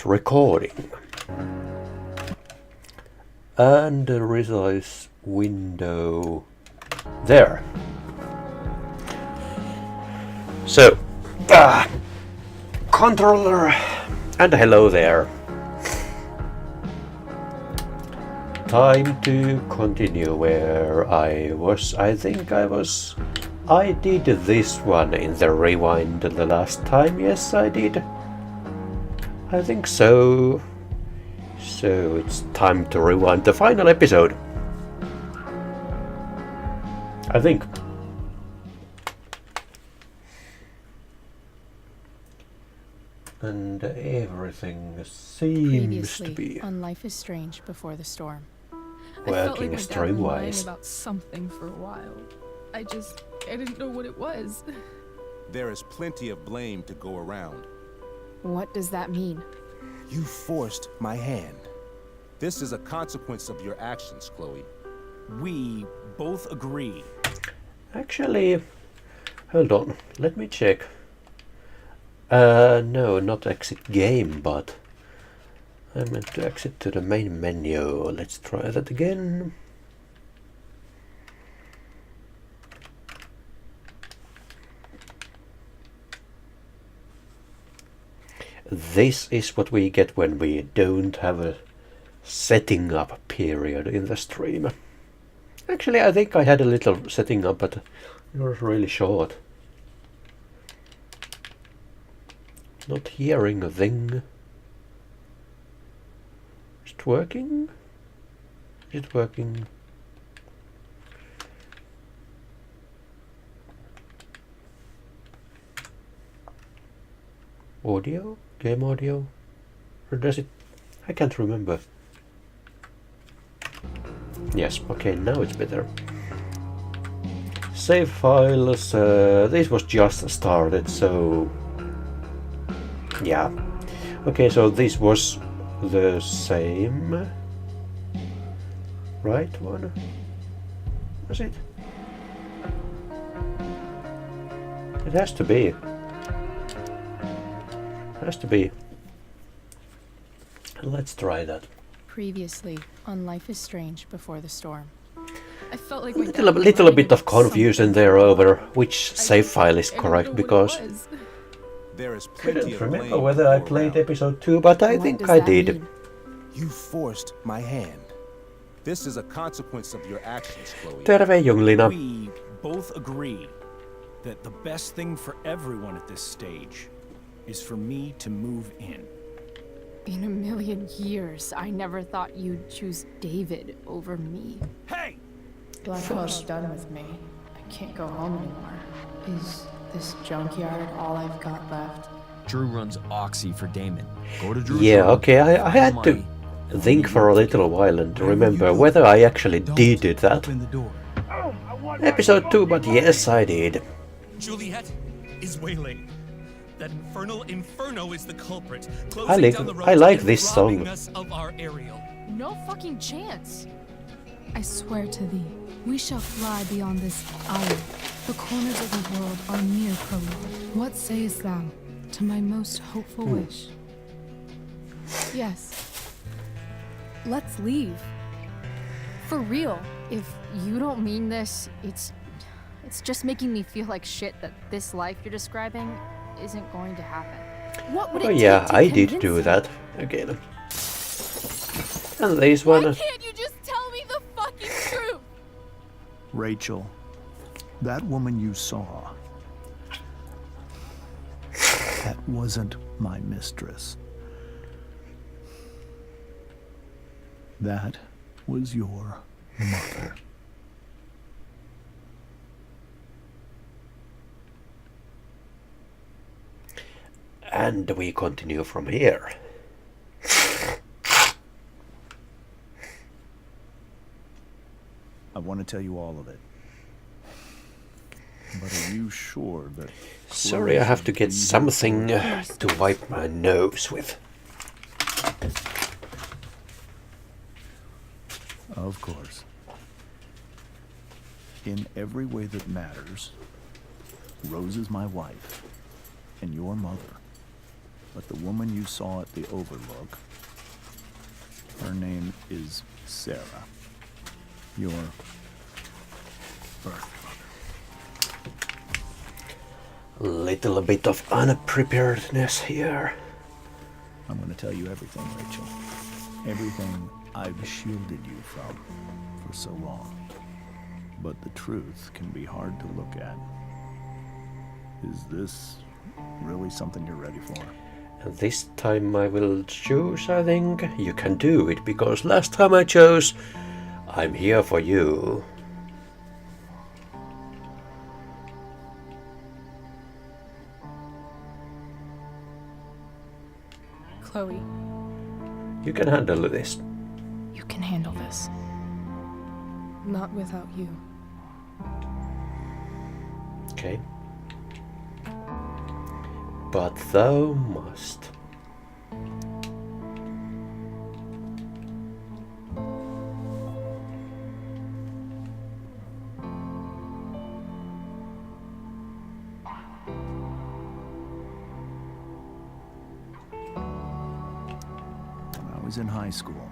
start recording. And the resize window there. So, controller, and hello there. Time to continue where I was. I did this one in the rewind the last time. Yes, I did. I think so. So it's time to rewind the final episode. I think. And everything seems to be on Life is Strange Before the Storm. working stream-wise. About something for a while. I didn't know what it was. There is plenty of blame to go around. What does that mean? You forced my hand. This is a consequence of your actions, Chloe. We both agree. Actually, hold on, let me check. No, not exit game, but I meant to exit to the main menu. Let's try that again. This is what we get when we don't have a setting up period in the stream. Actually, I think I had a little setting up, but it was really short. Not hearing a thing. Is it working? Is it working? Audio? Game audio? Or does it? I can't remember. Yes, okay, now it's better. Save files. This was just started, so yeah. Okay, so this was the same right one. Was it? It has to be. Has to be. Let's try that. Previously on Life is Strange Before the Storm. I felt like A little bit of confusion there over which save file is correct, because There is I plenty couldn't of remember blame whether to I go played around. episode 2, but I What think does I that did. mean? You forced my hand. This is a consequence of your actions, Chloe. Terve Junglina. We both agree that the best thing for everyone at this stage is for me to move in. In a million years, I never thought you'd choose David over me. Hey! Blackwell's done with me. I can't go home anymore. Is this junkyard all I've got left? Drew runs Oxy for Damon. Go to Drew's Yeah, room, okay, I find had the to money, and think for a little while and remember whether I actually did that. open the door. Episode 2, but yes, I did. Juliet is wailing. That infernal inferno is the culprit. I like this song. Us of our Ariel. No fucking chance. I swear to thee, we shall fly beyond this isle. The corners of the world are near prologue. What sayest thou to my most hopeful wish? Yes. Let's leave. For real. If you don't mean this, it's just making me feel like shit that this life you're describing isn't going to happen. What would Oh it yeah, take to I did convince do you? that again. And this Why one. can't you just tell me the fucking truth? Rachel, that woman you saw, that wasn't my mistress. That was your mother. And we continue from here. I want to tell you all of it. But are you sure that... Sorry, I have to get something to wipe my nose with. Of course. In every way that matters, Rose is my wife and your mother. but the woman you saw at the Overlook, her name is Sarah. Your birth mother. Little bit of unpreparedness here. I'm going to tell you everything, Rachel. Everything I've shielded you from for so long. But the truth can be hard to look at. Is this really something you're ready for? And this time I will choose, I think. You can do it, because last time I chose, I'm here for you. Chloe, You can handle this. You can handle this. not without you. Okay. But thou must. When I was in high school,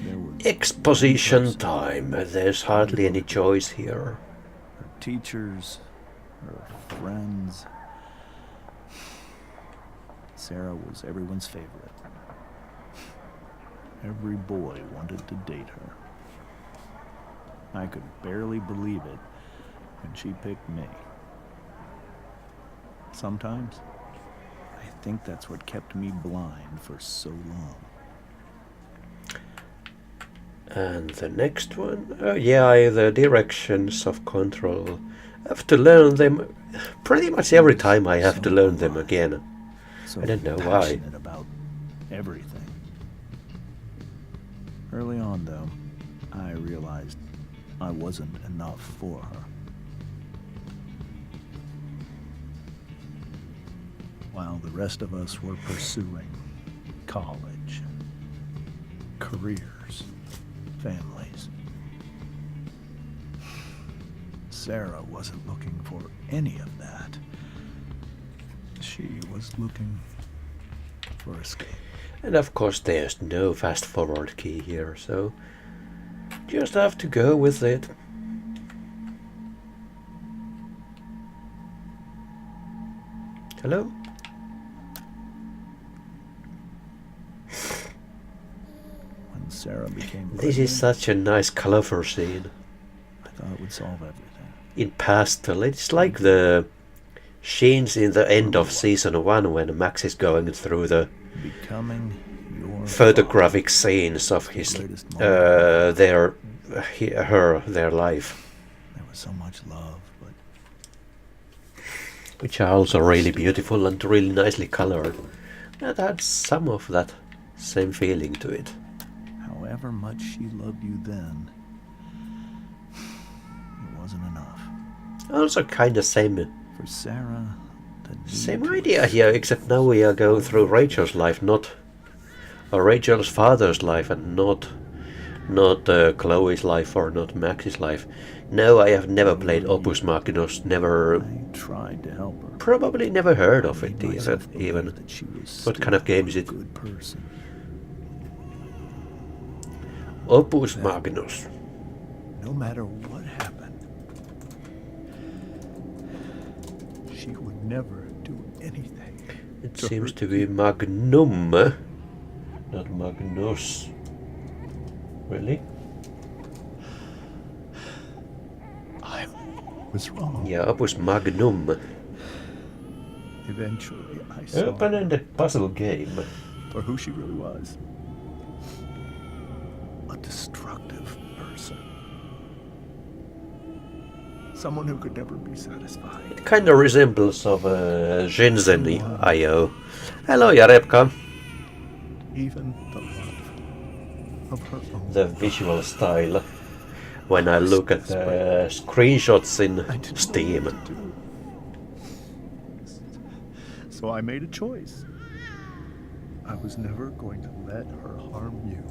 there was Exposition time. There's hardly any choice here. her teachers, her friends. Sarah was everyone's favorite. Every boy wanted to date her. I could barely believe it when she picked me. Sometimes, I think that's what kept me blind for so long. And the next one? Yeah, the directions of control. I have to learn them pretty much every time I have to learn them again. So I don't know why. passionate about everything. Early on, though, I realized I wasn't enough for her. While the rest of us were pursuing college, careers, families, Sarah wasn't looking for any of that. She was looking for escape. And of course there's no fast forward key here, so just have to go with it. Hello? When Sarah became This is pregnant, such a nice colorful scene. I thought it would solve everything. In pastel, it's like the scenes in the end of season 1 when Max is going through the Becoming your photographic scenes of his Greatest moment. their life, There was so much love, but which are also really beautiful and really nicely colored. That had some of that same feeling to it. however much she loved you then, it wasn't enough. Also kind of same For Sarah, the need same to idea here, except now we are going through Rachel's life, not or Rachel's father's life, and not Chloe's life or not Max's life. No, I have never played Opus Magnus, never, I tried to help her. probably never heard of it Made myself believe even. that she was What still kind of game is a it? good person. Opus Magnus. No matter what happened, she would never do anything. It seems to be Magnum, not Magnus. Really? I was wrong. Yeah, Opus Magnum. Eventually, I saw Open the puzzle game. for who she really was. A destructive person. Someone who could never be satisfied. It kind of resembles of Shenzhen IO. Hello, Jarebka. Even the love of her own. The visual style. When I look at the screenshots in I didn't know Steam. what to do. So I made a choice. I was never going to let her harm you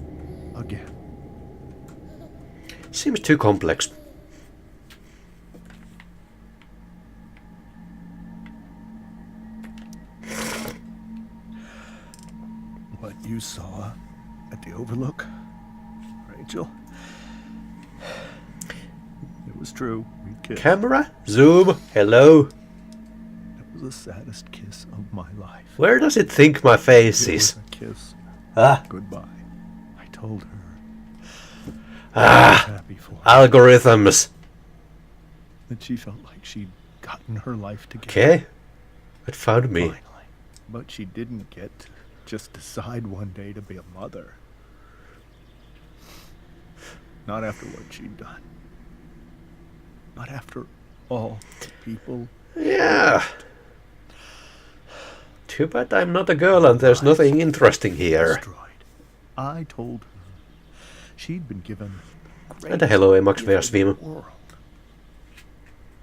again. Seems too complex. you saw at the Overlook, Rachel? It was true. We kissed. Camera? Zoom? Hello? It was the saddest kiss of my life. Where does it think my face It is? was a kiss. Ah, Goodbye. I told her. I ah, was happy for her. algorithms. That she felt like she'd gotten her life together. Okay, it found me. Finally. But she didn't get to just decide one day to be a mother. Not after what she'd done. Not after all the people. Yeah. Too bad I'm not a girl and there's nothing interesting here. Destroyed. I told her she'd been given the And hello, greatest Emax gift in Versvim. the world.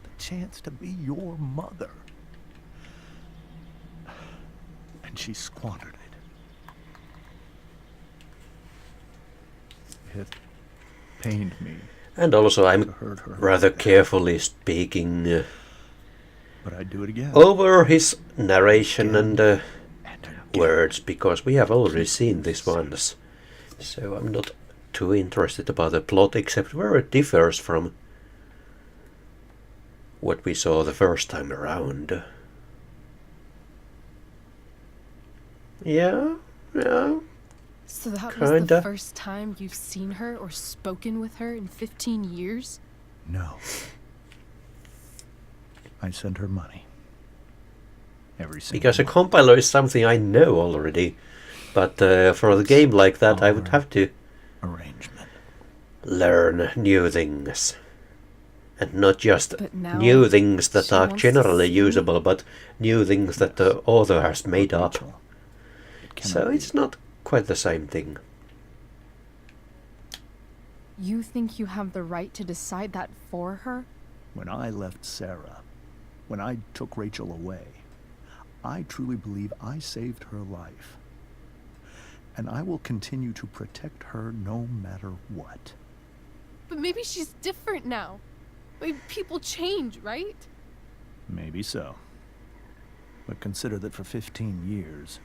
The chance to be your mother. And she squandered it. It pained me And also to I'm hurt her. rather carefully speaking But I'd do it again. over his narration and And again. words, because we have already seen this once. So I'm not too interested about the plot, except where it differs from what we saw the first time around. Yeah. So that was Kinda. the first time you've seen her or spoken with her in 15 years? No. I sent her money. Every single Because a month. compiler is something I know already. But for a game like that, I would have to Arrangement. learn new things. And not just But now new things that she are wants to generally see me? usable, but new things that the author has made up. Rachel, it cannot So be. it's not quite the same thing. You think you have the right to decide that for her? When I left Sarah, when I took Rachel away, I truly believe I saved her life. And I will continue to protect her no matter what. But maybe she's different now. Maybe people change, right? Maybe so. But consider that for 15 years,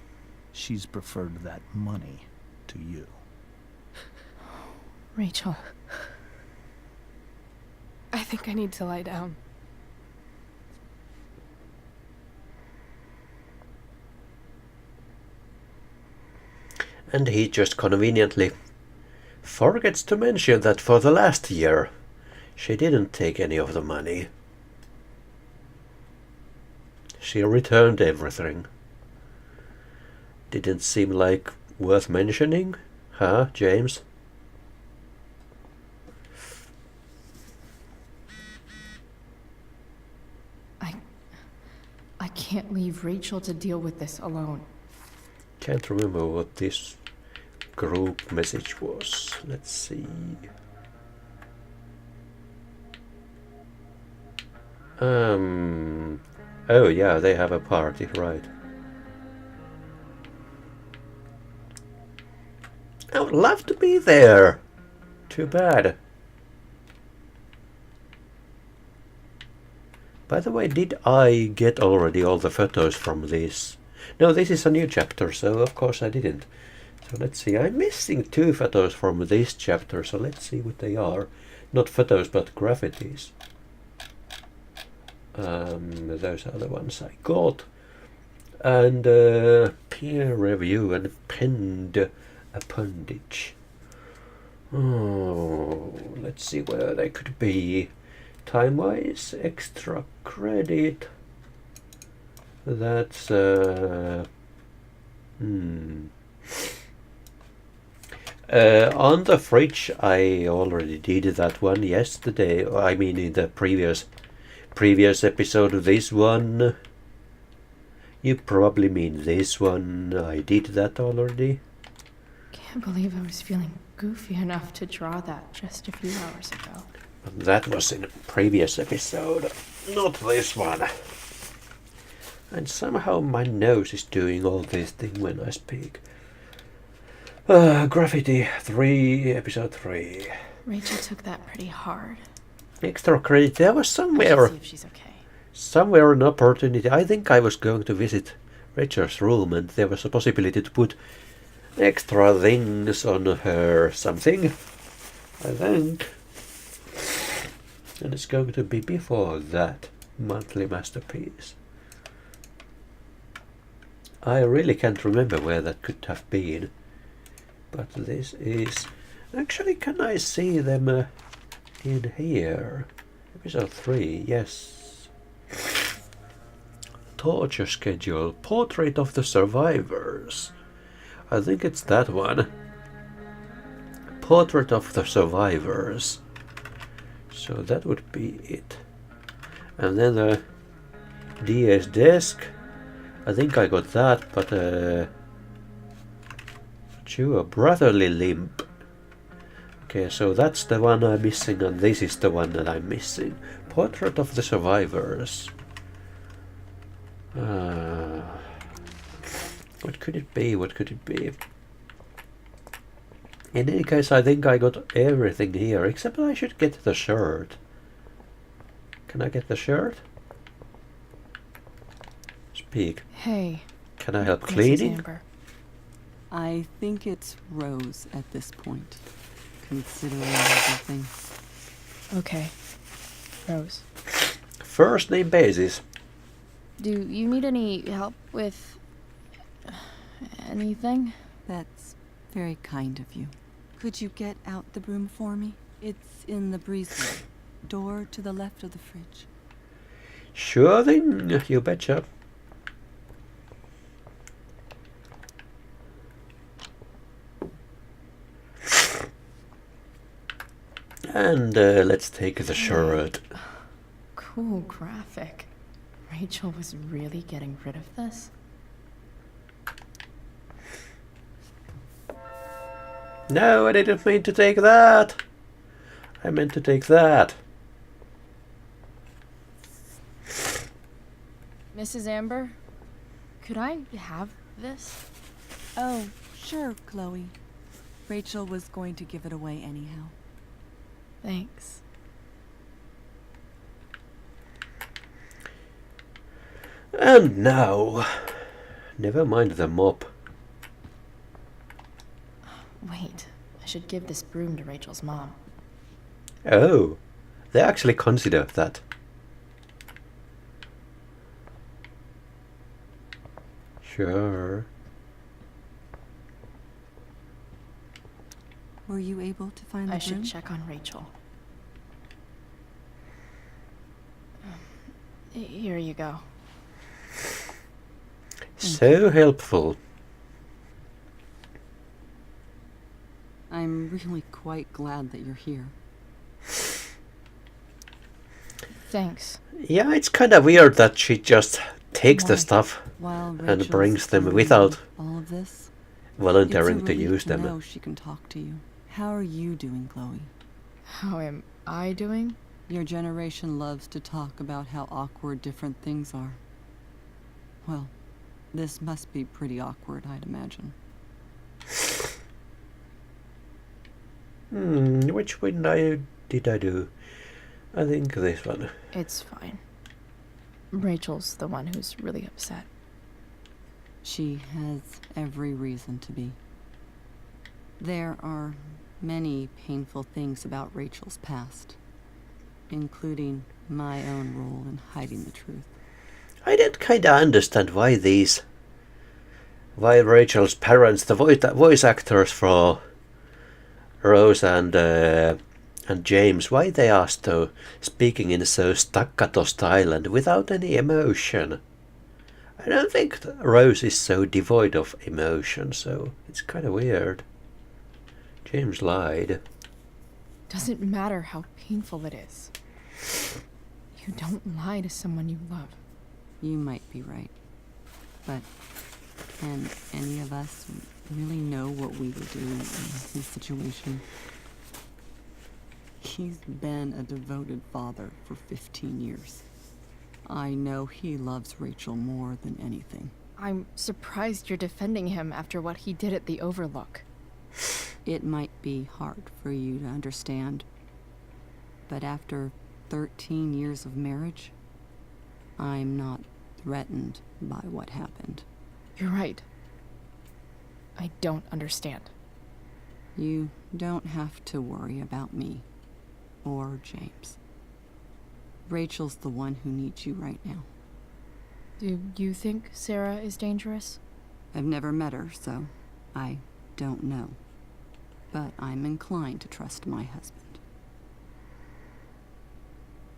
she's preferred that money to you. Rachel. I think I need to lie down. And he just conveniently forgets to mention that for the last year she didn't take any of the money. She returned everything. Didn't seem like worth mentioning, huh, James? I can't leave Rachel to deal with this alone. Can't remember what this group message was. Let's see. Oh yeah, they have a party, right. I would love to be there. Too bad. By the way, did I get already all the photos from this? No, this is a new chapter, so of course I didn't. So let's see, I'm missing 2 photos from this chapter, so let's see what they are. Not photos, but graffitis. Those are the ones I got. And peer review and pinned appendage. Oh, let's see where they could be. Time-wise, extra credit. That's on the fridge, I already did that one yesterday. I mean, in the previous episode. This one, you probably mean this one. I did that already. Can't believe I was feeling goofy enough to draw that just a few hours ago. But that was in a previous episode, not this one. And somehow my nose is doing all this thing when I speak. Graffiti 3, episode 3. Rachel took that pretty hard. Extra credit. There was I somewhere, should see if she's okay. somewhere an opportunity. I think I was going to visit Rachel's room, and there was a possibility to put extra things on her something, I think. And it's going to be before that monthly masterpiece. I really can't remember where that could have been. But this is... Actually, can I see them in here? Episode 3, yes. Torture schedule. Portrait of the survivors. I think it's that one. Portrait of the survivors. So that would be it. And then the DS desk. I think I got that, but a brotherly limp. Okay, so that's the one I'm missing, and this is the one that I'm missing. Portrait of the survivors. What could it be? What could it be? In any case, I think I got everything here, except I should get the shirt. Can I get the shirt? Speak. Hey. Can I help Mrs. cleaning? Amber. I think it's Rose at this point, considering everything. Okay. Rose. First name basis. Do you need any help with anything? That's very kind of you. Could you get out the broom for me? It's in the breezeway. Door to the left of the fridge. Sure thing, you betcha. And let's take the shirt. Cool graphic. Rachel was really getting rid of this? No, I didn't mean to take that. I meant to take that. Mrs. Amber, could I have this? Oh, sure, Chloe. Rachel was going to give it away anyhow. Thanks. And now, never mind the mop. Wait, I should give this broom to Rachel's mom. Oh, they actually consider that. Sure. Were you able to find the I should broom? check on Rachel. Here you go. So helpful. I'm really quite glad that you're here. Thanks. Yeah, it's kind of weird that she just takes the Why? stuff While and Rachel's brings them telling without you all of this, volunteering it's a to relief use to them. know she can talk to you. How are you doing, Chloe? How am I doing? Your generation loves to talk about how awkward different things are. Well, this must be pretty awkward, I'd imagine. Which one did I do? I think this one. It's fine. Rachel's the one who's really upset. She has every reason to be. There are many painful things about Rachel's past, including my own role in hiding the truth. I didn't kinda understand why Rachel's parents, the voice actors for Rose and James, why they are so speaking in so staccato style and without any emotion. I don't think Rose is so devoid of emotion, so it's kind of weird. James lied. Doesn't matter how painful it is. You don't lie to someone you love. You might be right. But can any of us really know what we would do in his situation? He's been a devoted father for 15 years. I know he loves Rachel more than anything. I'm surprised you're defending him after what he did at the Overlook. It might be hard for you to understand, but after 13 years of marriage, I'm not threatened by what happened. You're right. I don't understand. You don't have to worry about me. Or James. Rachel's the one who needs you right now. Do you think Sarah is dangerous? I've never met her, so I don't know. But I'm inclined to trust my husband.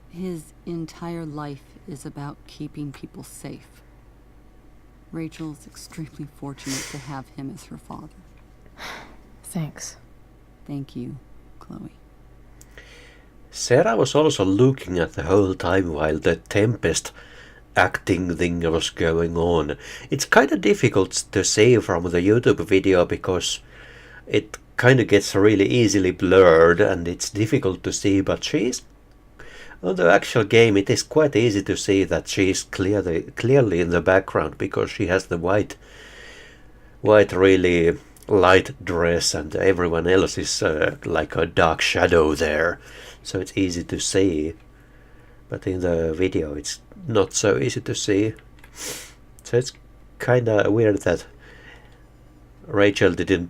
His entire life is about keeping people safe. Rachel's extremely fortunate to have him as her father. Thanks. Thank you, Chloe. Sarah was also looking at the whole time while the Tempest acting thing was going on. It's kind of difficult to see from the YouTube video because it kind of gets really easily blurred and it's difficult to see, but she's on the actual game it is quite easy to see that she's clearly in the background because she has the white really light dress and everyone else is like a dark shadow there, so it's easy to see, but in the video it's not so easy to see. So it's kind of weird that Rachel didn't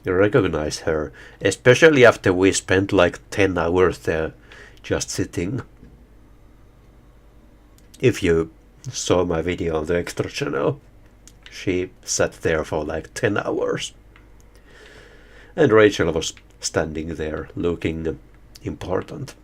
recognize her, especially after we spent like 10 hours there just sitting. If you saw my video on the extra channel, she sat there for like 10 hours. And Rachel was standing there looking important.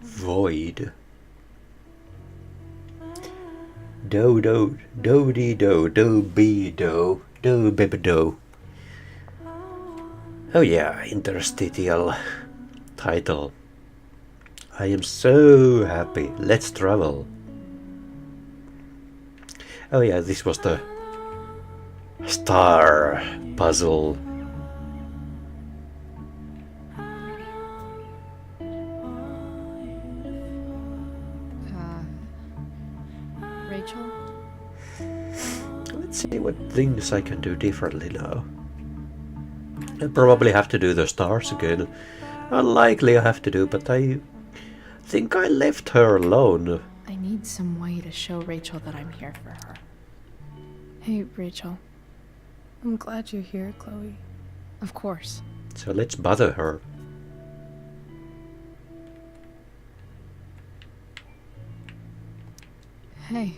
Void. Do do do dee do do be do do baby do. Oh yeah, interstitial title. I am so happy. Let's travel. Oh yeah, this was the star puzzle. Rachel? Let's see what things I can do differently now. I probably have to do the stars again. Unlikely I have to do, but I think I left her alone. I need some way to show Rachel that I'm here for her. Hey, Rachel. I'm glad you're here, Chloe. Of course. So let's bother her. Hey.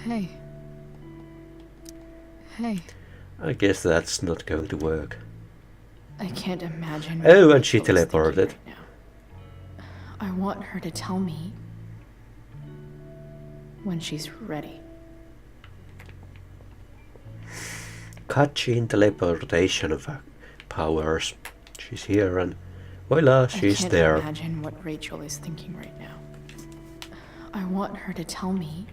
Hey. Hey. I guess that's not going to work. I can't imagine. Oh, and she Rachel is thinking teleported. right now. I want her to tell me when she's ready. Catching teleportation of powers. She's here and voila, she's I can't there. imagine what Rachel is thinking right now. I want her to tell me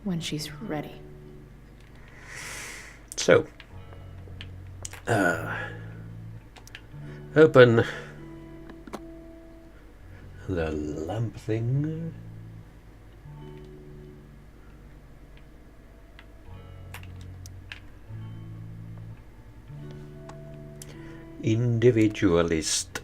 when she's ready. So, open the lamp thing. Individualist.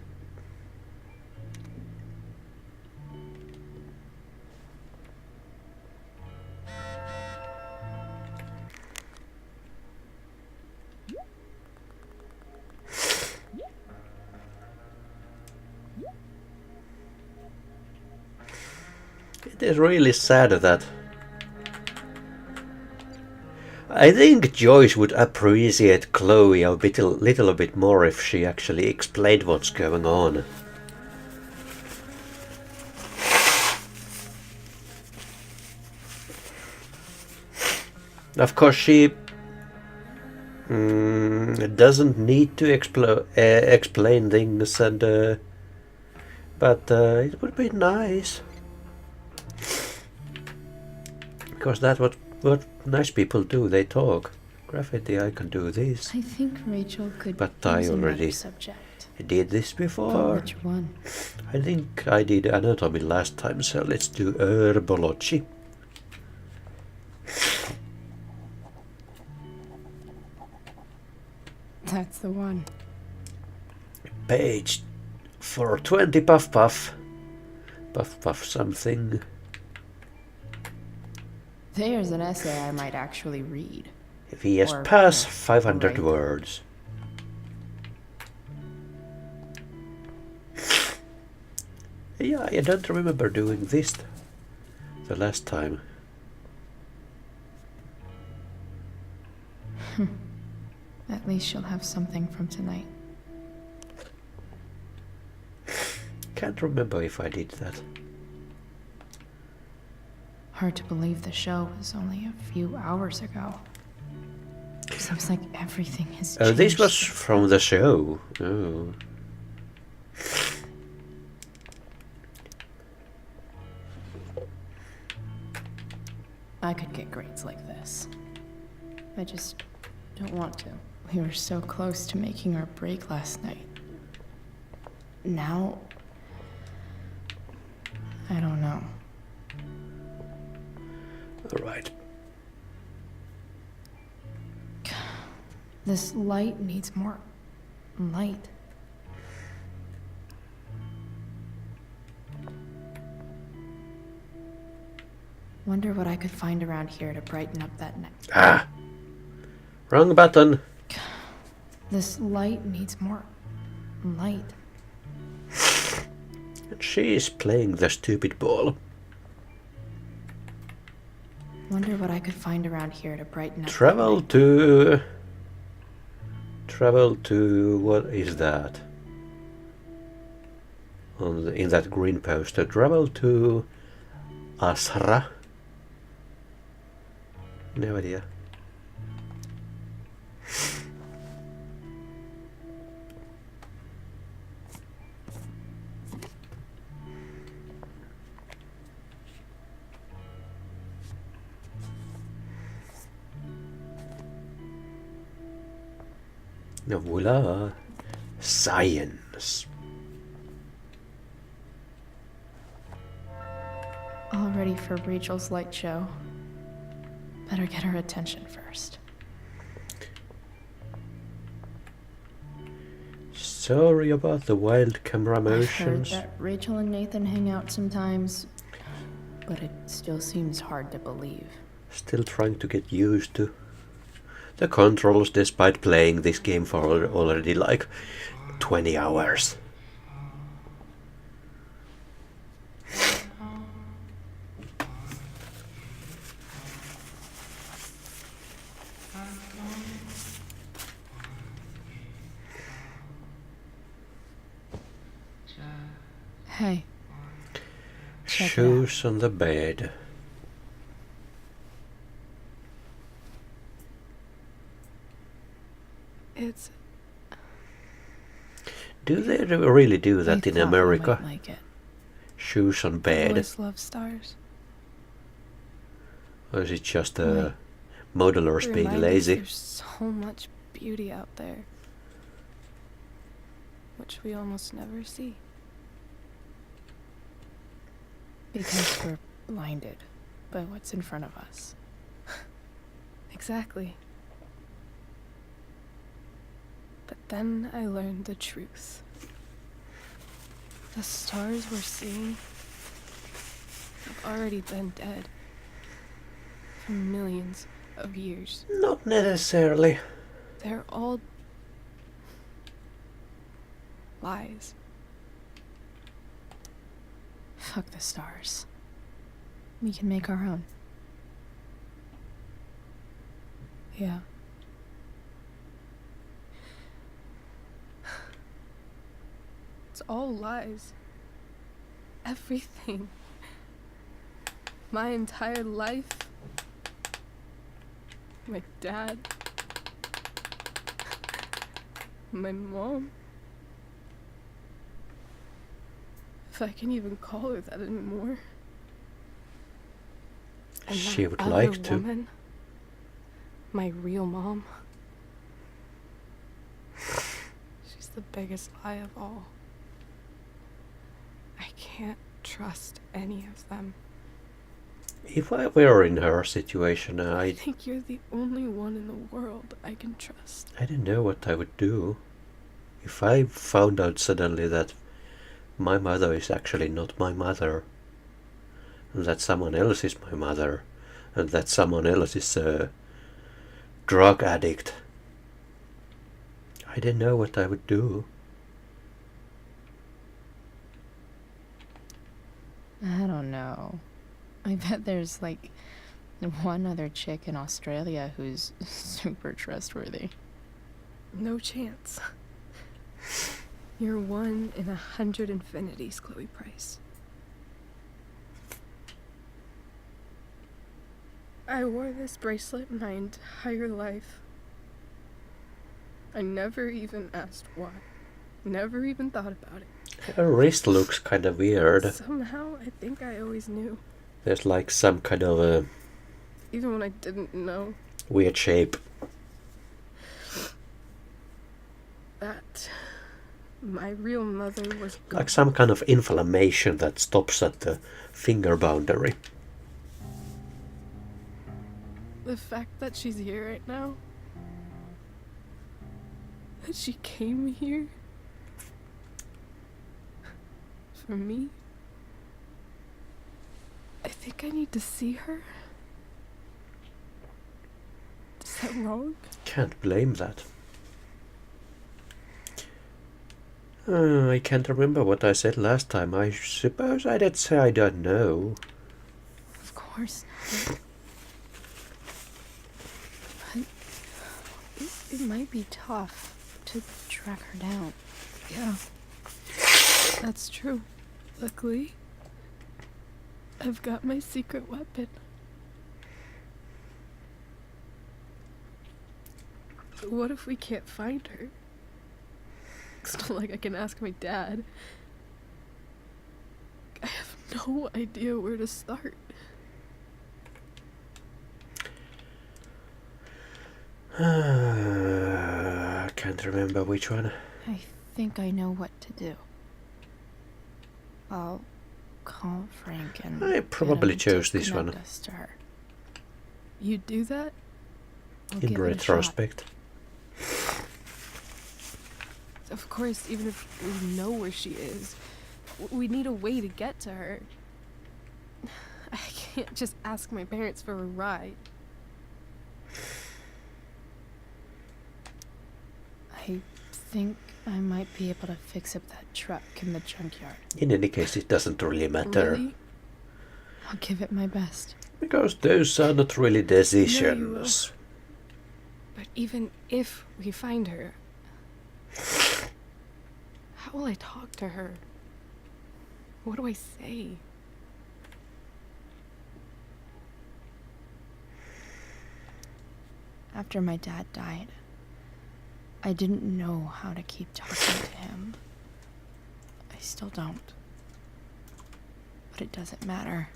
It is really sad that I think Joyce would appreciate Chloe a little bit more if she actually explained what's going on. Of course, she doesn't need to explain things, and but it would be nice, because that's what nice people do. They talk. Graffiti, I can do this. I think Rachel could But use I another already subject. did this But before. which one? I think I did anatomy last time, so let's do herbology. That's the one. Page 420, puff puff. Puff puff something. There's an essay I might actually read. VS Or, pass, no, 500 right. words. Yeah, I don't remember doing this the last time. At least she'll have something from tonight. Can't remember if I did that. Hard to believe the show was only a few hours ago. Seems like everything has changed. This was since from the show. Oh. I could get grades like this. I just don't want to. We were so close to making our break last night. Now, I don't know. Alright. This light needs more light. Wonder what I could find around here to brighten up that night. Ah! Wrong button. This light needs more light. She is playing the stupid ball. Wonder what I could find around here to brighten up. Travel to what is that? In that green poster. Travel to Asra. No idea. Voila. Science. All ready for Rachel's light show. Better get her attention first. Sorry about the wild camera I've heard motions. that Rachel and Nathan hang out sometimes, but it still seems hard to believe. Still trying to get used to the controls despite playing this game for already like 20 hours. Hey, check it Shoes on the bed. it's. Do they really do that I in thought you America? might like it. Shoes on bed? Always love stars. Or is it just Wait. modelers being Remind us lazy? There's so much beauty out there, which we almost never see. Because we're blinded by what's in front of us. Exactly. But then I learned the truth. The stars we're seeing have already been dead for millions of years. Not necessarily. They're all lies. Fuck the stars. We can make our own. Yeah. It's all lies. Everything. My entire life. My dad. My mom. If I can even call her that anymore. And She that would other like to. woman, My real mom. She's the biggest lie of all. I can't trust any of them. If I were in her situation, I think you're the only one in the world I can trust. I didn't know what I would do. If I found out suddenly that my mother is actually not my mother, and that someone else is my mother, and that someone else is a drug addict, I didn't know what I would do. I don't know. I bet there's like one other chick in Australia who's super trustworthy. No chance. You're 1 in 100 infinities, Chloe Price. I wore this bracelet my entire life. I never even asked why. Never even thought about it. Her wrist looks kind of weird. Somehow, I think I always knew. There's like some kind of a Even when I didn't know. weird shape. That my real mother was gone. Like some kind of inflammation that stops at the finger boundary. The fact that she's here right now. That she came here. For me. I think I need to see her. Is that wrong? Can't blame that. I can't remember what I said last time. I suppose I did say I don't know. Of course not. But it might be tough to track her down. Yeah. That's true. Luckily, I've got my secret weapon. But what if we can't find her? It's not like I can ask my dad. I have no idea where to start. Can't remember which one. I think I know what to do. I'll call Frank and I probably chose this one. us to her. You do that? I'll In give it a shot. retrospect. Of course, even if we know where she is, we need a way to get to her. I can't just ask my parents for a ride. I think I might be able to fix up that truck in the junkyard. In any case, it doesn't really matter. Really? I'll give it my best. Because those are not really decisions. But even if we find her, how will I talk to her? What do I say? After my dad died, I didn't know how to keep talking to him. I still don't. But it doesn't matter.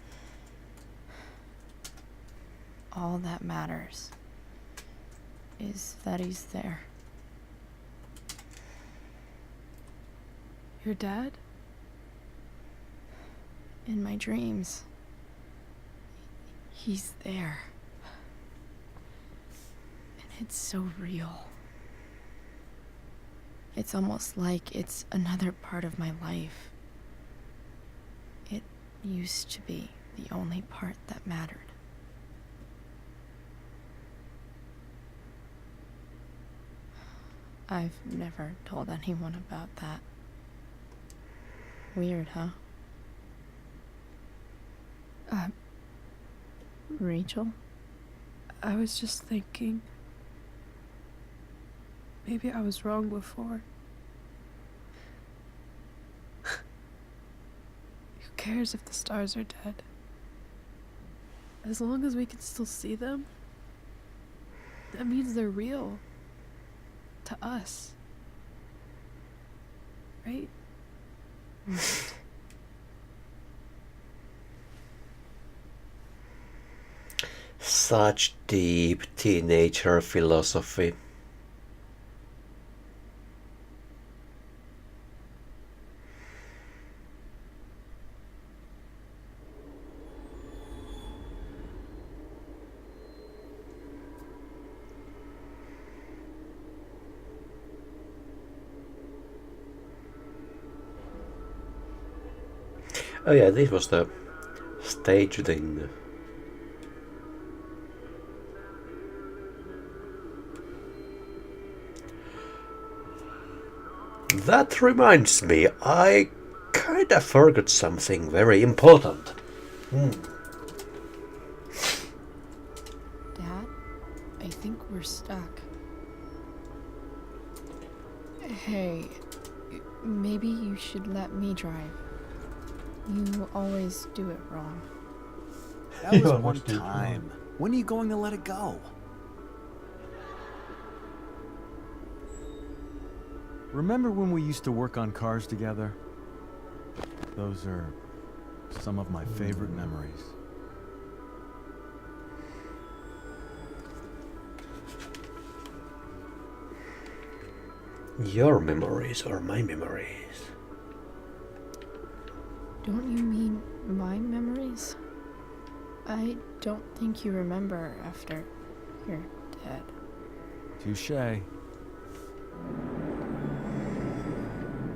All that matters is that he's there. Your dad? In my dreams. He's there. And it's so real. It's almost like it's another part of my life. It used to be the only part that mattered. I've never told anyone about that. Weird, huh? Rachel? I was just thinking. Maybe I was wrong before. Who cares if the stars are dead? As long as we can still see them, that means they're real. To us. Right? Such deep teenager philosophy. Oh yeah, this was the stage thing. That reminds me, I kinda forgot something very important. Dad, I think we're stuck. Hey, maybe you should let me drive. You always do it wrong. That was one time. When are you going to let it go? Remember when we used to work on cars together? Those are some of my favorite memories. Your memories are my memories. Don't you mean my memories? I don't think you remember after you're dead. Touché.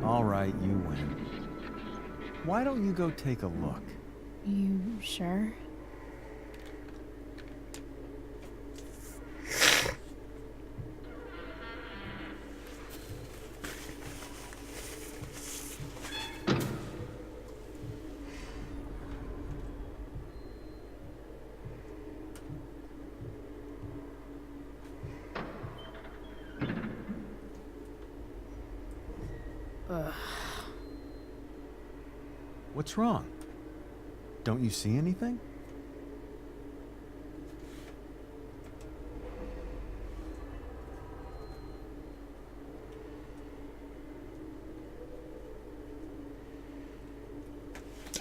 All right, you win. Why don't you go take a look? You sure? What's wrong? Don't you see anything?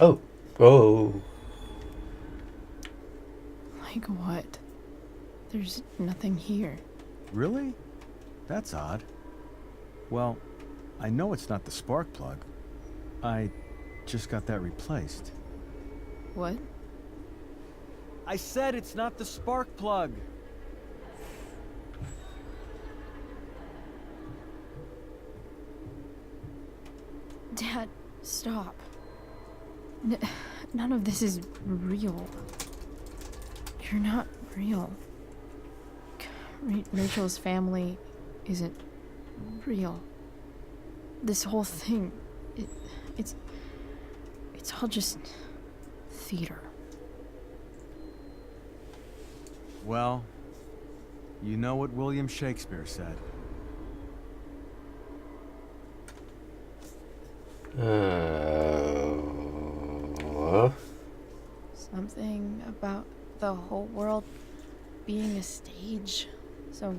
Oh. Oh. Like what? There's nothing here. Really? That's odd. Well, I know it's not the spark plug. I just got that replaced. What? I said it's not the spark plug! Dad, stop. None of this is real. You're not real. Rachel's family isn't real. This whole thing, it's all just theater. Well, you know what William Shakespeare said. Something about the whole world being a stage, so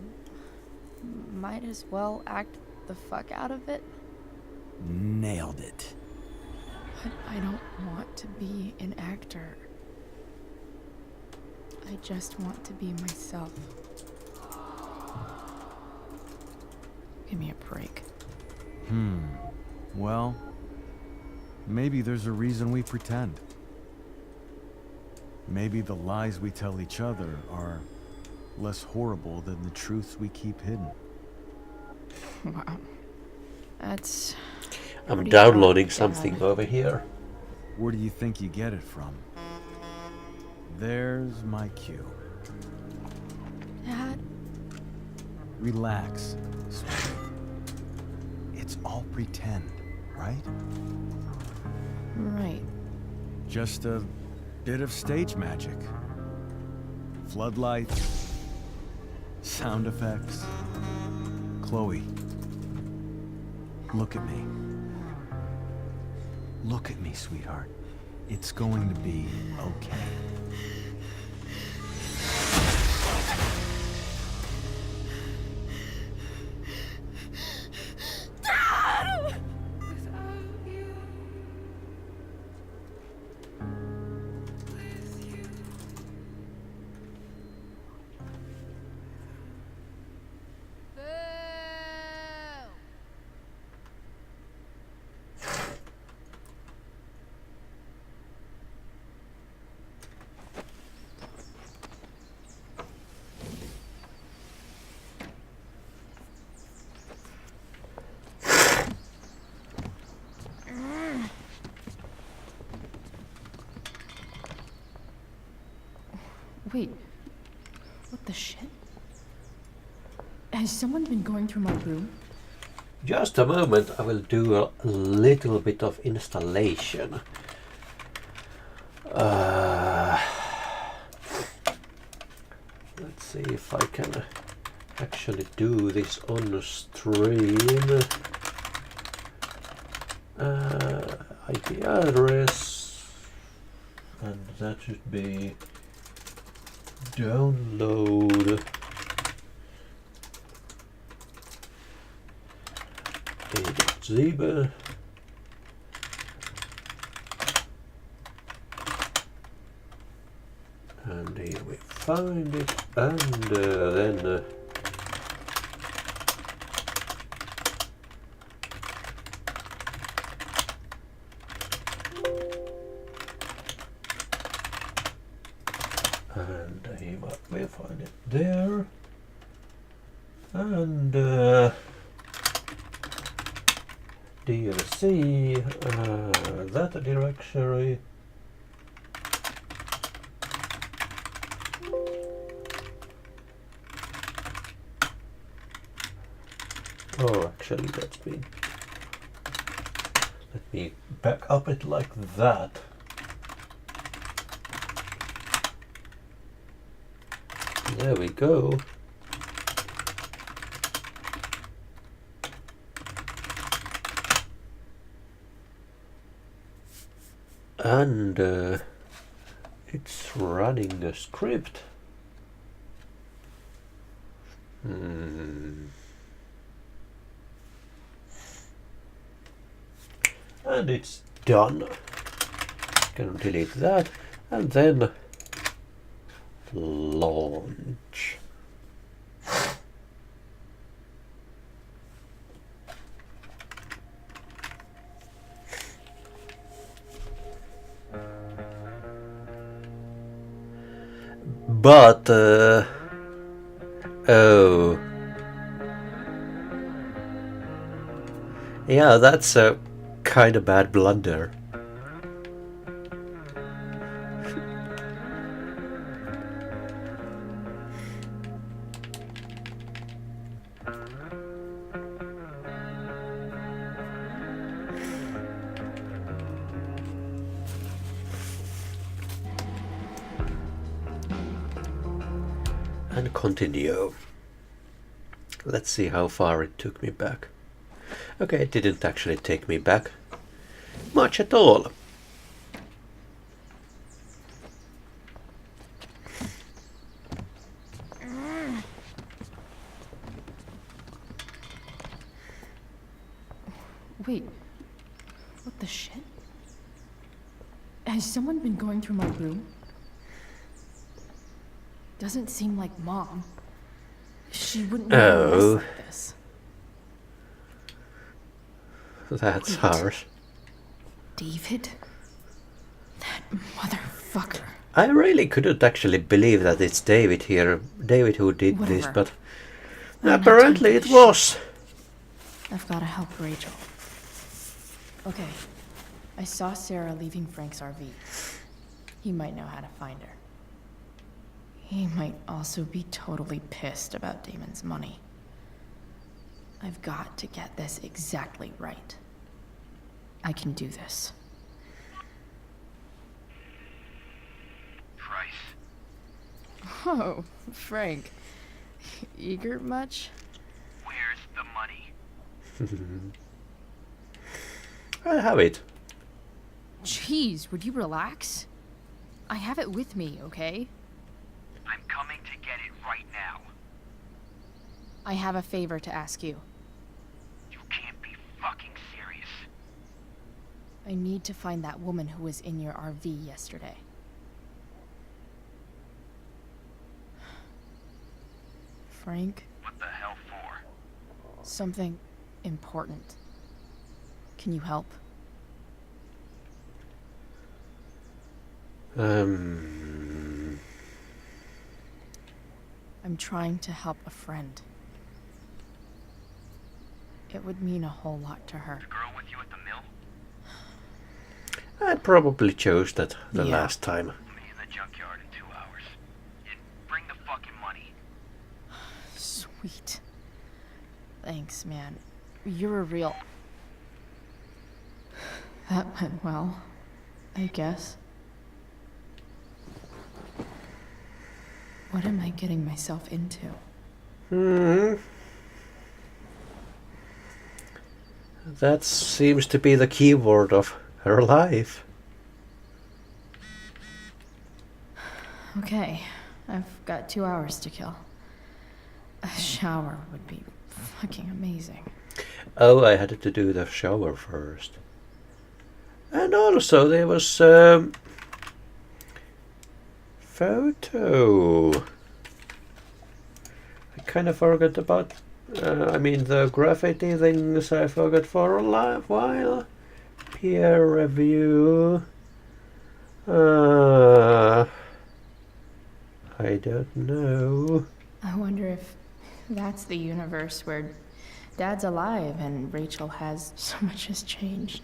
might as well act the fuck out of it. Nailed it. But I don't want to be an actor. I just want to be myself. Give me a break. Well, maybe there's a reason we pretend. Maybe the lies we tell each other are less horrible than the truths we keep hidden. Wow. That's... I'm pretty downloading dark, something Dad. over here. Where do you think you get it from? There's my cue. Dad? Relax, sweetie. It's all pretend, right? Right. Just a bit of stage magic. Floodlights, sound effects. Chloe, look at me. Look at me, sweetheart. It's going to be okay. Wait. What the shit? Has someone been going through my room? Just a moment, I will do a little bit of installation. Let's see if I can actually do this on stream. IP address, and that should be download a.zip. And here we find it, and then here we find it there, and DLC, that directory. Oh, actually, let me back up it like that. There we go. And it's running a script. And it's done. Can delete that and then launch. But oh yeah, that's a kind of bad blunder. And continue. Let's see how far it took me back. Okay, it didn't actually take me back much at all. Wait. What the shit? Has someone been going through my room? Doesn't seem like Mom. She wouldn't make a mess like this. That's harsh. David? That motherfucker. I really couldn't actually believe that it's David here. David who did this, but apparently it was. I've got to help Rachel. Okay. I saw Sarah leaving Frank's RV. He might know how to find her. He might also be totally pissed about Damon's money. I've got to get this exactly right. I can do this. Price. Oh, Frank. Eager much? Where's the money? I have it. Jeez, would you relax? I have it with me, okay? I'm coming to get it right now. I have a favor to ask you. You can't be fucking serious. I need to find that woman who was in your RV yesterday. Frank? What the hell for? Something important. Can you help? I'm trying to help a friend. It would mean a whole lot to her. The girl with you at the mill? I probably chose that the last time. I'll meet you in the junkyard in 2 hours. Thanks, man. You're a real... That went well, I guess. What am I getting myself into? That seems to be the keyword of her life. Okay, I've got 2 hours to kill. A shower would be fucking amazing. Oh, I had to do the shower first. And also there was photo. I kind of forgot about, I mean the graffiti things I forgot for a while. Peer review. I don't know. I wonder if that's the universe where Dad's alive and Rachel has so much has changed.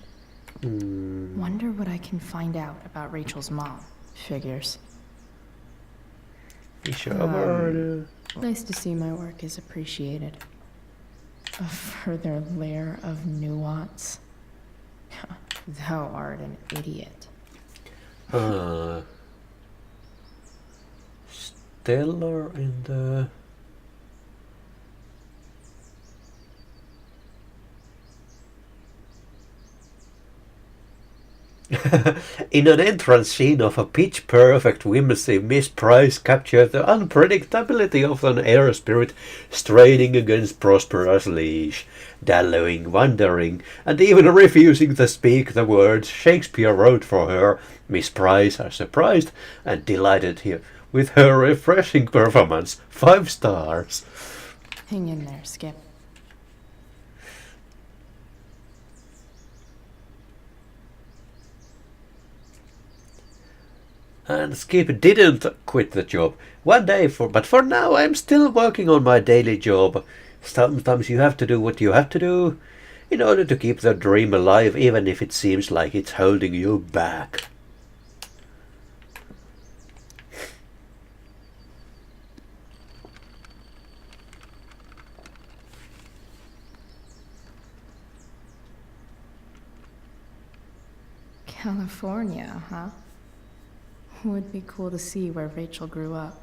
Wonder what I can find out about Rachel's mom. Figures. Nice to see my work is appreciated. A further layer of nuance. Thou art an idiot. Stellar in the... In an entrance scene of a pitch-perfect whimsy, Miss Price captured the unpredictability of an air spirit straining against Prospera's leash, dallowing, wondering, and even refusing to speak the words Shakespeare wrote for her. Miss Price are surprised and delighted here with her refreshing performance. 5 stars. Hang in there, Skip. And Skip didn't quit the job. One day, but for now I'm still working on my daily job. Sometimes you have to do what you have to do in order to keep the dream alive, even if it seems like it's holding you back. California, huh? Would be cool to see where Rachel grew up.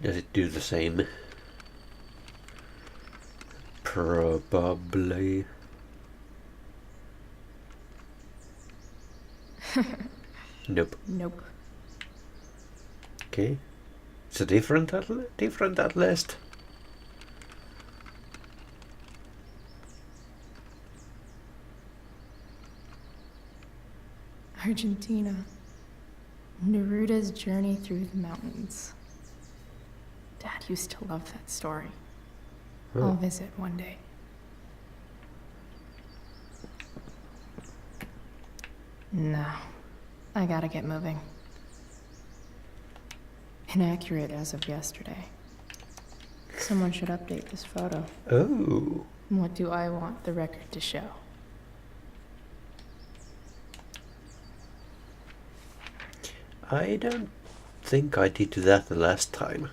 Does it do the same? Probably. Nope. Nope. Okay. It's a different at least. Argentina. Neruda's journey through the mountains. Dad used to love that story. I'll visit one day. No. I gotta get moving. Inaccurate as of yesterday. Someone should update this photo. Oh. What do I want the record to show? I don't think I did that the last time.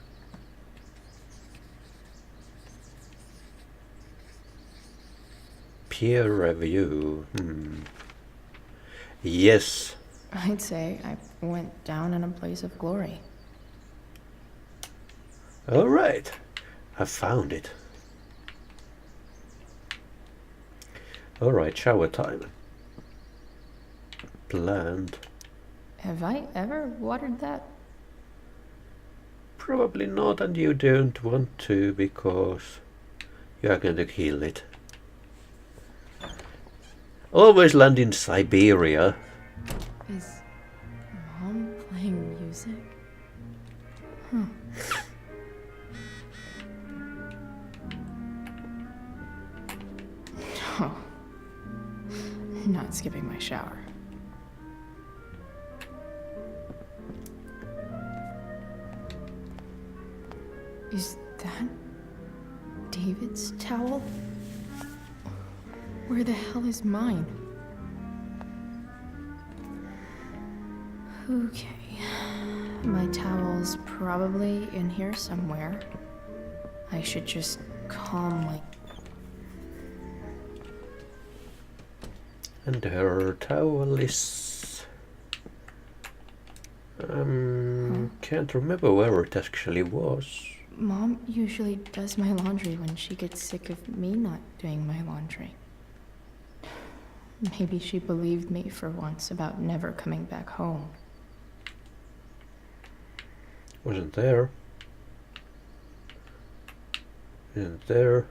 Peer review. Yes. I'd say I went down in a place of glory. All right. I found it. All right, shower time. Planned. Have I ever watered that? Probably not, and you don't want to because you are going to kill it. Always land in Siberia. Is Mom playing music? Huh. No. Not skipping my shower. Is that David's towel? Where the hell is mine? Okay. My towel's probably in here somewhere. I should just calmly. And her towel is... can't remember where it actually was. Mom usually does my laundry when she gets sick of me not doing my laundry. Maybe she believed me for once about never coming back home. Wasn't there. Isn't there?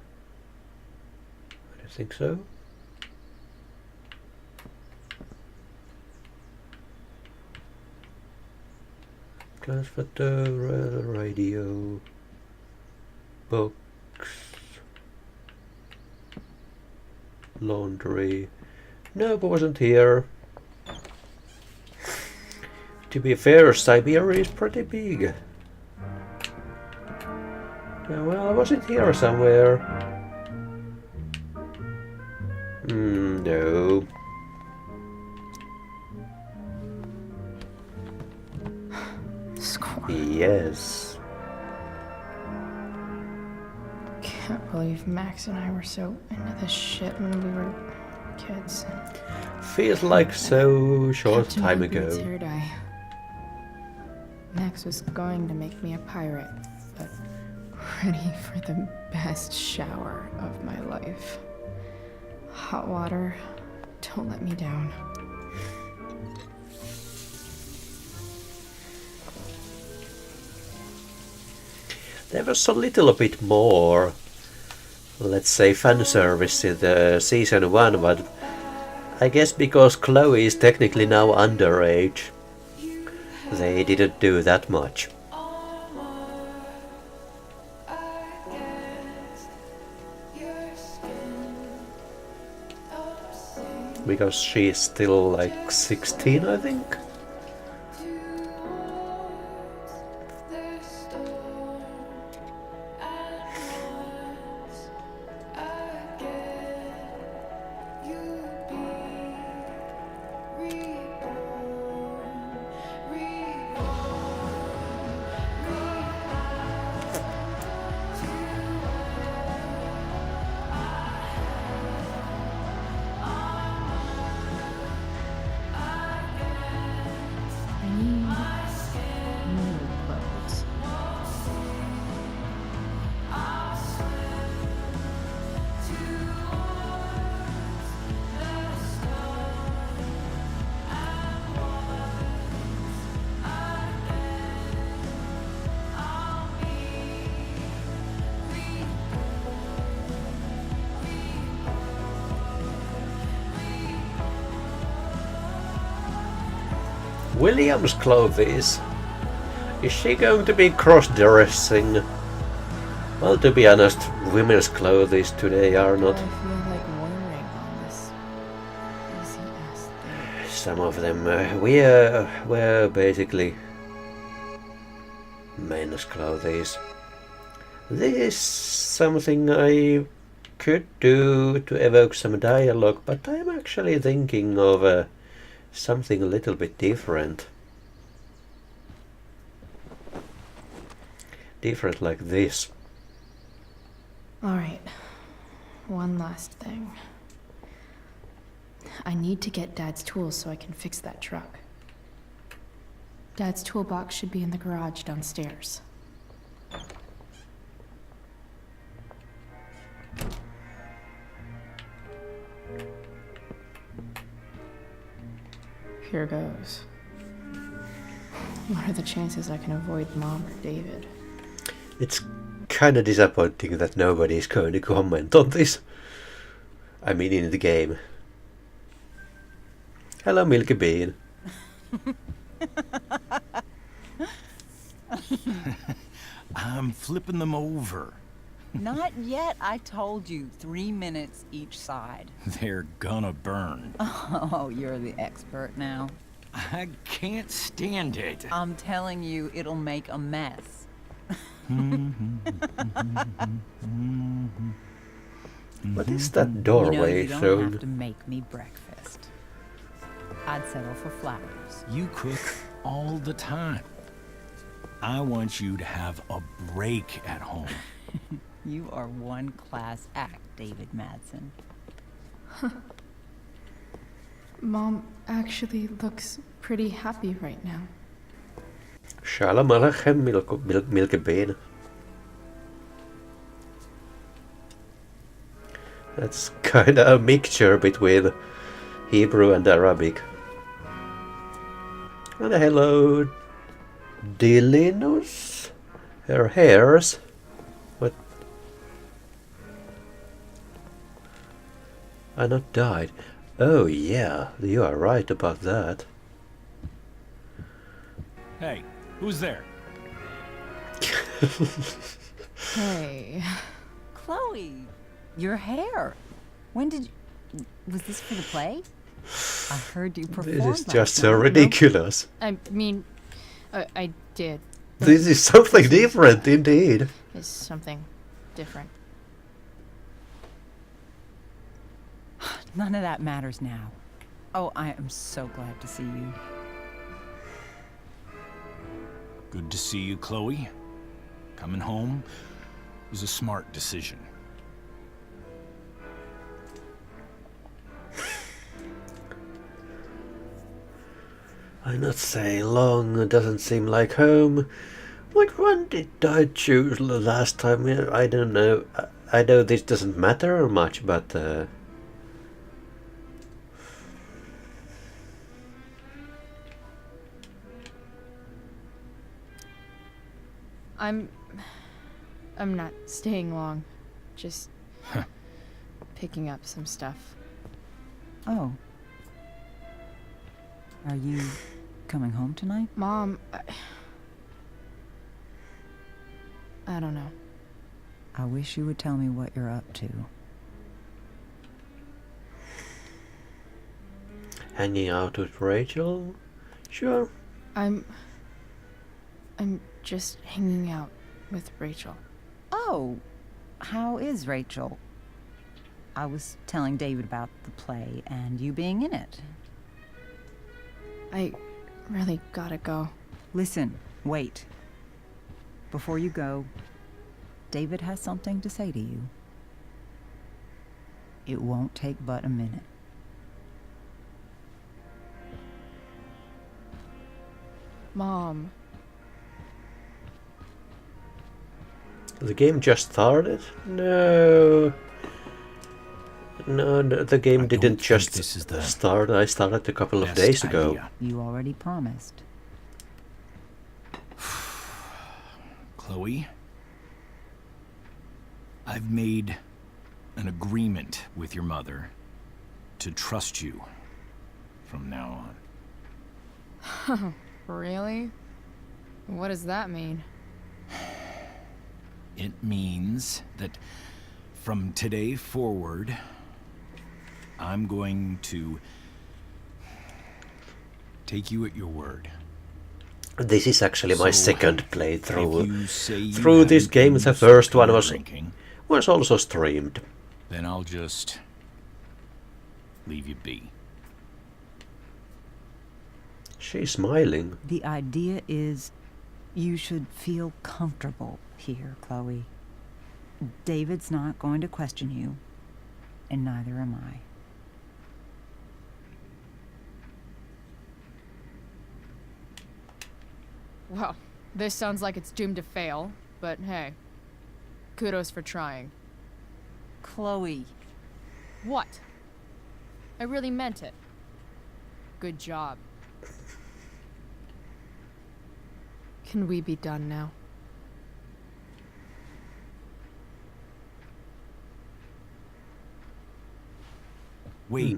I don't think so. Class photo, radio, books, laundry. Nope, wasn't here. To be fair, Siberia is pretty big. Yeah, well, was it here somewhere? No. Score. Yes. Can't believe Max and I were so into this shit when we were kids. Feels like so short Captain time Wentworth's ago. hair dye. Max was going to make me a pirate, but ready for the best shower of my life. Hot water, don't let me down. There was a little bit more, let's say, fan service in the season 1, but I guess because Chloe is technically now underage, they didn't do that much. Because she's still like 16, I think. I need new clothes. William's clothes. Is she going to be cross-dressing? Well, to be honest, women's clothes today are I not. feel like wearing on this easy ass thing. Some of them were basically men's clothes. This is something I could do to evoke some dialogue, but I'm actually thinking of something a little bit different. Different like this. Alright, one last thing. I need to get Dad's tools so I can fix that truck. Dad's toolbox should be in the garage downstairs. Here goes. What are the chances I can avoid Mom or David? It's kinda disappointing that nobody is going to comment on this. I mean, in the game. Hello, Milky Bean. I'm flipping them over. Not yet. I told you 3 minutes each side. They're gonna burn. Oh, you're the expert now. I can't stand it. I'm telling you, it'll make a mess. What is that You know, doorway you don't showing? have to make me breakfast. I'd settle for flowers. You cook all the time. I want you to have a break at home. You are one class act, David Madsen. Mom actually looks pretty happy right now. Shalom Aleichem Milkebeen. That's kinda a mixture between Hebrew and Arabic. And hello, Dilinus. Her hairs. What? I not died. Oh yeah, you are right about that. Hey, who's there? Hey. Chloe, your hair. When did you... Was this for the play? I heard you perform. This is just so ridiculous. I mean, I did. This is something different, indeed. It's something different. None of that matters now. Oh, I am so glad to see you. Good to see you, Chloe. Coming home was a smart decision. I not say long, it doesn't seem like home. What one did I choose last time? I don't know. I know this doesn't matter much, but I'm not staying long. Just picking up some stuff. Oh. Are you coming home tonight? Mom, I don't know. I wish you would tell me what you're up to. hanging out with Rachel? Sure. I'm just hanging out with Rachel. Oh, how is Rachel? I was telling David about the play and you being in it. I really gotta go. Listen, wait. Before you go, David has something to say to you. It won't take but a minute. Mom. The game just started? No. No, the game didn't just start. I started a couple of days ago. You already promised. Chloe, I've made an agreement with your mother to trust you from now on. Really? What does that mean? It means that from today forward, I'm going to take you at your word. This is actually my second playthrough. Through Through this game, the first one was also streamed. Then I'll just leave you be. She's smiling. The idea is you should feel comfortable here, Chloe. David's not going to question you, and neither am I. Well, this sounds like it's doomed to fail, but hey, kudos for trying. Chloe. What? I really meant it. Good job. Can we be done now? Wait,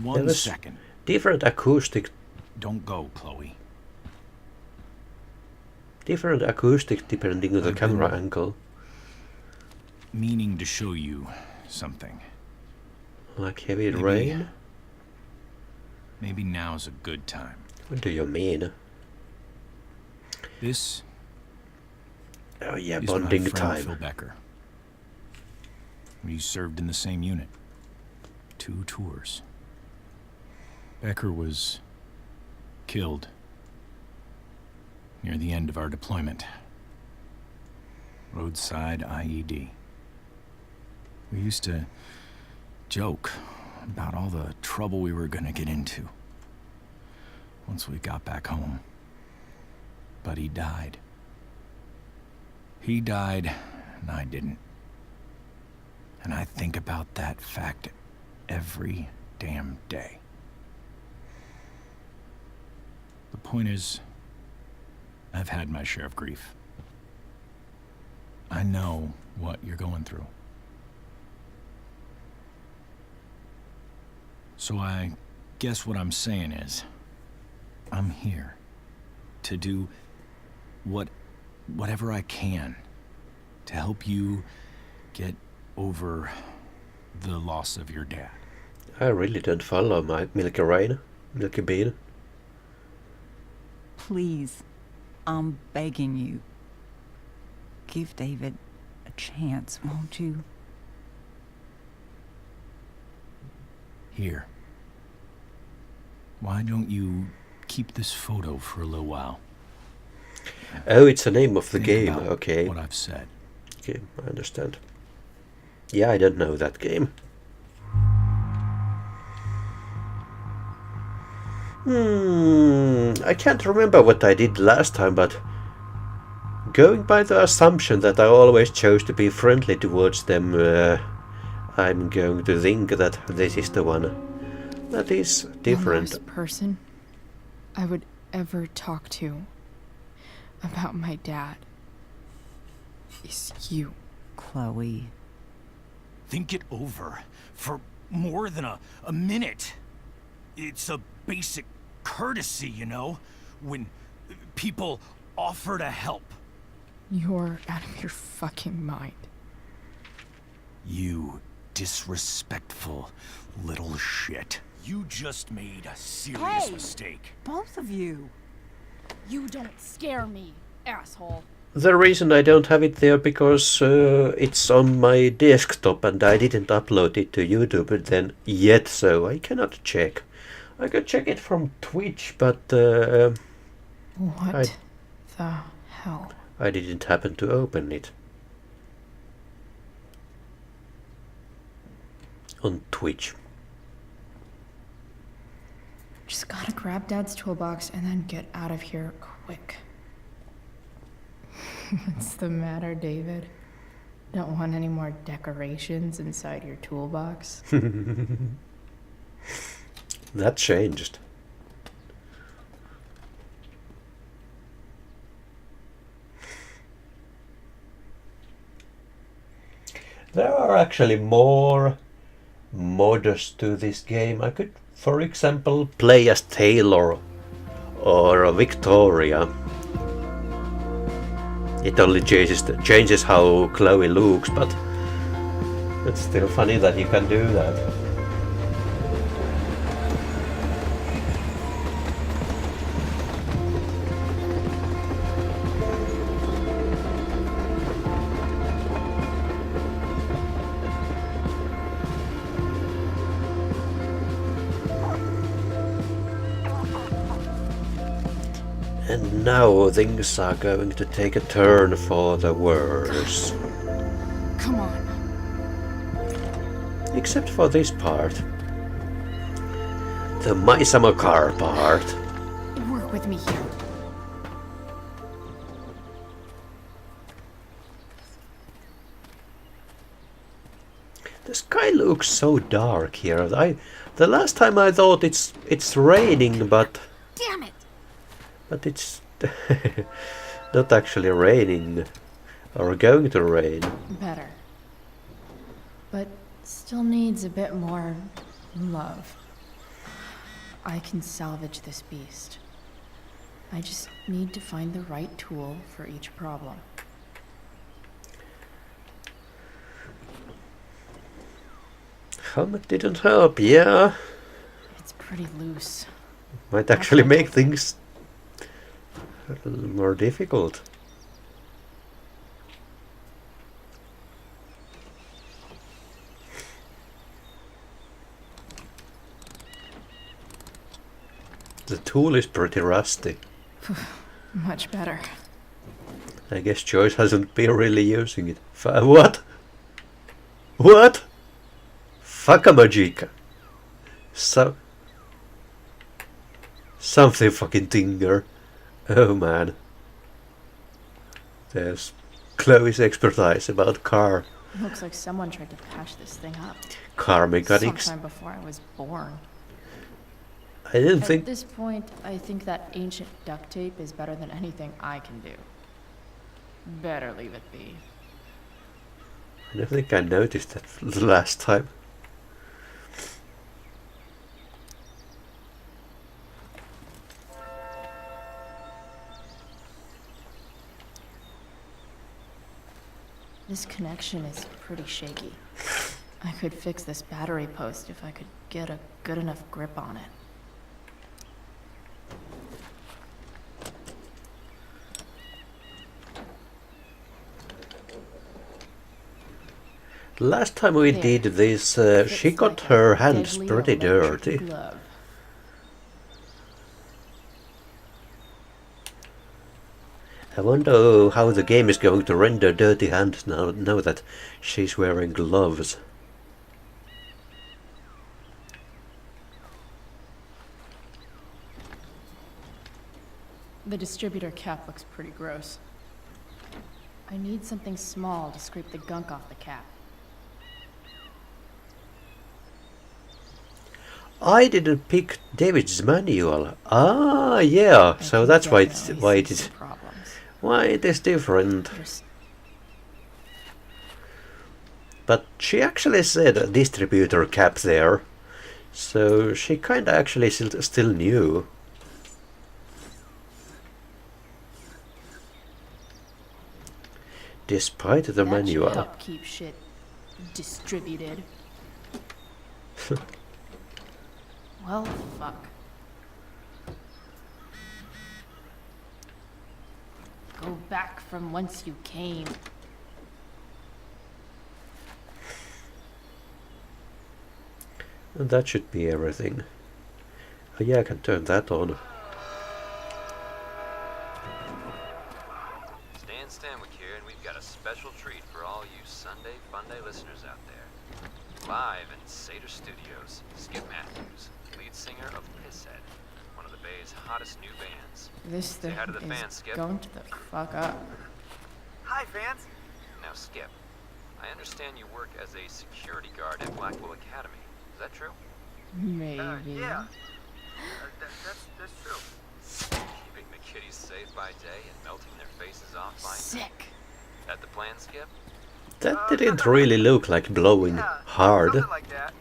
one second. Different acoustic. Don't go, Chloe. Different acoustic depending on the camera angle. Meaning to show you something. Like heavy rain? Maybe now's a good time. What do you mean? This. Oh yeah, is bonding my friend time. Phil Becker. We served in the same unit. 2 tours. Becker was killed near the end of our deployment. Roadside IED. We used to joke about all the trouble we were gonna get into once we got back home. But he died. He died, and I didn't. And I think about that fact every damn day. The point is, I've had my share of grief. I know what you're going through. So I guess what I'm saying is, I'm here to do whatever I can to help you get over the loss of your dad. I really don't follow my Milky Bean. Please, I'm begging you. Give David a chance, won't you? Here. Why don't you keep this photo for a little while? Oh, it's the name of the Think game. about Okay. what I've said. Okay, I understand. Yeah, I don't know that game. I can't remember what I did last time, but going by the assumption that I always chose to be friendly towards them, I'm going to think that this is the one that is different. The last person I would ever talk to about my dad is you. Chloe. Think it over for more than a minute. It's a basic courtesy, you know, when people offer to help. You're out of your fucking mind. You disrespectful little shit. You just made a serious mistake. Both of you. You don't scare me, asshole. The reason I don't have it there because it's on my desktop and I didn't upload it to YouTube then yet, so I cannot check. I could check it from Twitch, but What the hell? I didn't happen to open it on Twitch. Just gotta grab Dad's toolbox and then get out of here quick. What's the matter, David? Don't want any more decorations inside your toolbox? That changed. There are actually more mods to this game. I could, for example, play as Taylor or Victoria. It only changes how Chloe looks, but it's still funny that you can do that. And now things are going to take a turn for the worse. Come on. Except for this part. The Maisamakar part. Work with me here. The sky looks so dark here. The last time I thought it's raining, but Damn it! But it's not actually raining or going to rain. Better. But still needs a bit more love. I can salvage this beast. I just need to find the right tool for each problem. Helmet didn't help, yeah. It's pretty loose. Might actually make things a little more difficult. The tool is pretty rusty. Much better. I guess Joyce hasn't been really using it. What? What? Fuckamagica. Something fucking dinger. Oh man. There's Chloe's expertise about car Looks like someone tried to patch this thing up. car mechanics. Sometime before I was born. I didn't At think this point, I think that ancient duct tape is better than anything I can do. Better leave it be. I don't think I noticed that the last time. This connection is pretty shaky. I could fix this battery post if I could get a good enough grip on it. Last time we did this, she got her hands pretty dirty. Glove. I wonder how the game is going to render dirty hands now that she's wearing gloves. The distributor cap looks pretty gross. I need something small to scrape the gunk off the cap. I didn't pick David's manual. Ah, yeah. So that's why it is different. But she actually said a distributor cap there, so she kinda actually still knew. Despite the manual. That should help keep shit distributed. Well, fuck. Go back from whence you came. And that should be everything. Oh yeah, I can turn that on. Stan Stanwyck here, and we've got a special treat for all you Sunday Funday listeners out there. Live in Seder Studios, Skip Matthews, lead singer of Pisshead, one of the Bay's hottest new bands. This thing hi to the is fans, Skip. going to the fuck up. Hi, fans. Now, Skip, I understand you work as a security guard at Blackwell Academy. Is that true? Maybe. Yeah. That's true. Keeping the kiddies safe by day and melting their faces off by night. Sick. That the plan, Skip? That didn't really look like blowing hard. Like that.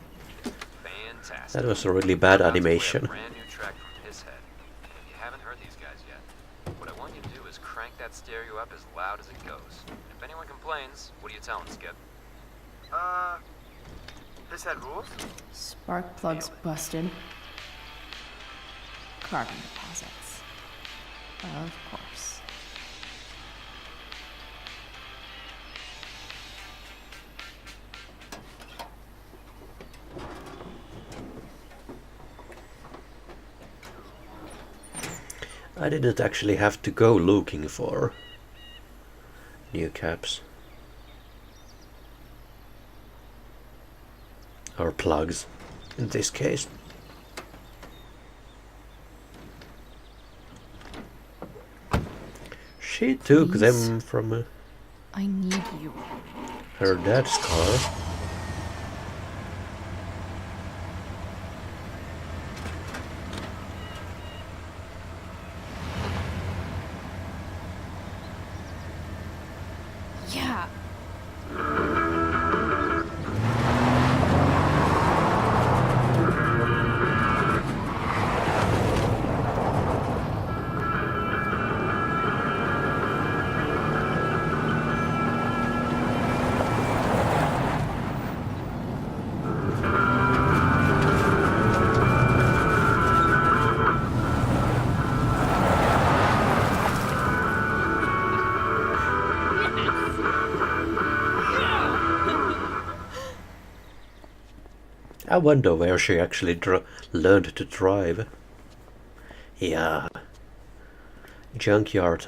Fantastic. That was a really bad animation. Brand new track from Pisshead. And if you haven't heard these guys yet, what I want you to do is crank that stereo up as loud as it goes. If anyone complains, what do you tell them, Skip? Pisshead rules? Spark plugs busted. Carbon deposits. Of course. I didn't actually have to go looking for new caps. Or plugs, in this case. She took them from I need you. her dad's car. Yeah. I wonder where she actually learned to drive. Yeah. Junkyard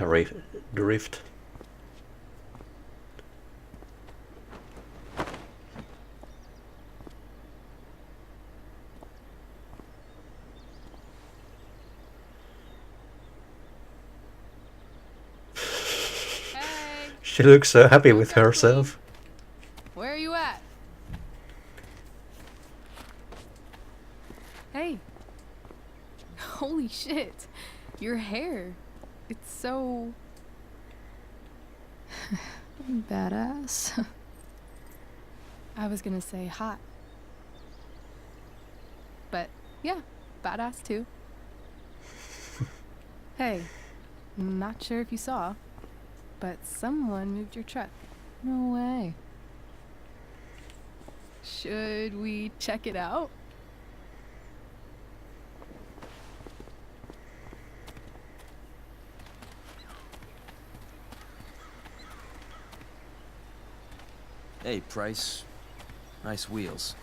drift. She looks so happy with herself. Where are you at? Hey. Holy shit. Your hair. It's so... Badass. I was gonna say hot. But yeah, badass too. Hey, not sure if you saw, but someone moved your truck. No way. Should we check it out? Hey, Price. Nice wheels.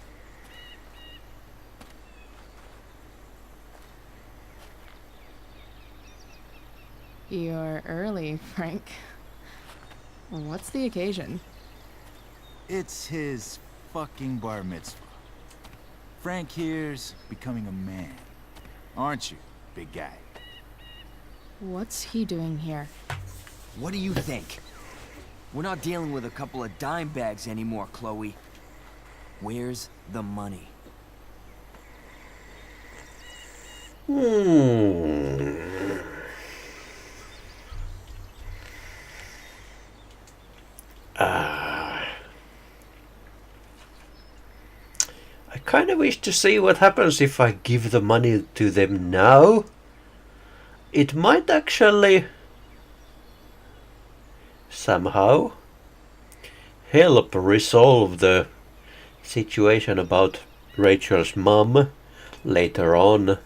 You're early, Frank. What's the occasion? It's his fucking bar mitzvah. Frank here's becoming a man. Aren't you, big guy? What's he doing here? What do you think? We're not dealing with a couple of dime bags anymore, Chloe. Where's the money? I kind of wish to see what happens if I give the money to them now. It might actually somehow help resolve the situation about Rachel's mom later on.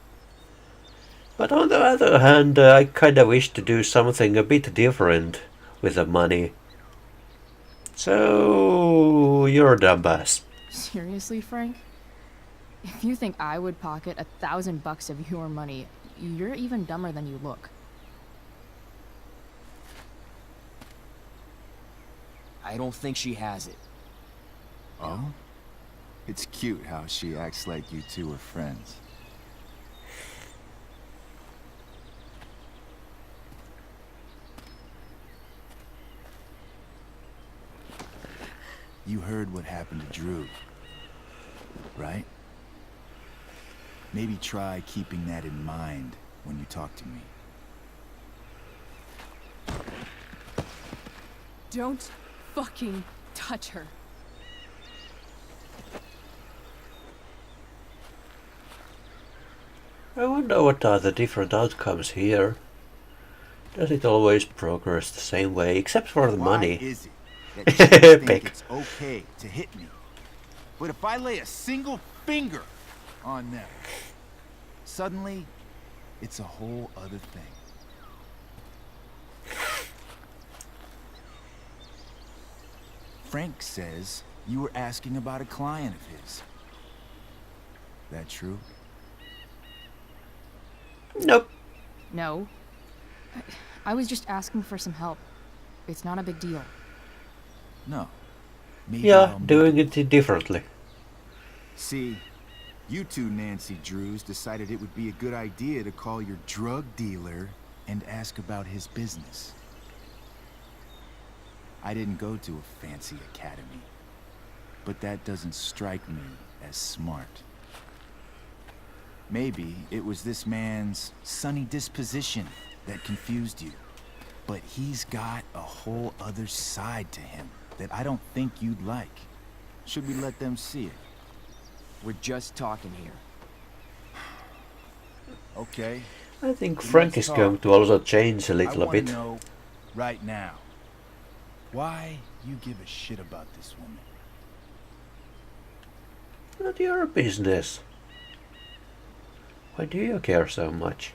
But on the other hand, I kinda wish to do something a bit different with the money. So you're a dumbass. Seriously, Frank? If you think I would pocket $1,000 of your money, you're even dumber than you look. I don't think she has it. Oh? It's cute how she acts like you two are friends. You heard what happened to Drew, right? Maybe try keeping that in mind when you talk to me. Don't fucking touch her. I wonder what are the different outcomes here. Does it always progress the same way, except for the money? Why is it that you think it's okay to hit me, but if I lay a single finger on them, suddenly it's a whole other thing? Frank says you were asking about a client of his. That true? Nope. No. I was just asking for some help. It's not a big deal. No. Maybe Yeah, I'll doing it differently. See, you two Nancy Drews decided it would be a good idea to call your drug dealer and ask about his business. I didn't go to a fancy academy, but that doesn't strike me as smart. Maybe it was this man's sunny disposition that confused you, but he's got a whole other side to him that I don't think you'd like. Should we let them see it? We're just talking here. Okay. I think Frank is going to also change a little bit. I want to know right now why you give a shit about this woman. Not your business. Why do you care so much?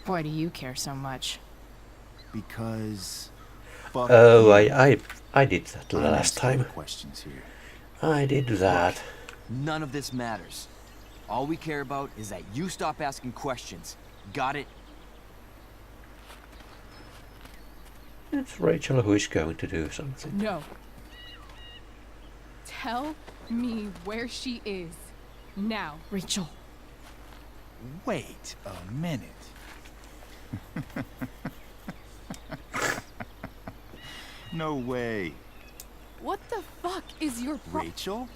Why do you care so much? Because oh, I did that last time. Questions here. I did that. Look, none of this matters. All we care about is that you stop asking questions. Got it? It's Rachel who is going to do something. No. Tell me where she is. Now. Rachel. Wait a minute. No way. What the fuck is your Rachel?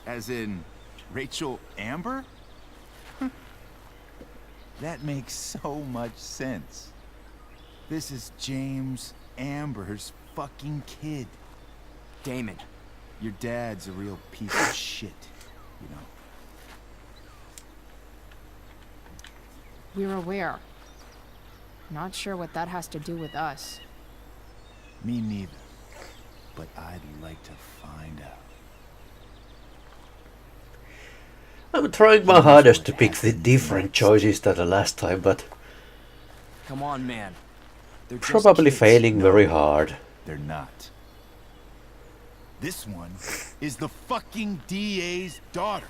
As in, Rachel Amber? That makes so much sense. This is James Amber's fucking kid. Damon. Your dad's a real piece of shit, you know. We're aware. Not sure what that has to do with us. Me neither. But I'd like to find out. I'm trying my hardest to pick the different choices than the last time, but Come on, man. They're just probably kids. failing very hard. They're not. This one is the fucking DA's daughter.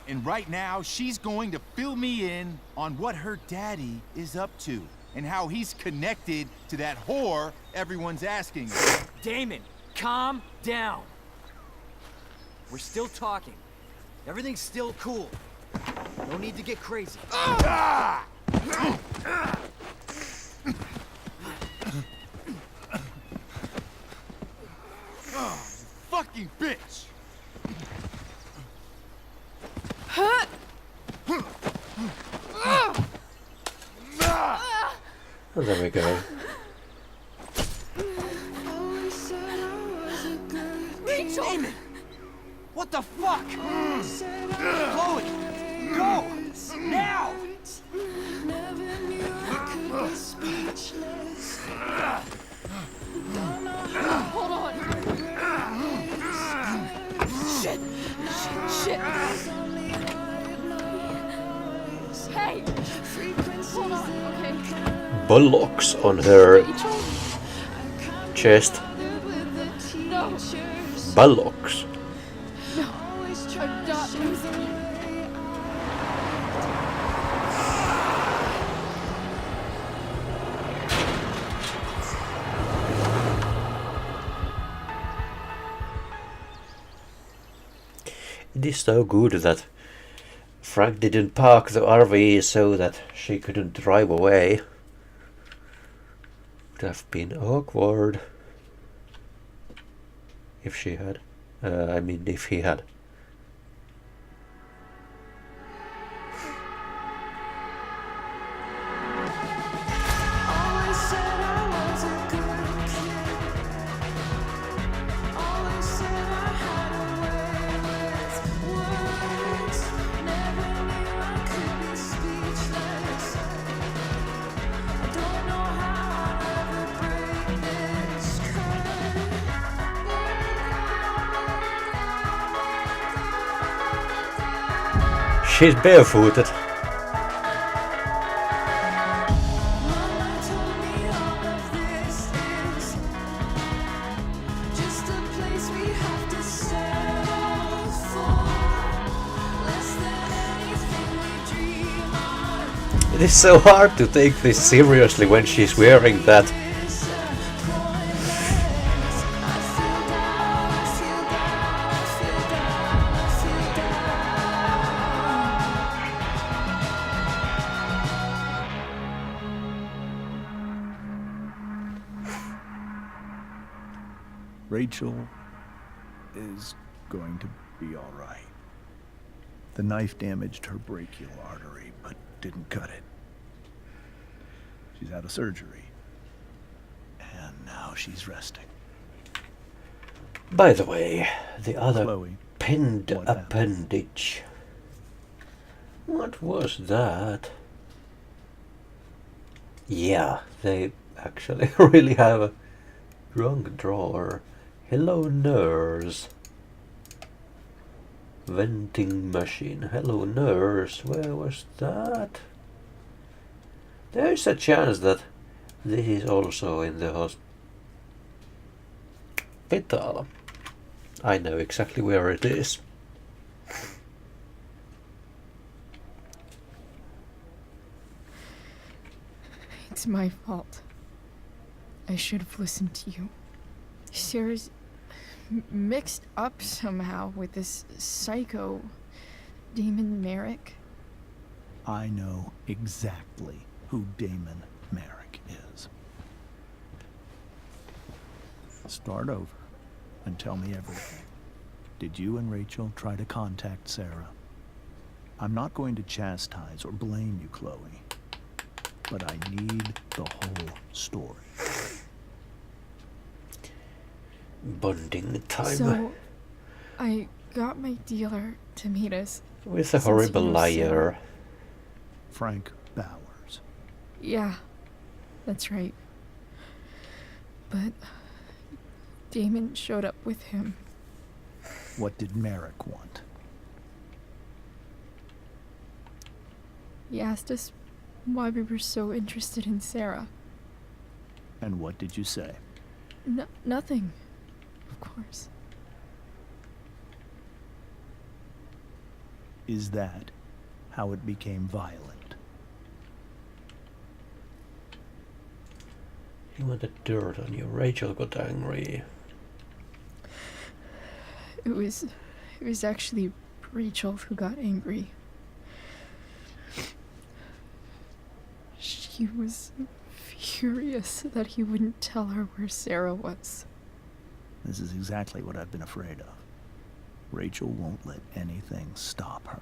And right now, she's going to fill me in on what her daddy is up to and how he's connected to that whore everyone's asking about. Damon, calm down. We're still talking. Everything's still cool. No need to get crazy. Ah! Oh, fucking bitch! Oh, there we go. Rachel! Damon! What the fuck? Chloe! Go! Now! Hold on. Shit! Shit! Hey! Hold on, okay. Bullocks on her Rachel? chest. No. Bullocks. No. I'm not losing you. It is so good that Frank didn't park the RV so that she couldn't drive away. Would have been awkward if she had. I mean, if he had. She's barefooted. It is so hard to take this seriously when she's wearing that. Rachel is going to be all right. The knife damaged her brachial artery, but didn't cut it. She's out of surgery, and now she's resting. By the way, the other Chloe, pinned what happened? appendage. What was that? Yeah, they actually really have a wrong drawer. Hello, nurse. Venting machine. Hello, nurse. Where was that? There is a chance that this is also in the hospital. I know exactly where it is. It's my fault. I should have listened to you. Sarah's mixed up somehow with this psycho Damon Merrick. I know exactly who Damon Merrick is. Start over and tell me everything. Did you and Rachel try to contact Sarah? I'm not going to chastise or blame you, Chloe, but I need the whole story. Bonding time. So, I got my dealer to meet us. With a since he horrible knows liar. Sarah. Frank Bowers. Yeah, that's right. But Damon showed up with him. What did Merrick want? He asked us why we were so interested in Sarah. And what did you say? Nothing, of course. Is that how it became violent? He wanted dirt on you. Rachel got angry. It was actually Rachel who got angry. She was furious that he wouldn't tell her where Sarah was. This is exactly what I've been afraid of. Rachel won't let anything stop her.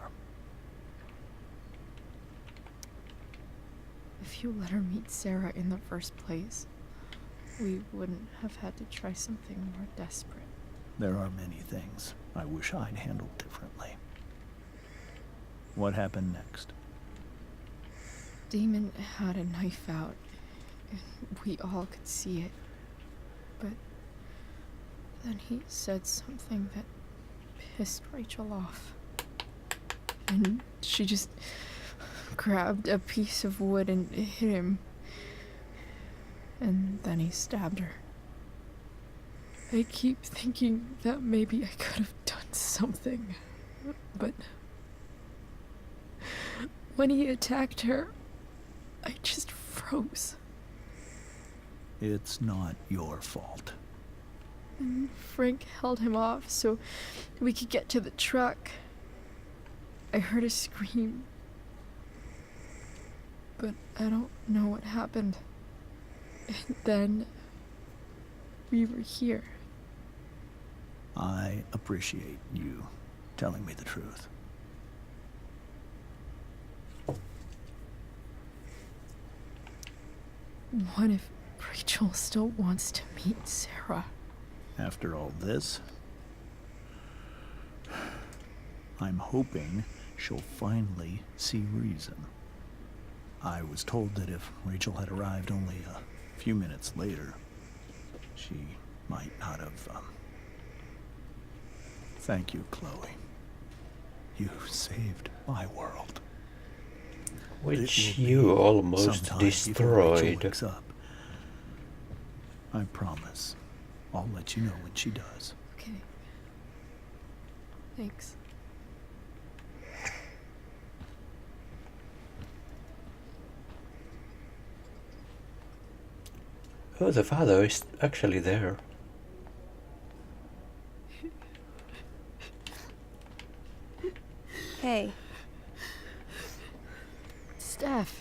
If you let her meet Sarah in the first place, we wouldn't have had to try something more desperate. There are many things I wish I'd handled differently. What happened next? Damon had a knife out, and we all could see it. But then he said something that pissed Rachel off. And she just grabbed a piece of wood and hit him. And then he stabbed her. I keep thinking that maybe I could have done something, but when he attacked her, I just froze. It's not your fault. And Frank held him off so we could get to the truck. I heard a scream, but I don't know what happened. And then we were here. I appreciate you telling me the truth. What if Rachel still wants to meet Sarah? After all this, I'm hoping she'll finally see reason. I was told that if Rachel had arrived only a few minutes later, she might not have, Thank you, Chloe. You saved my world. Which you almost sometime before Rachel destroyed. wakes up. I promise. I'll let you know when she does. Okay. Thanks. Oh, the father is actually there. Hey. Steph,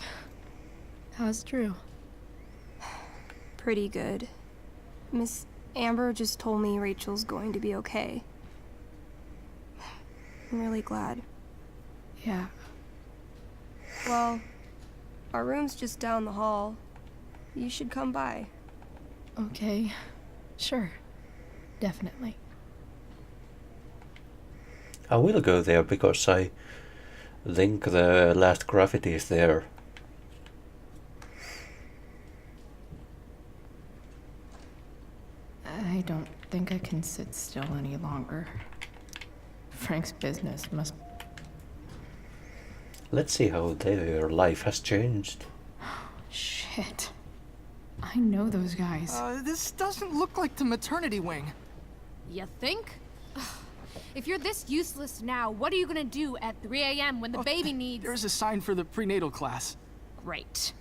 how's Drew? Pretty good. Miss Amber just told me Rachel's going to be okay. I'm really glad. Yeah. Well, our room's just down the hall. You should come by. Okay. Sure. Definitely. I will go there because I think the last graffiti is there. I don't think I can sit still any longer. Frank's business must... Let's see how their life has changed. Shit. I know those guys. This doesn't look like the maternity wing. You think? If you're this useless now, what are you gonna do at 3 a.m. when the baby needs... There's a sign for the prenatal class. Great.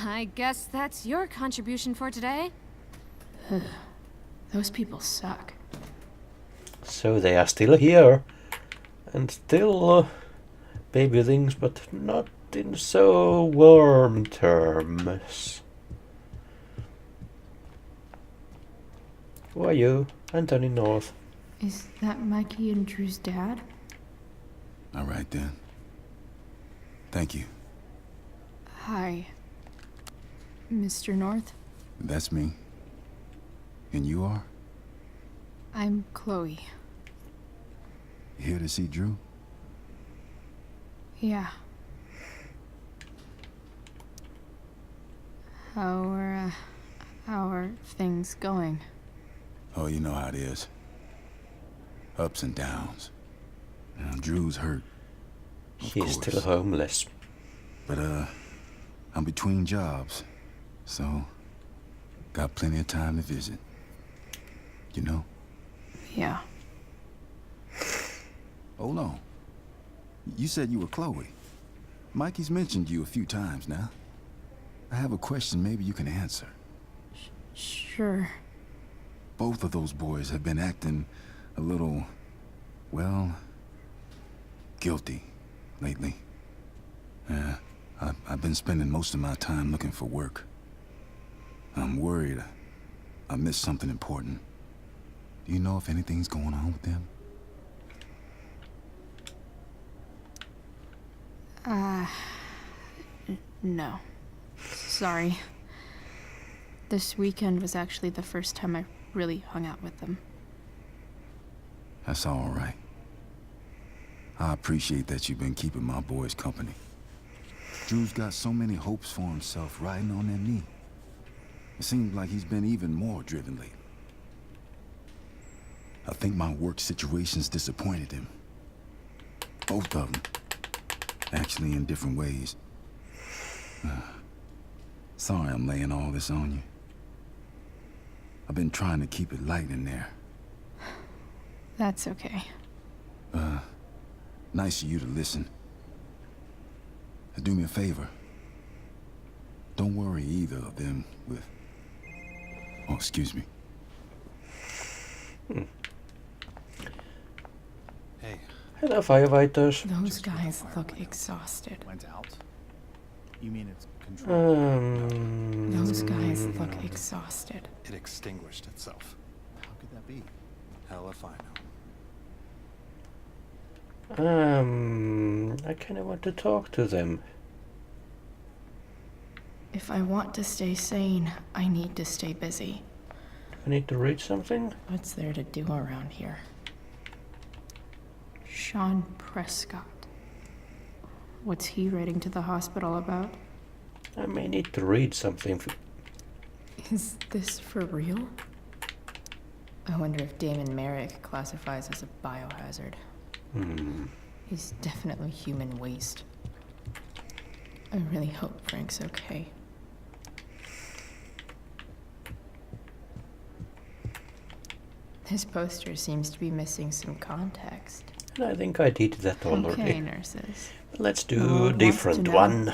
I guess that's your contribution for today. Those people suck. So they are still here. And still baby things, but not in so warm terms. Who are you? Anthony North. Is that Mikey and Drew's dad? All right then. Thank you. Hi, Mr. North. That's me. And you are? I'm Chloe. Here to see Drew? Yeah. How are things going? Oh, you know how it is. Ups and downs. Drew's hurt. He's still homeless. But, I'm between jobs. So, got plenty of time to visit. You know? Yeah. Hold on. You said you were Chloe. Mikey's mentioned you a few times now. I have a question maybe you can answer. Sure. Both of those boys have been acting a little, well, guilty lately. Yeah, I've been spending most of my time looking for work. I'm worried I missed something important. Do you know if anything's going on with them? No. Sorry. This weekend was actually the first time I really hung out with them. That's all right. I appreciate that you've been keeping my boys company. Drew's got so many hopes for himself riding on that knee. It seems like he's been even more driven lately. I think my work situation's disappointed him. Both of them. Actually, in different ways. Sorry I'm laying all this on you. I've been trying to keep it light in there. That's okay. Nice of you to listen. Do me a favor. Don't worry either of them with... Oh, excuse me. Hey. Hello, firefighters. Those guys look exhausted. Went out? You mean it's controlled? Those guys look exhausted. It extinguished itself. How could that be? Hell if I know. I kinda want to talk to them. If I want to stay sane, I need to stay busy. I need to read something? What's there to do around here? Sean Prescott. What's he writing to the hospital about? I may need to read something. Is this for real? I wonder if Damon Merrick classifies as a biohazard. He's definitely human waste. I really hope Frank's okay. This poster seems to be missing some context. And I think I did that already. Okay, nurses. Let's do a different one.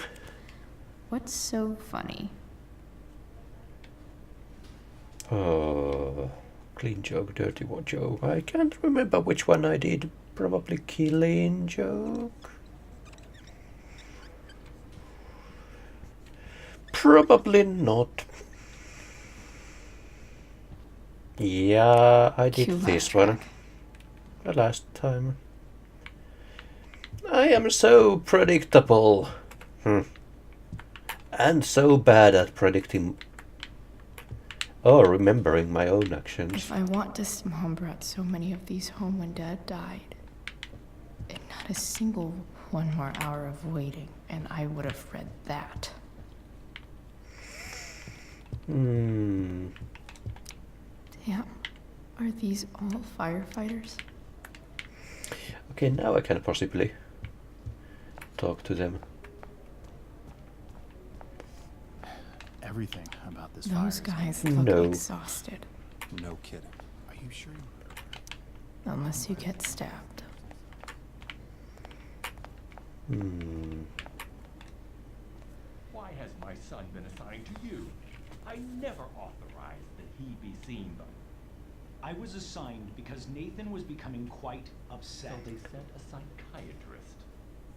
What's so funny? Clean joke, dirty one joke. I can't remember which one I did. Probably clean joke. Probably not. Yeah, I did this one the last time. I am so predictable. And so bad at predicting or remembering my own actions. If I want to... Mom brought so many of these home when Dad died. And not a single one more hour of waiting, and I would have read that. Damn. Are these all firefighters? Okay, now I can possibly talk to them. Everything about this fire. Those guys look exhausted. No kidding. Are you sure you... Unless you get stabbed. Why has my son been assigned to you? I never authorized that he be seen by... I was assigned because Nathan was becoming quite upset. So they sent a psychiatrist.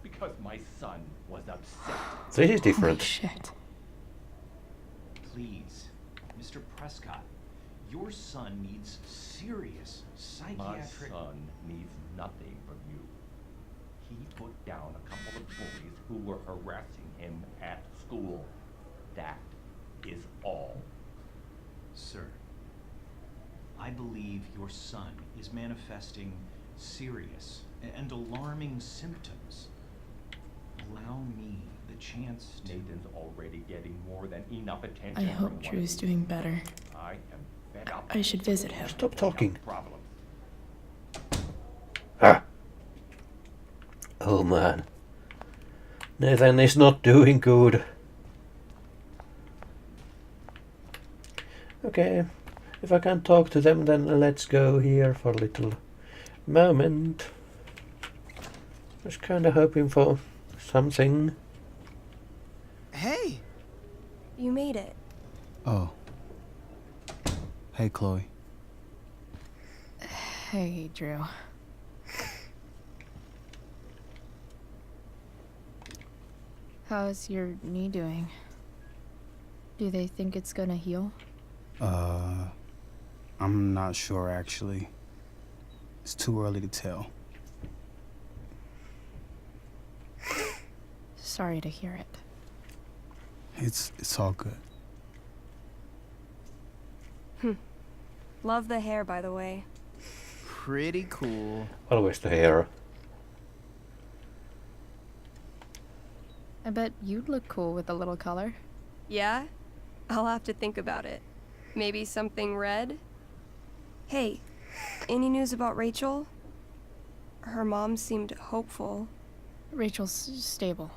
Because my son was upset. This is different. Holy shit. Please, Mr. Prescott, Your son needs serious psychiatric... My son needs nothing from you. He put down a couple of bullies who were harassing him at school. That is all. Sir, I believe your son is manifesting serious and alarming symptoms. Allow me the chance to... Nathan's already getting more than enough attention. I hope Drew's doing better. I am fed up. I should visit him. Stop talking. Problem. Ah. Oh man. Nathan is not doing good. Okay, if I can't talk to them, then let's go here for a little moment. Was kind of hoping for something. Hey! You made it. Oh. Hey, Chloe. Hey, Drew. How's your knee doing? Do they think it's gonna heal? I'm not sure actually. It's too early to tell. Sorry to hear it. It's all good. Love the hair, by the way. Pretty cool. Always the hair. I bet you'd look cool with a little color. Yeah? I'll have to think about it. Maybe something red? Hey, any news about Rachel? Her mom seemed hopeful. Rachel's stable.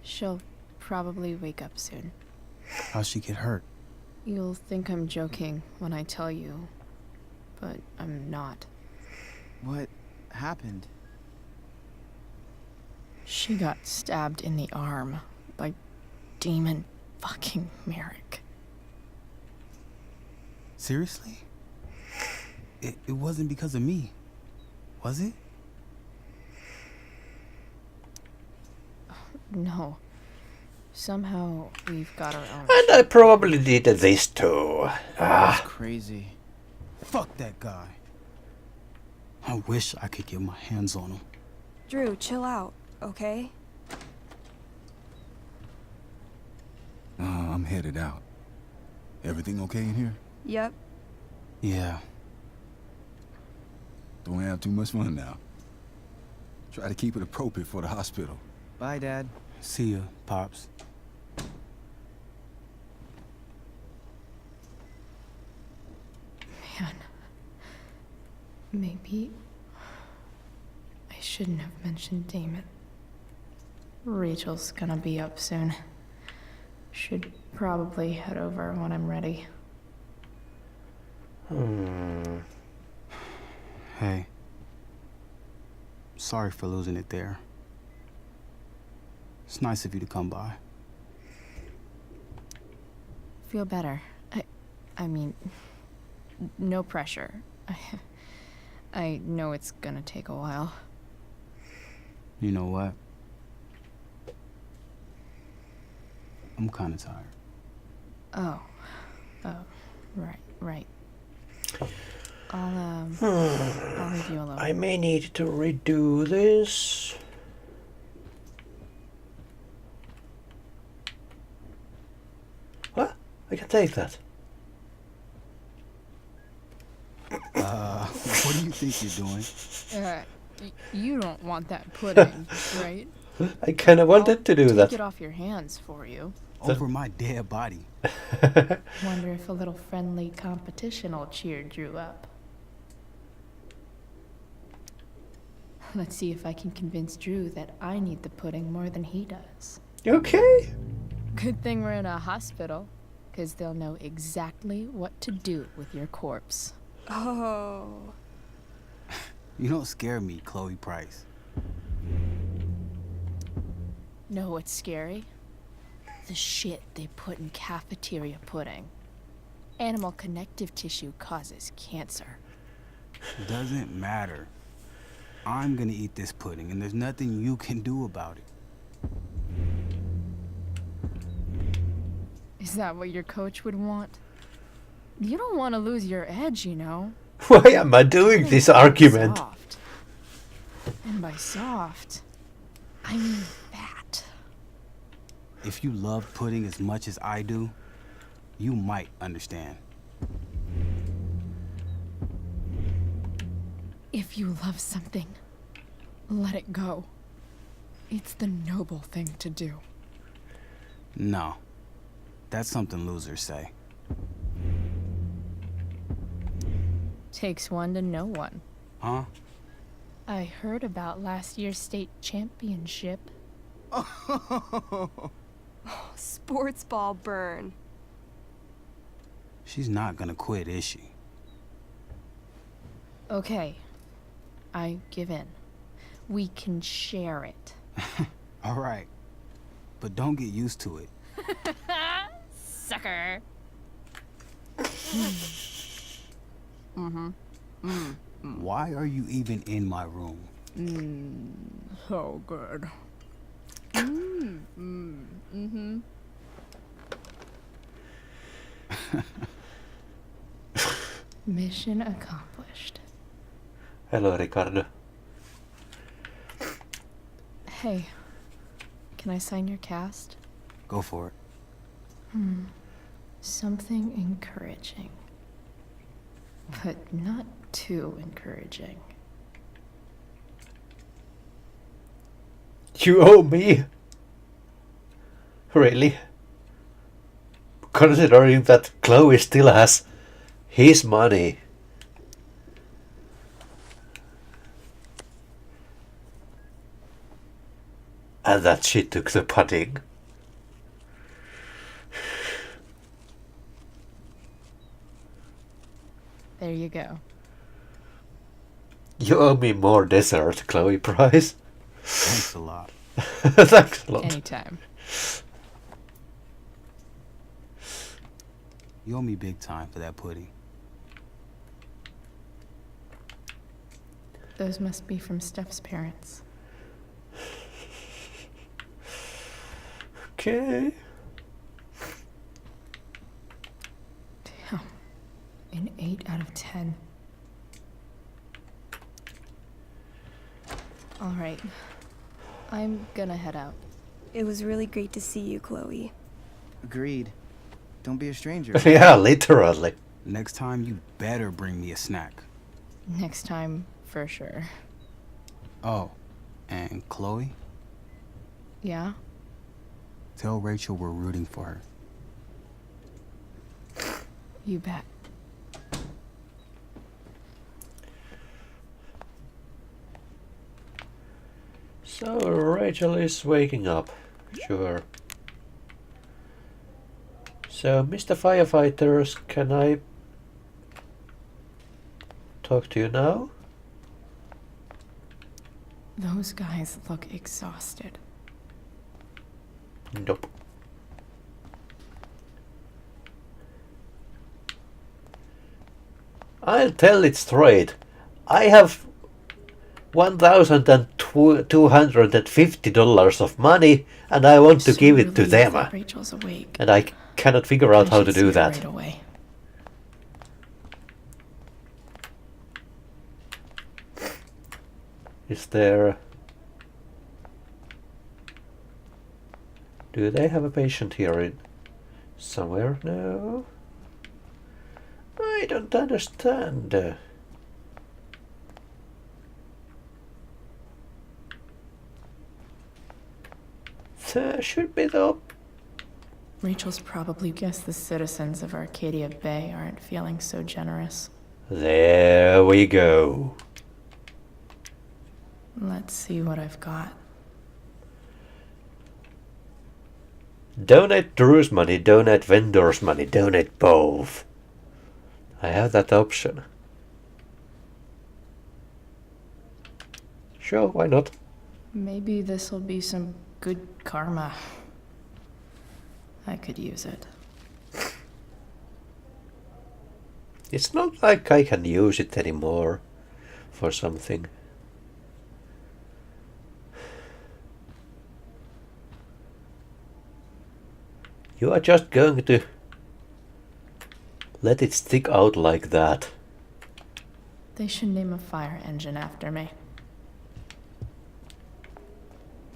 She'll probably wake up soon. How'd she get hurt? You'll think I'm joking when I tell you, but I'm not. What happened? She got stabbed in the arm by Demon fucking Merrick. Seriously? It wasn't because of me, was it? No. Somehow we've got our own. And I probably did this too. That's crazy. Fuck that guy. I wish I could get my hands on him. Drew, chill out, okay? I'm headed out. Everything okay in here? Yep. Yeah. Don't have too much fun now. Try to keep it appropriate for the hospital. Bye, Dad. See ya, Pops. Man. Maybe I shouldn't have mentioned Damon. Rachel's gonna be up soon. Should probably head over when I'm ready. Hey. Sorry for losing it there. It's nice of you to come by. Feel better. I mean, no pressure. I know it's gonna take a while. You know what? I'm kind of tired. Oh, right. I'll leave you alone. I may need to redo this. What? I can take that. What do you think you're doing? You don't want that pudding, right? I kind of wanted to do that. Take it off your hands for you. Over my dead body. Wonder if a little friendly competition will cheer Drew up. Let's see if I can convince Drew that I need the pudding more than he does. Okay. Good thing we're in a hospital, because they'll know exactly what to do with your corpse. Oh. You don't scare me, Chloe Price. Know what's scary? The shit they put in cafeteria pudding. Animal connective tissue causes cancer. Doesn't matter. I'm gonna eat this pudding, and there's nothing you can do about it. Is that what your coach would want? You don't want to lose your edge, you know. Why am I doing this argument? Soft. And by soft, I mean fat. If you love pudding as much as I do, you might understand. If you love something, let it go. It's the noble thing to do. No. That's something losers say. Takes one to know one. Huh? I heard about last year's state championship. Sports ball burn. She's not gonna quit, is she? Okay, I give in. We can share it. All right. But don't get used to it. Sucker. Why are you even in my room? So good. Mission accomplished. Hello, Ricardo. Hey, can I sign your cast? Go for it. Something encouraging. But not too encouraging. You owe me? Really? Considering that Chloe still has his money. And that she took the pudding. There you go. You owe me more dessert, Chloe Price. Thanks a lot. Thanks a lot. Anytime. You owe me big time for that pudding. Those must be from Steph's parents. Okay. Damn. An 8 out of 10. All right. I'm gonna head out. It was really great to see you, Chloe. Agreed. Don't be a stranger. Yeah, literally. Next time, you better bring me a snack. Next time, for sure. Oh, and Chloe? Yeah? Tell Rachel we're rooting for her. You bet. So Rachel is waking up. Sure. So, Mr. Firefighters, can I talk to you now? Those guys look exhausted. Nope. I'll tell it straight. I have $1,250 of money, and I want to give it to them. Rachel's awake. And I cannot figure out how to do that. Right away. Is there... Do they have a patient here in somewhere? No. I don't understand. There should be the... Rachel's probably guessed the citizens of Arcadia Bay aren't feeling so generous. There we go. Let's see what I've got. Donate Drew's money, donate vendors' money, donate both. I have that option. Sure, why not? Maybe this'll be some good karma. I could use it. It's not like I can use it anymore for something. You are just going to Let it stick out like that. They should name a fire engine after me.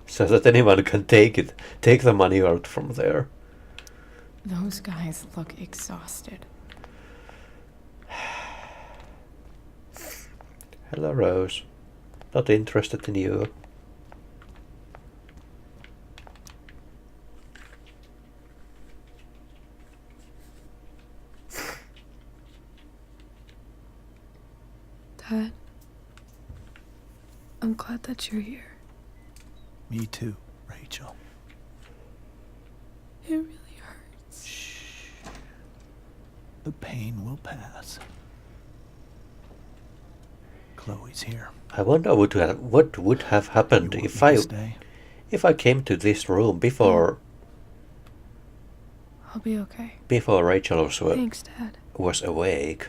So that anyone can take the money out from there. Those guys look exhausted. Hello, Rose. Not interested in you. Dad, I'm glad that you're here. Me too, Rachel. It really hurts. Shh. The pain will pass. Chloe's here. I wonder what would have happened if I came to this room before I'll be okay. before Rachel Thanks, Dad. was awake.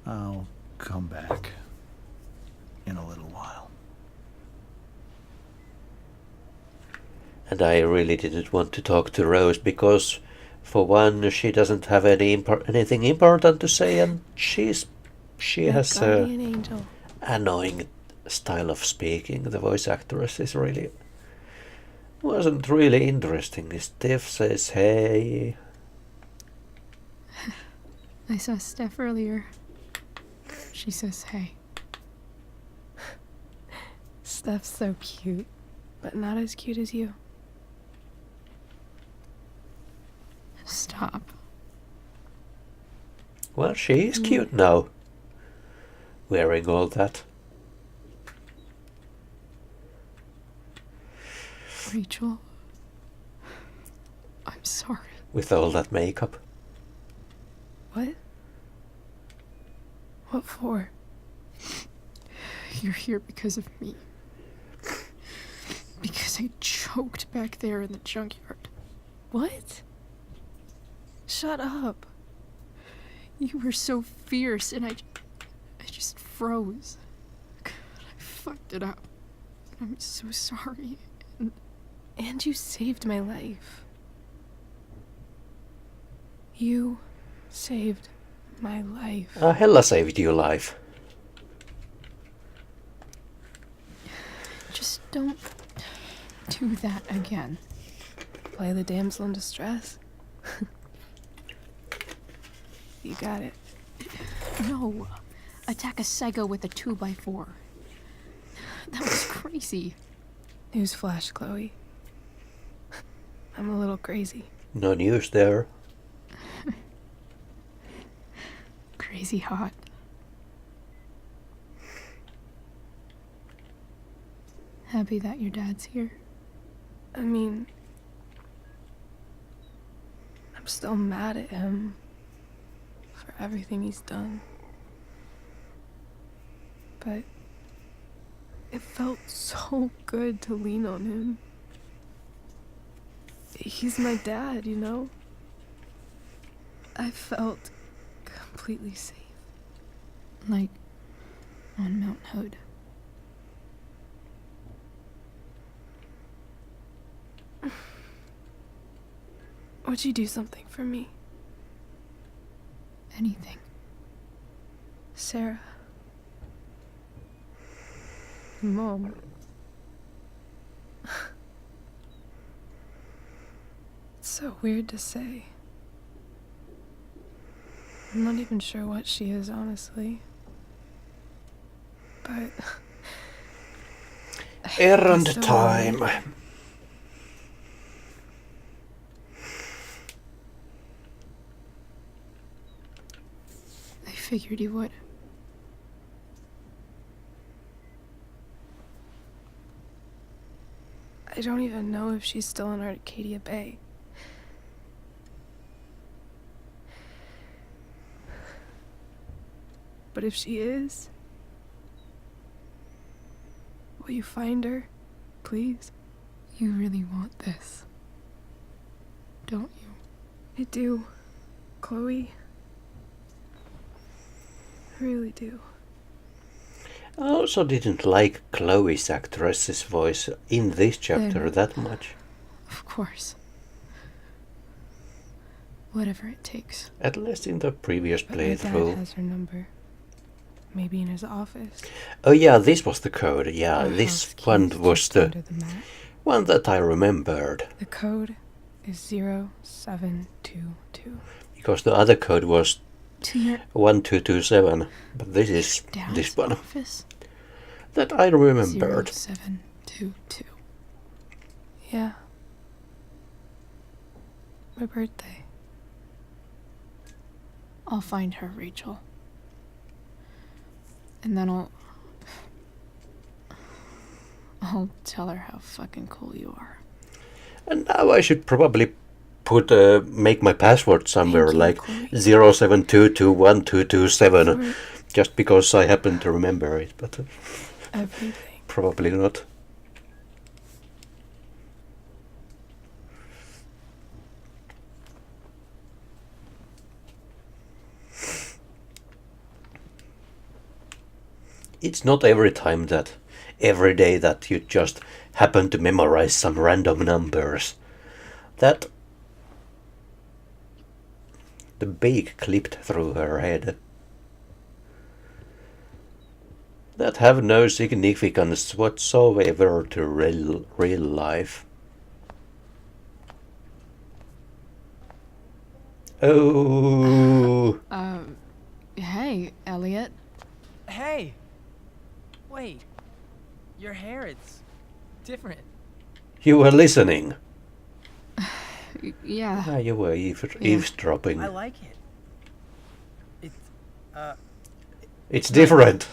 I'll come back in a little while. And I really didn't want to talk to Rose because, for one, she doesn't have anything important to say, and she has guardian angel. annoying style of speaking. The voice actress wasn't really interesting. Steph says hey. I saw Steph earlier. She says hey. Steph's so cute, but not as cute as you. Stop. Well, she is cute now. Wearing all that. Rachel, I'm sorry. With all that makeup. What? What for? You're here because of me. Because I choked back there in the junkyard. What? Shut up. You were so fierce and I just froze. God, I fucked it up. I'm so sorry. And you saved my life. You saved my life. Hella saved your life. Just don't do that again. Play the damsel in distress. You got it. No. Attack a psycho with a 2x4. That was crazy. Newsflash, Chloe. I'm a little crazy. No news there. Crazy hot. Happy that your dad's here. I mean, I'm still mad at him for everything he's done. But it felt so good to lean on him. He's my dad, you know? I felt completely safe. Like on Mount Hood. Would you do something for me? Anything. Sarah. Mom. It's so weird to say. I'm not even sure what she is, honestly. But... Errand time. I figured you would. I don't even know if she's still in Arcadia Bay. But if she is, will you find her, please? You really want this, don't you? I do, Chloe. I really do. I also didn't like Chloe's actress's voice in this chapter that much. Of course. Whatever it takes. At least in the previous But my dad playthrough. has her number. Maybe in his office. Oh yeah, this was the code. Yeah, Our this house one keys was just the under the mat. one that I remembered. The code is 0722. Because the other code was To your 1227. But this is dad's this one. office? That I remembered. 0722. Yeah. My birthday. I'll find her, Rachel. And then I'll tell her how fucking cool you are. And now I should probably put make my password somewhere like Chloe. 07221227 just because I happen to remember it, but Everything. probably not. It's not every day that you just happen to memorize some random numbers. That the beak clipped through her head. That have no significance whatsoever to real life. Oh. Hey, Elliot. Hey! Wait. Your hair, it's different. You were listening. Yeah. Ah, you were eavesdropping. I like it. It's different.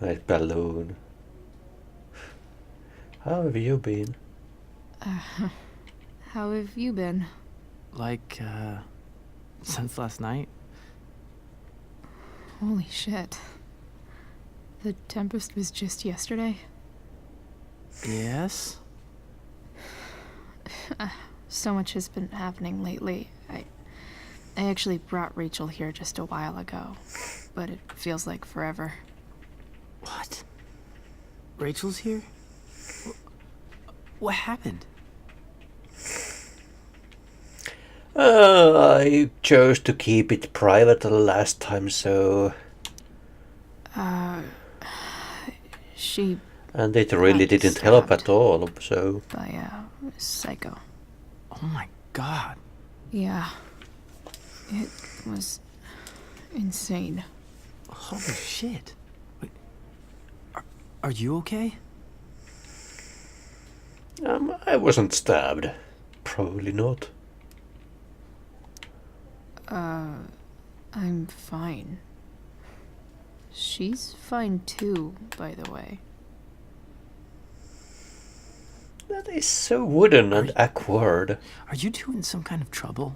Nice balloon. How have you been? How have you been? Like, since last night? Holy shit. The Tempest was just yesterday? Yes? So much has been happening lately. I actually brought Rachel here just a while ago, but it feels like forever. What? Rachel's here? What happened? I chose to keep it private the last time, so... She... And it really got didn't help stabbed at all, so... by a psycho. Oh my god. Yeah. It was insane. Holy shit. Wait, are you okay? I wasn't stabbed. Probably not. I'm fine. She's fine too, by the way. That is so wooden and awkward. Are you two in some kind of trouble?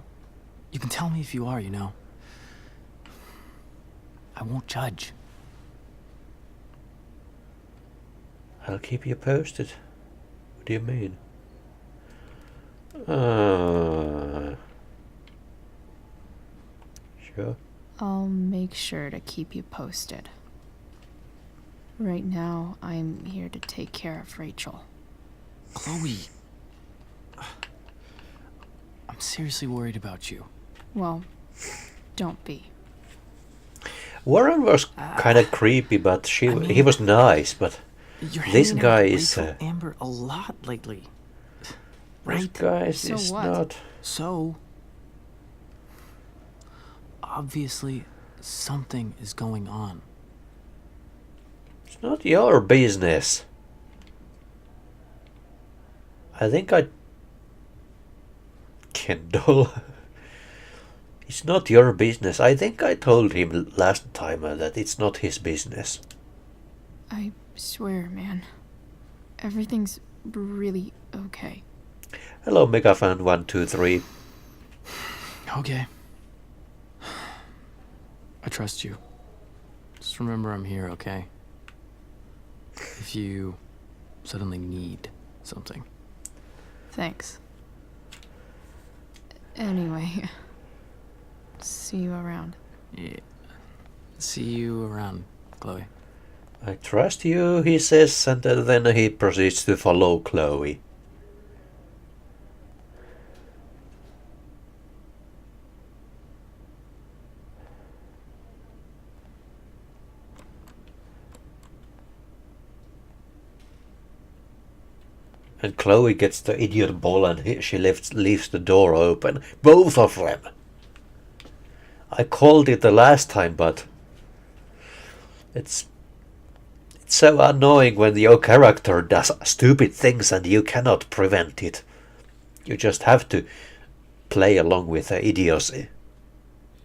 You can tell me if you are, you know. I won't judge. I'll keep you posted. What do you mean? Sure. I'll make sure to keep you posted. Right now, I'm here to take care of Rachel. Chloe. I'm seriously worried about you. Well, don't be. Warren was kind of creepy, but he was nice, but You're this hanging out guy with is... Rachel Amber a lot lately. This Right? guy So is what? not... So, obviously, something is going on. It's not your business. I think I... Kendall... It's not your business. I think I told him last time that it's not his business. I swear, man. Everything's really okay. Hello, Megafan123. Okay. I trust you. Just remember I'm here, okay? If you suddenly need something. Thanks. Anyway, see you around. Yeah. See you around, Chloe. I trust you, he says, and then he proceeds to follow Chloe. And Chloe gets the idiot ball and she leaves the door open. Both of them! I called it the last time, but it's so annoying when your character does stupid things and you cannot prevent it. You just have to play along with the idiocy.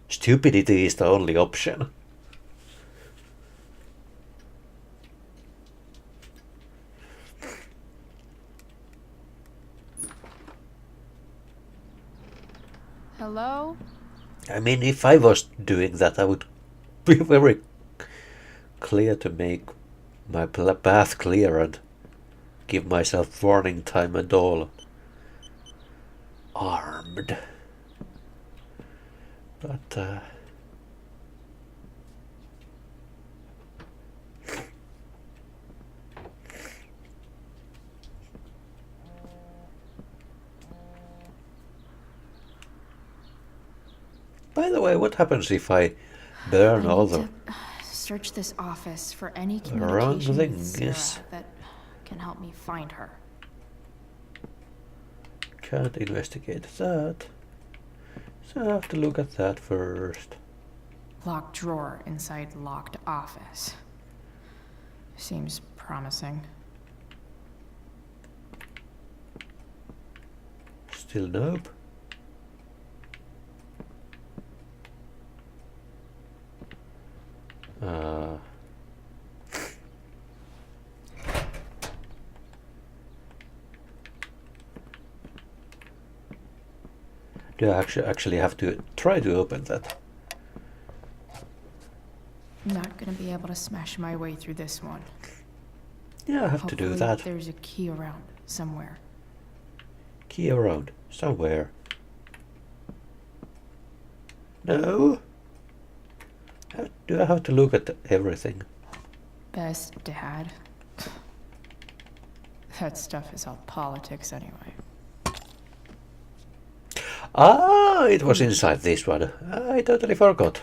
Stupidity is the only option. Hello? I mean, if I was doing that, I would be very clear to make my path clear and give myself warning time and all. Armed. But, by the way, what happens if I burn all the Search this office for any wrong communication with things? Sarah that can help me find her. Can't investigate that. So I have to look at that first. Locked drawer inside locked office. Seems promising. Still nope. Do I actually have to try to open that? Not gonna be able to smash my way through this one. Yeah, I have to do Hopefully that. There's a key around somewhere. Key around somewhere. No. Do I have to look at everything? Best dad. That stuff is all politics anyway. Ah, it was inside this one. I totally forgot.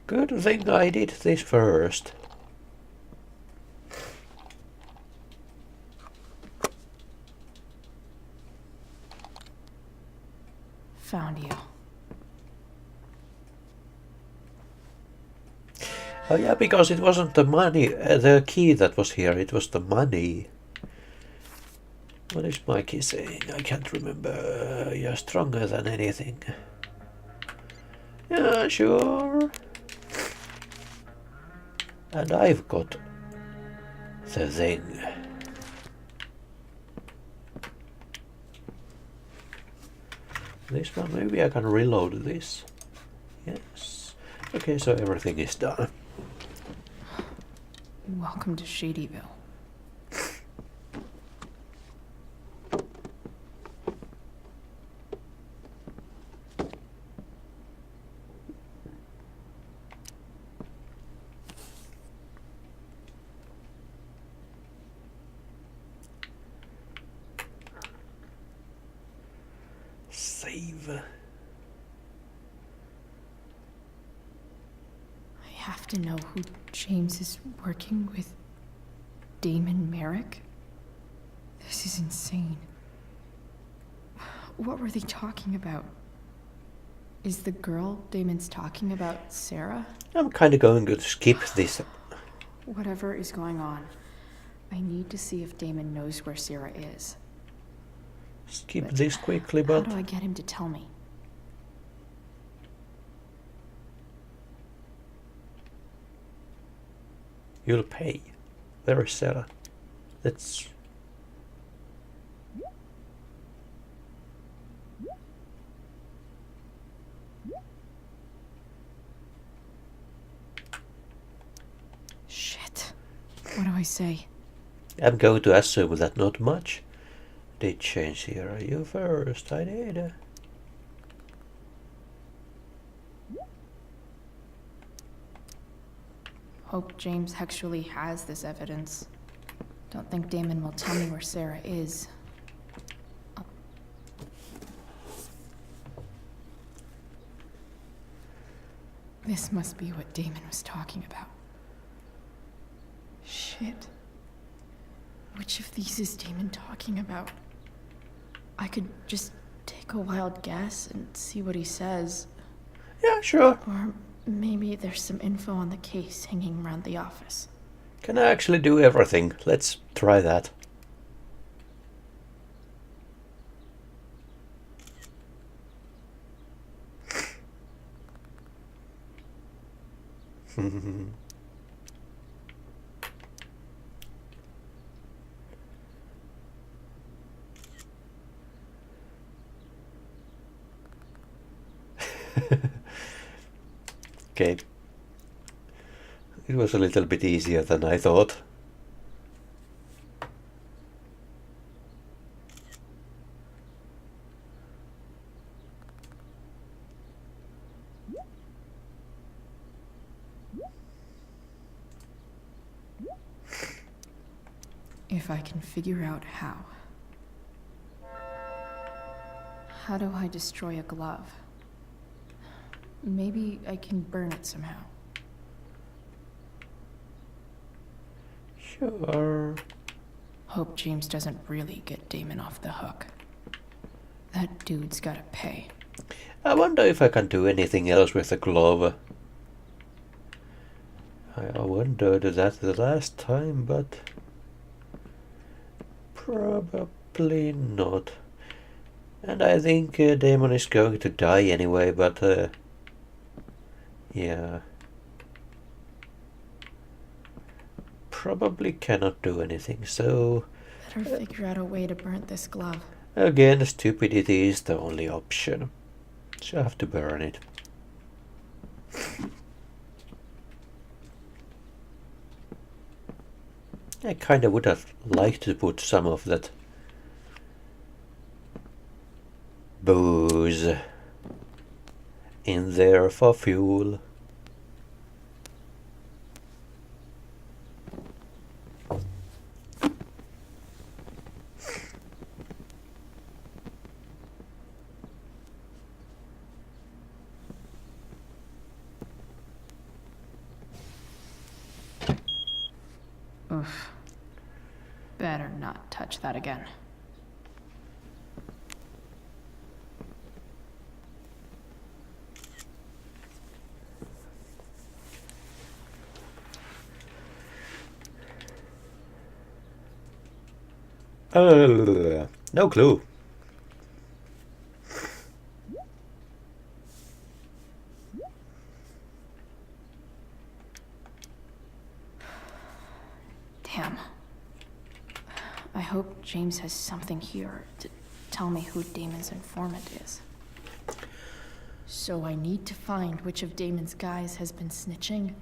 Good thing I did this first. Found you. Oh yeah, because it wasn't the money, the key that was here, it was the money. What is Mikey saying? I can't remember. You're stronger than anything. Yeah, sure. And I've got the thing. This one, maybe I can reload this. Yes. Okay, so everything is done. Welcome to Shadyville. Save. I have to know who James is working with. Damon Merrick? This is insane. What were they talking about? Is the girl Damon's talking about Sarah? I'm kind of going to skip this. Whatever is going on, I need to see if Damon knows where Sarah is. Skip this quickly, but How do I get him to tell me? you'll pay. Where is Sarah? That's... Shit. What do I say? I'm going to assume that not much did change here. You first, I did. Hope James actually has this evidence. Don't think Damon will tell me where Sarah is. This must be what Damon was talking about. Shit. Which of these is Damon talking about? I could just take a wild guess and see what he says. Yeah, sure. Or maybe there's some info on the case hanging around the office. Can I actually do everything? Let's try that. Okay. It was a little bit easier than I thought. If I can figure out how. How do I destroy a glove? Maybe I can burn it somehow. Sure. Hope James doesn't really get Damon off the hook. That dude's gotta pay. I wonder if I can do anything else with the glove. I wondered that the last time, but probably not. And I think Damon is going to die anyway, but yeah. Probably cannot do anything, so... Better figure out a way to burn this glove. Again, stupidity is the only option. So I have to burn it. I kinda would have liked to put some of that booze in there for fuel. Oof. Better not touch that again. No clue. Damn. I hope James has something here to tell me who Damon's informant is. So I need to find which of Damon's guys has been snitching.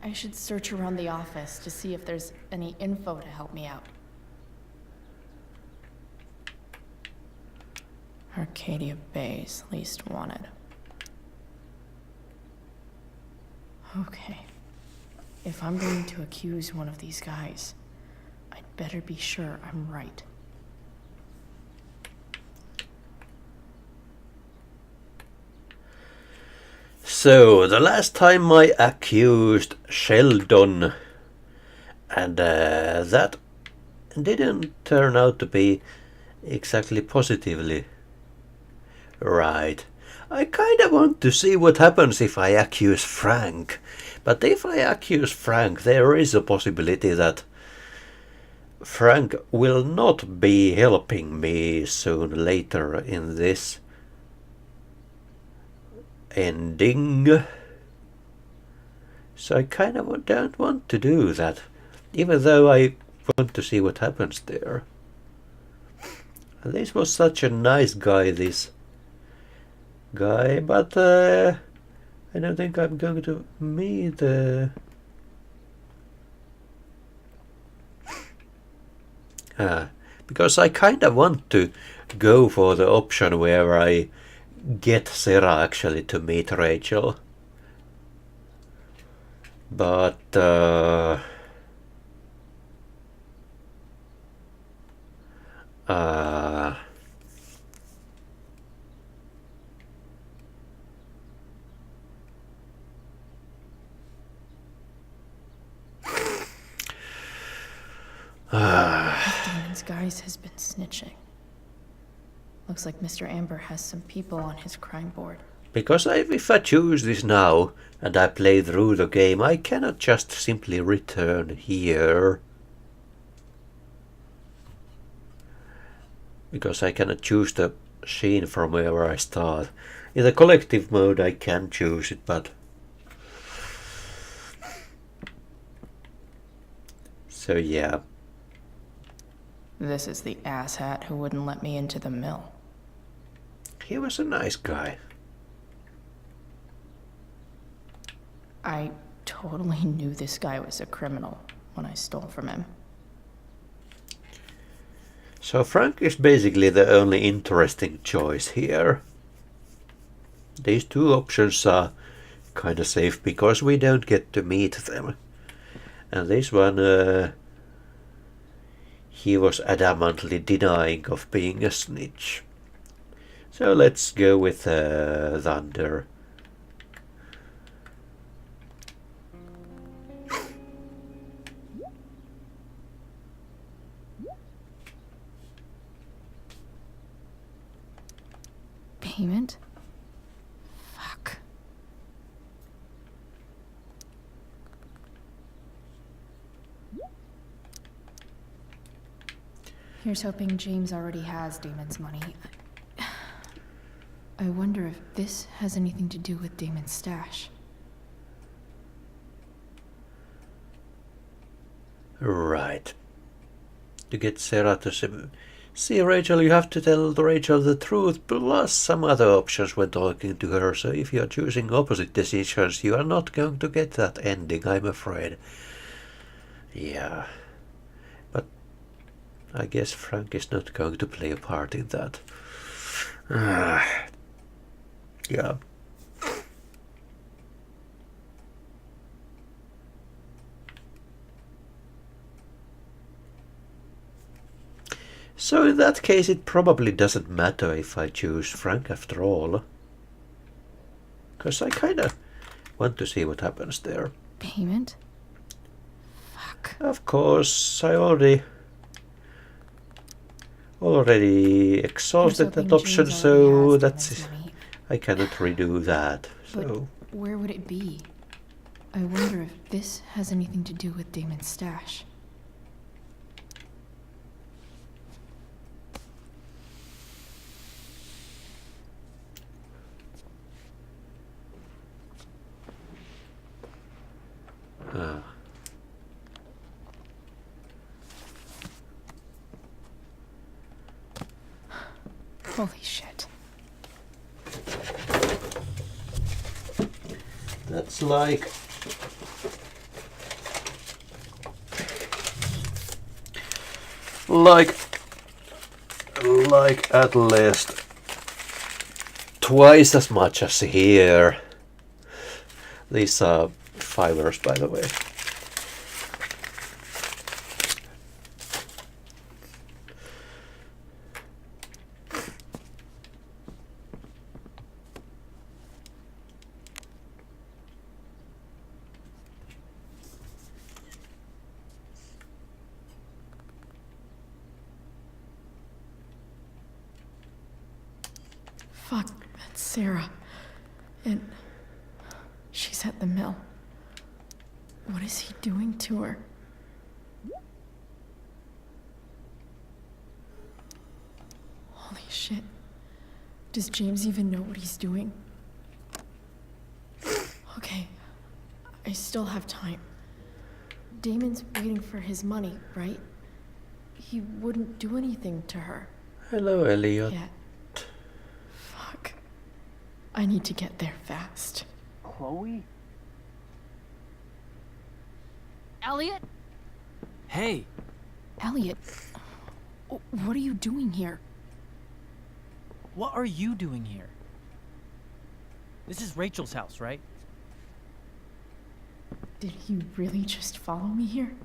I should search around the office to see if there's any info to help me out. Arcadia Bay's least wanted. Okay. If I'm going to accuse one of these guys, I'd better be sure I'm right. So, the last time I accused Sheldon, and that didn't turn out to be exactly positively right. I kinda want to see what happens if I accuse Frank. But if I accuse Frank, there is a possibility that Frank will not be helping me soon later in this ending. So I kind of don't want to do that, even though I want to see what happens there. And this was such a nice guy, this guy, but I don't think I'm going to meet because I kind of want to go for the option where I get Sarah actually to meet Rachel. But Damon's guys has been snitching. Looks like Mr. Amber has some people on his crime board. Because if I choose this now and I play through the game, I cannot just simply return here. Because I cannot choose the scene from where I start. In the collective mode I can choose it, but... So yeah. This is the asshat who wouldn't let me into the mill. He was a nice guy. I totally knew this guy was a criminal when I stole from him. So Frank is basically the only interesting choice here. These two options are kind of safe because we don't get to meet them. And this one, he was adamantly denying of being a snitch. So let's go with Thunder. Payment? Fuck. Here's hoping James already has Damon's money. I wonder if this has anything to do with Damon's stash. Right. To get Sarah to see Rachel, you have to tell Rachel the truth, plus some other options when talking to her. So if you are choosing opposite decisions, you are not going to get that ending, I'm afraid. Yeah. But I guess Frank is not going to play a part in that. Yeah. So in that case it probably doesn't matter if I choose Frank after all. Because I kinda want to see what happens there. Payment? Fuck. Of course, I already exhausted that option, so that's... I cannot redo that, so... But where would it be? I wonder if this has anything to do with Damon's stash. Holy shit. That's like at least twice as much as here. These are fivers, by the way. Fuck, that's Sarah. And she's at the mill. What is he doing to her? Holy shit. Does James even know what he's doing? Okay, I still have time. Damon's waiting for his money, right? He wouldn't do anything to her. Hello, Elliot. Yeah. Fuck. I need to get there fast. Chloe? Elliot? Hey! Elliot, what are you doing here? What are you doing here? This is Rachel's house, right? Did he really just follow me here?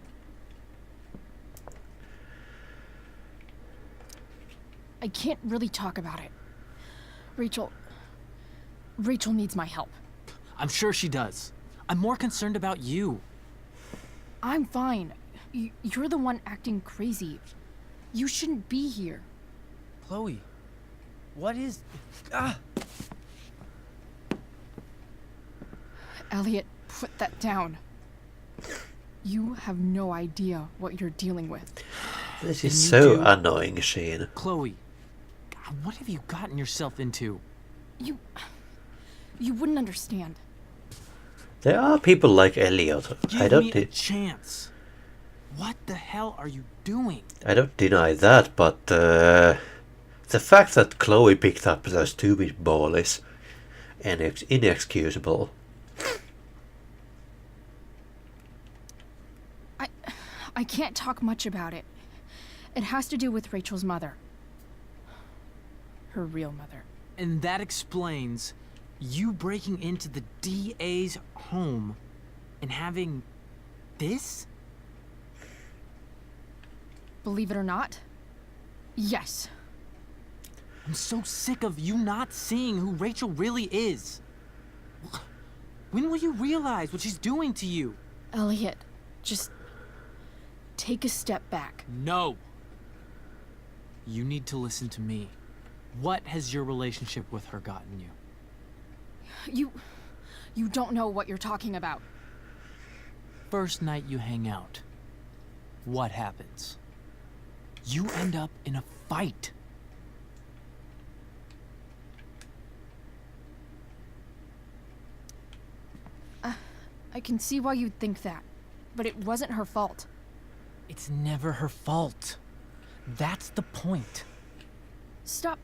I can't really talk about it. Rachel needs my help. I'm sure she does. I'm more concerned about you. I'm fine. You're the one acting crazy. You shouldn't be here. Chloe, what is... Elliot, put that down. You have no idea what you're dealing with. This is so annoying, Shane. Chloe, God, what have you gotten yourself into? You wouldn't understand. There are people like Elliot. Give me a chance. What the hell are you doing? I don't deny that, but the fact that Chloe picked up the stupid ball is inexcusable. I can't talk much about it. It has to do with Rachel's mother. Her real mother. And that explains you breaking into the DA's home and having this? Believe it or not, yes. I'm so sick of you not seeing who Rachel really is. When will you realize what she's doing to you? Elliot, just take a step back. No. You need to listen to me. What has your relationship with her gotten you? You don't know what you're talking about. First night you hang out, what happens? You end up in a fight. I can see why you'd think that, but it wasn't her fault. It's never her fault. That's the point. Stop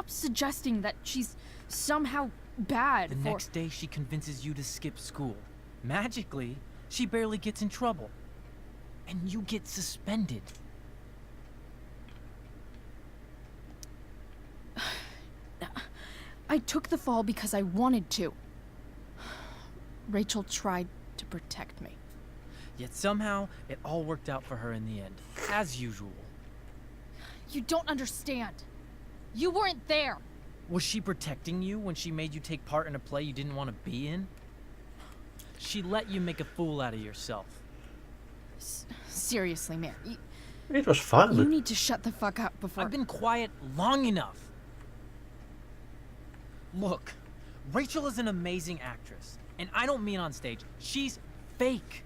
suggesting that she's somehow bad. The next day she convinces you to skip school. Magically, she barely gets in trouble. And you get suspended. I took the fall because I wanted to. Rachel tried to protect me. Yet somehow, it all worked out for her in the end. As usual. You don't understand. You weren't there. Was she protecting you when she made you take part in a play you didn't want to be in? She let you make a fool out of yourself. Seriously, man. It was fun. You need to shut the fuck up before... I've been quiet long enough. Look, Rachel is an amazing actress. And I don't mean on stage. She's fake.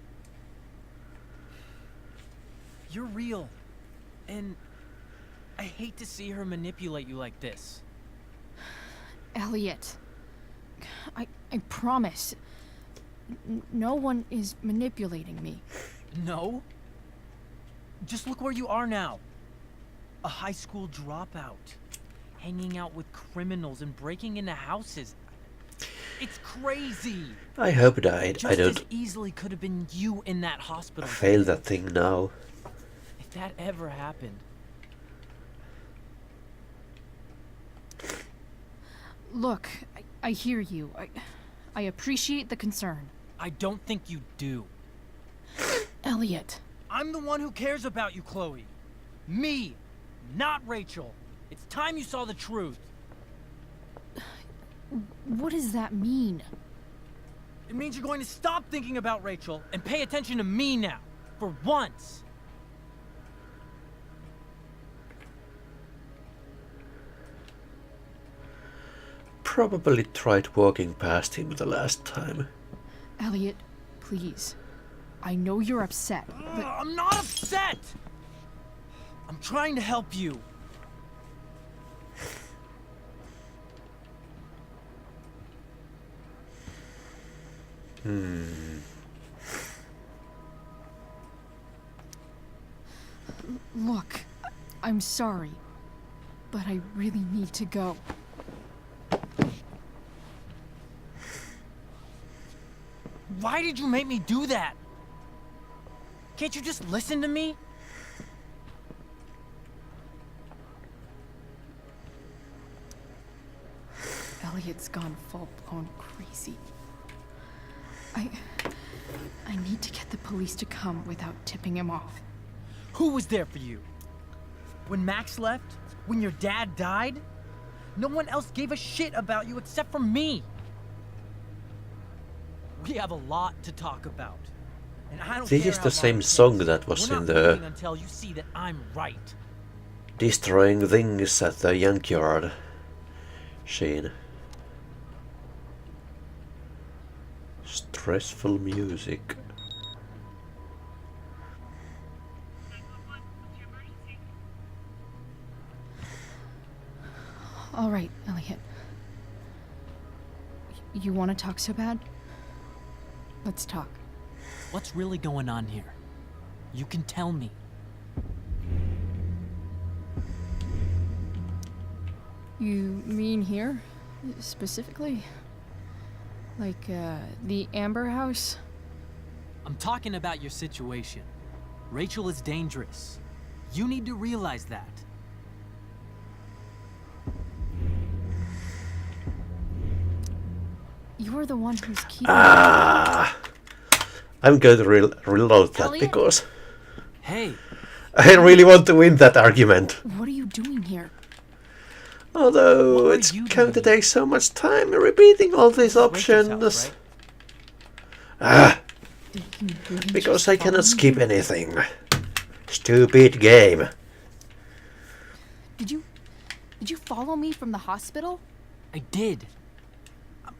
You're real. And I hate to see her manipulate you like this. Elliot, I promise. No one is manipulating me. No? Just look where you are now. A high school dropout. Hanging out with criminals and breaking into houses. It's crazy. I hope I Just don't as easily could have been you in that hospital. fail that thing now. If that ever happened. Look, I hear you. I appreciate the concern. I don't think you do. Elliot. I'm the one who cares about you, Chloe. Me, not Rachel. It's time you saw the truth. What does that mean? It means you're going to stop thinking about Rachel and pay attention to me now. For once. Probably tried walking past him the last time. Elliot, please. I know you're upset, but... I'm not upset! I'm trying to help you. Look, I'm sorry, but I really need to go. Why did you make me do that? Can't you just listen to me? Elliot's gone full-blown crazy. I need to get the police to come without tipping him off. Who was there for you? When Max left? When your dad died? No one else gave a shit about you except for me. We have a lot to talk about. And I don't This care is how the long same it song takes. that was We're in not the leaving until you see that I'm right. Destroying Things at the Junkyard scene. Stressful music. All right, Elliot. You want to talk so bad? Let's talk. What's really going on here? You can tell me. You mean here? Specifically? Like, the Amber House? I'm talking about your situation. Rachel is dangerous. You need to realize that. You're the one who's keeping... I'm going to reload that Elliot? because Hey, I really want to win that argument. What are you doing here? Although it's going to take so much time repeating all these options. Because I cannot skip anything. Stupid game. Did you follow me from the hospital? I did.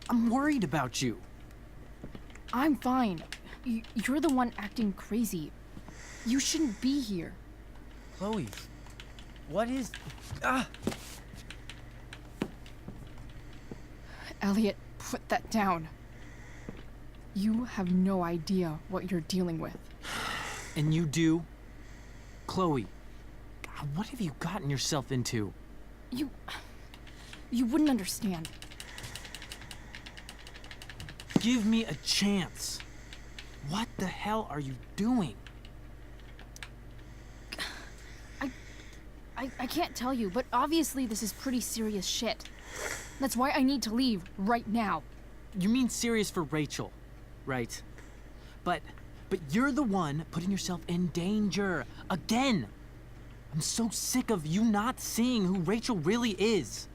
I'm worried about you. I'm fine. You're the one acting crazy. You shouldn't be here. Chloe, what is... Elliot, put that down. You have no idea what you're dealing with. And you do? Chloe, God, what have you gotten yourself into? You wouldn't understand. Give me a chance. What the hell are you doing? I can't tell you, but obviously this is pretty serious shit. That's why I need to leave right now. You mean serious for Rachel, right? But you're the one putting yourself in danger again. I'm so sick of you not seeing who Rachel really is.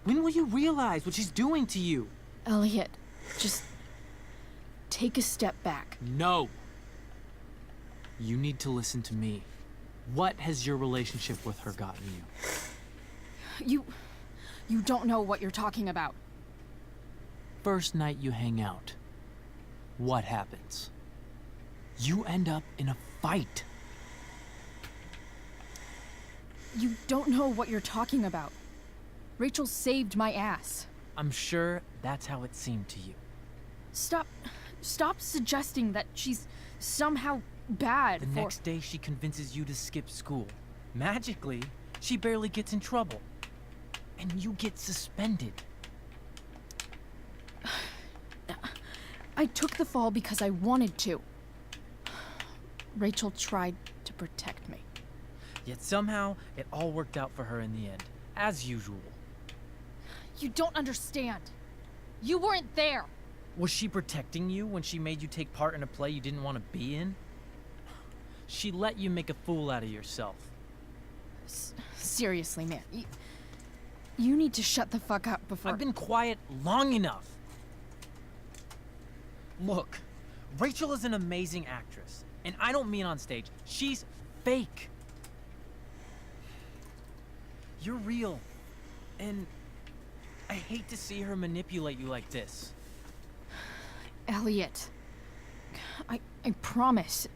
When will you realize what she's doing to you? Elliot, just take a step back. No. You need to listen to me. What has your relationship with her gotten you? You don't know what you're talking about. First night you hang out, what happens? You end up in a fight. You don't know what you're talking about. Rachel saved my ass. I'm sure that's how it seemed to you. Stop suggesting that she's somehow bad. The next day she convinces you to skip school. Magically, she barely gets in trouble. And you get suspended. I took the fall because I wanted to. Rachel tried to protect me. Yet somehow, it all worked out for her in the end, as usual. You don't understand. You weren't there. Was she protecting you when she made you take part in a play you didn't want to be in? She let you make a fool out of yourself. Seriously, man. You need to shut the fuck up before... I've been quiet long enough. Look, Rachel is an amazing actress. And I don't mean on stage. She's fake. You're real. And I hate to see her manipulate you like this. Elliot, I promise.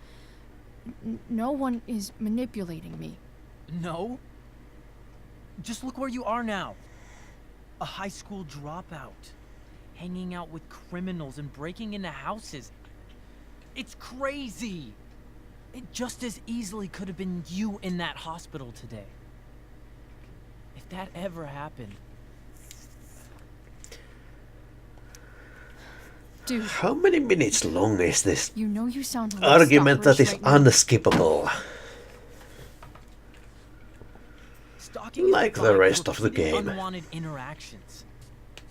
No one is manipulating me. No? Just look where you are now. A high school dropout. Hanging out with criminals and breaking into houses. It's crazy. It just as easily could have been you in that hospital today. If that ever happened. Dude. How many minutes long is this You know you sound argument that is right now. unskippable? Like the rest of the game. Unwanted interactions.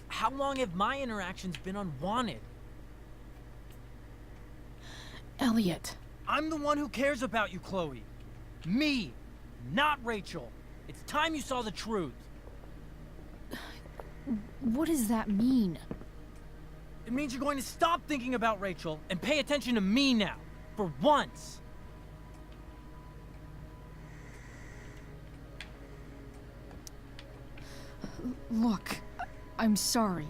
How long have my interactions been unwanted? Elliot. I'm the one who cares about you, Chloe. Me, not Rachel. It's time you saw the truth. What does that mean? It means you're going to stop thinking about Rachel and pay attention to me now. For once. Look, I'm sorry,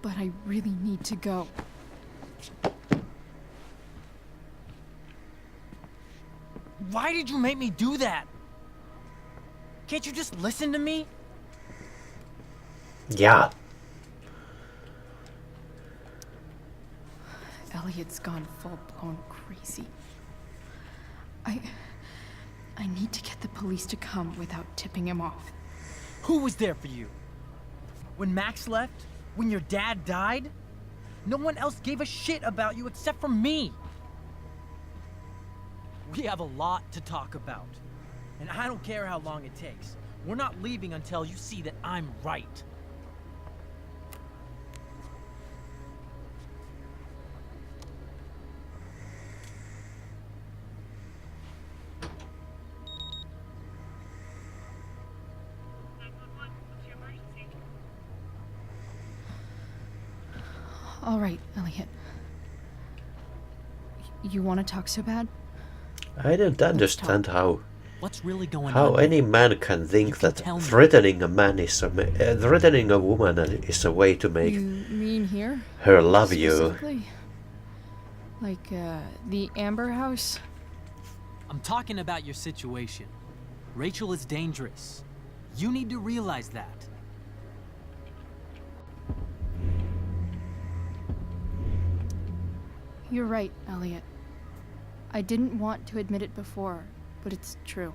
but I really need to go. Why did you make me do that? Can't you just listen to me? Yeah. Elliot's gone full-blown crazy. I need to get the police to come without tipping him off. Who was there for you? When Max left? When your dad died? No one else gave a shit about you except for me. We have a lot to talk about. And I don't care how long it takes. We're not leaving until you see that I'm right. All right, Elliot. You want to talk so bad? I don't understand What's really going how on? any man can think that threatening a man is threatening a woman is a way to make You mean here? her love you. Specifically? Like, the Amber House? I'm talking about your situation. Rachel is dangerous. You need to realize that. You're right, Elliot. I didn't want to admit it before, but it's true.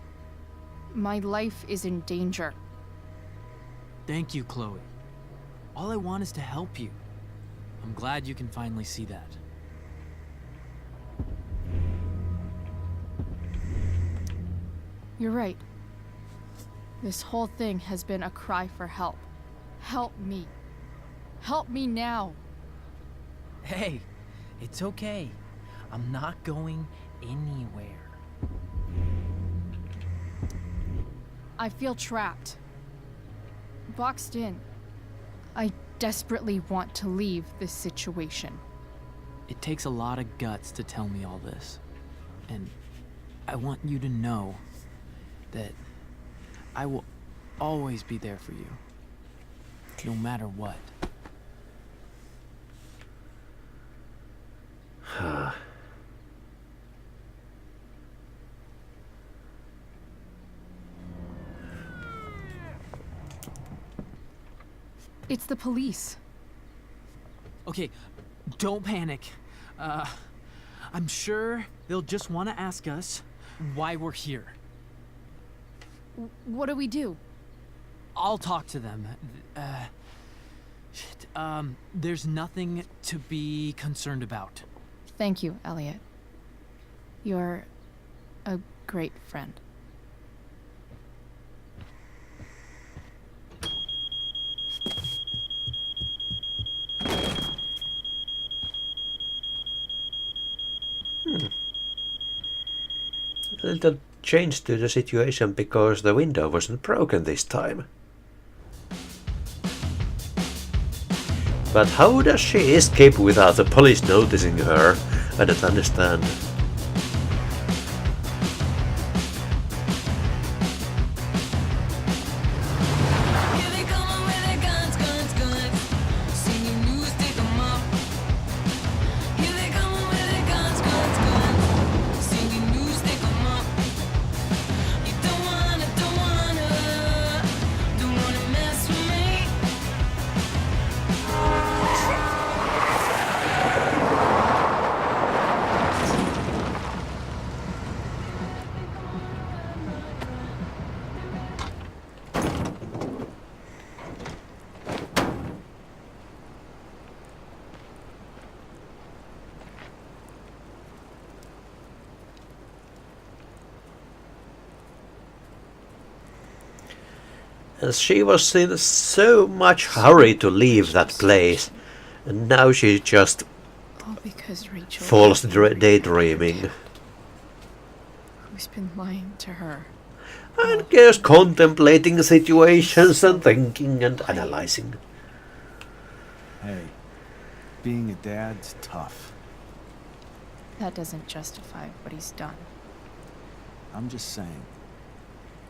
My life is in danger. Thank you, Chloe. All I want is to help you. I'm glad you can finally see that. You're right. This whole thing has been a cry for help. Help me. Help me now. Hey, it's okay. I'm not going anywhere. I feel trapped. Boxed in. I desperately want to leave this situation. It takes a lot of guts to tell me all this. And I want you to know that I will always be there for you. No matter what. It's the police. Okay, don't panic. I'm sure they'll just want to ask us why we're here. What do we do? I'll talk to them. There's nothing to be concerned about. Thank you, Elliot. You're a great friend. A little change to the situation because the window wasn't broken this time. But how does she escape without the police noticing her? I don't understand. And she was in so much hurry to leave that place, and now she just All because Rachel falls daydreaming. Who's been lying to her? And just contemplating situations and thinking and analyzing. Hey, Being a dad's tough. That doesn't justify what he's done. I'm just saying,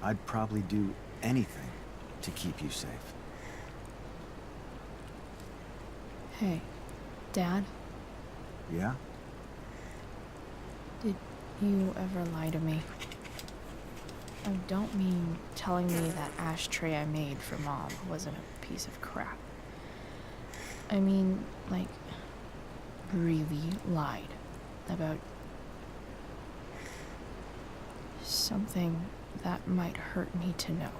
I'd probably do anything to keep you safe. Hey, Dad, Yeah? did you ever lie to me? I don't mean telling me that ashtray I made for Mom wasn't a piece of crap. I mean, like, really lied about something that might hurt me to know.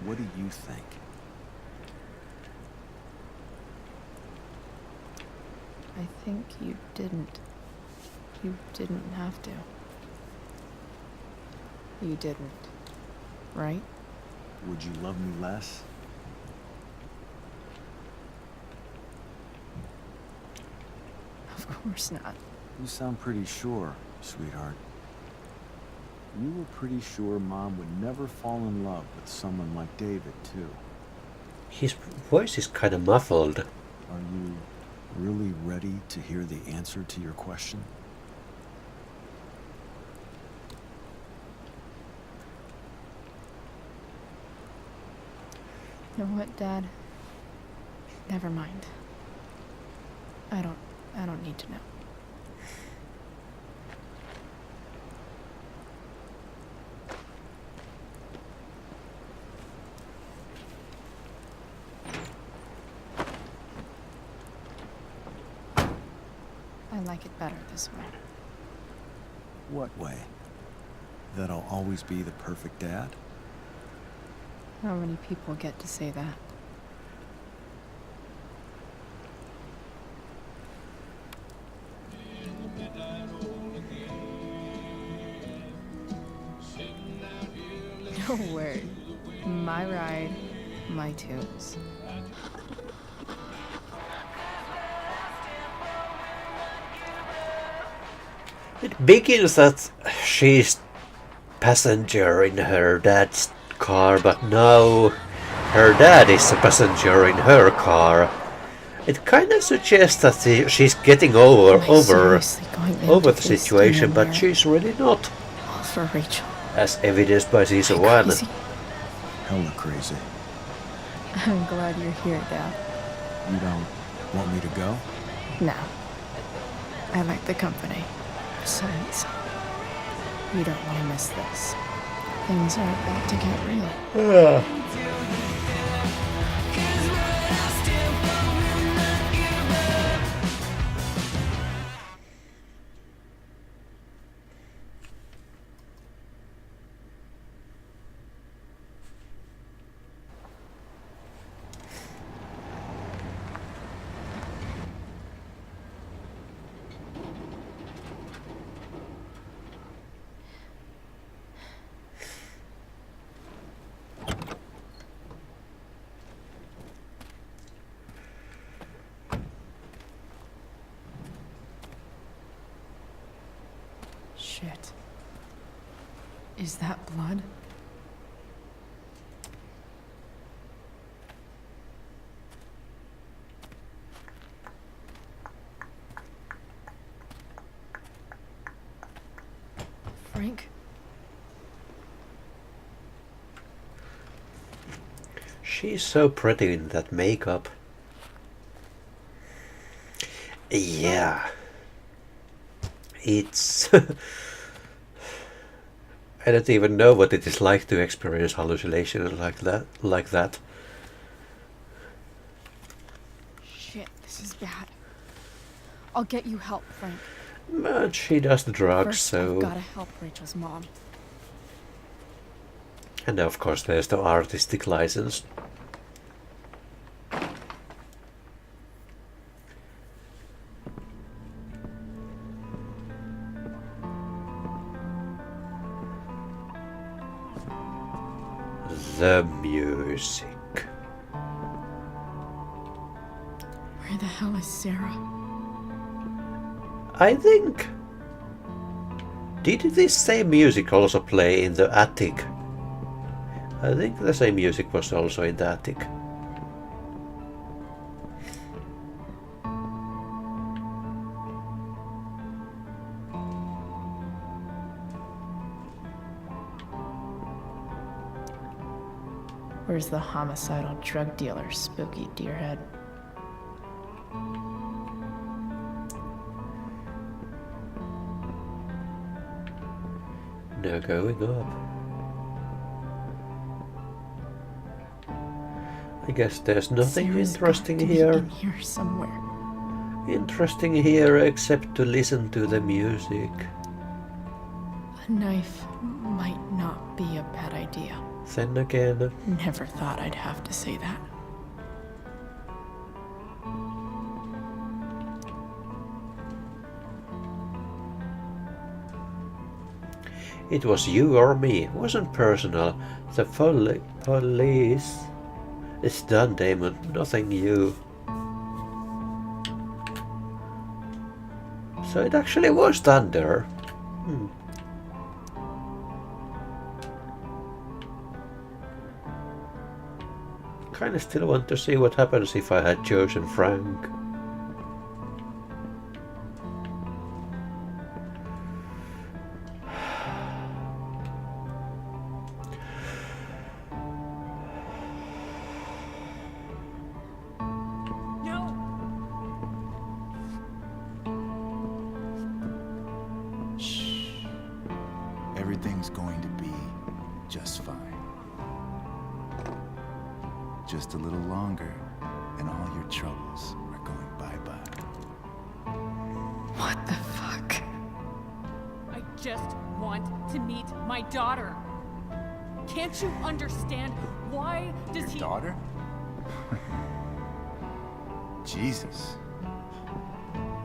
What do you think? I think you didn't. You didn't have to. You didn't, right? Would you love me less? Of course not. You sound pretty sure, sweetheart. You were pretty sure Mom would never fall in love with someone like David, too. His voice is kind of muffled. Are you really ready to hear the answer to your question? You know what, Dad? Never mind. I don't need to know. I like it better this way. What way? That I'll always be the perfect dad? How many people get to say that? No word. My ride, my tunes. It begins that she's passenger in her dad's car, but now her dad is a passenger in her car. It kind of suggests that she's getting over the situation, but she's really not. All for Rachel. As evidenced by season 1. Hella crazy. I'm glad you're here, Dad. You don't want me to go? No. I like the company. Besides, you don't want to miss this. Things are about to get real. Shit. Is that blood? Frank? She's so pretty in that makeup. Yeah. It's... I don't even know what it is like to experience hallucinations like that. Shit, this is bad. I'll get you help, Frank. But she does the drugs, First, so... I've gotta help Rachel's mom. And of course there's the artistic license. The music. Where the hell is Sarah? I think... Did this same music also play in the attic? I think the same music was also in the attic. Where's the homicidal drug dealer, Spooky Deerhead? No going up. I guess there's nothing Sarah's interesting got to be here. in here somewhere. Interesting here except to listen to the music. A knife might not be a bad idea. Then again, Never thought I'd have to say that. it was you or me. It wasn't personal. The police. It's done, Damon. Nothing you. So it actually was Thunder. Kinda still want to see what happens if I had chosen Frank. Everything's going to be just fine. Just a little longer, and all your troubles are going bye-bye. What the fuck? I just want to meet my daughter. Can't you understand? Why does he... Your daughter? Jesus.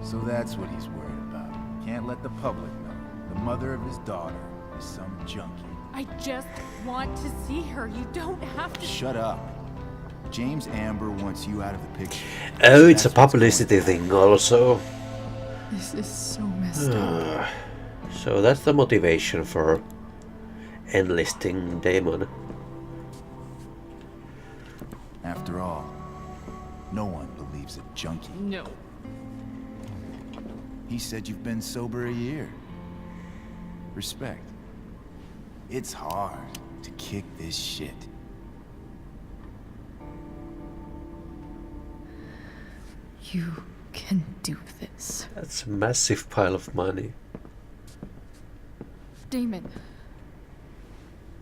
So that's what he's worried about. Can't let the public know. The mother of his daughter is some junkie. I just want to see her. You don't have to... Shut up. James Amber wants you out of the picture. Oh, it's a publicity thing also. This is so messed up. So that's the motivation for enlisting Damon. After all, no one believes a junkie. No. He said you've been sober a year. Respect. It's hard to kick this shit. You can do this. That's a massive pile of money. Damon.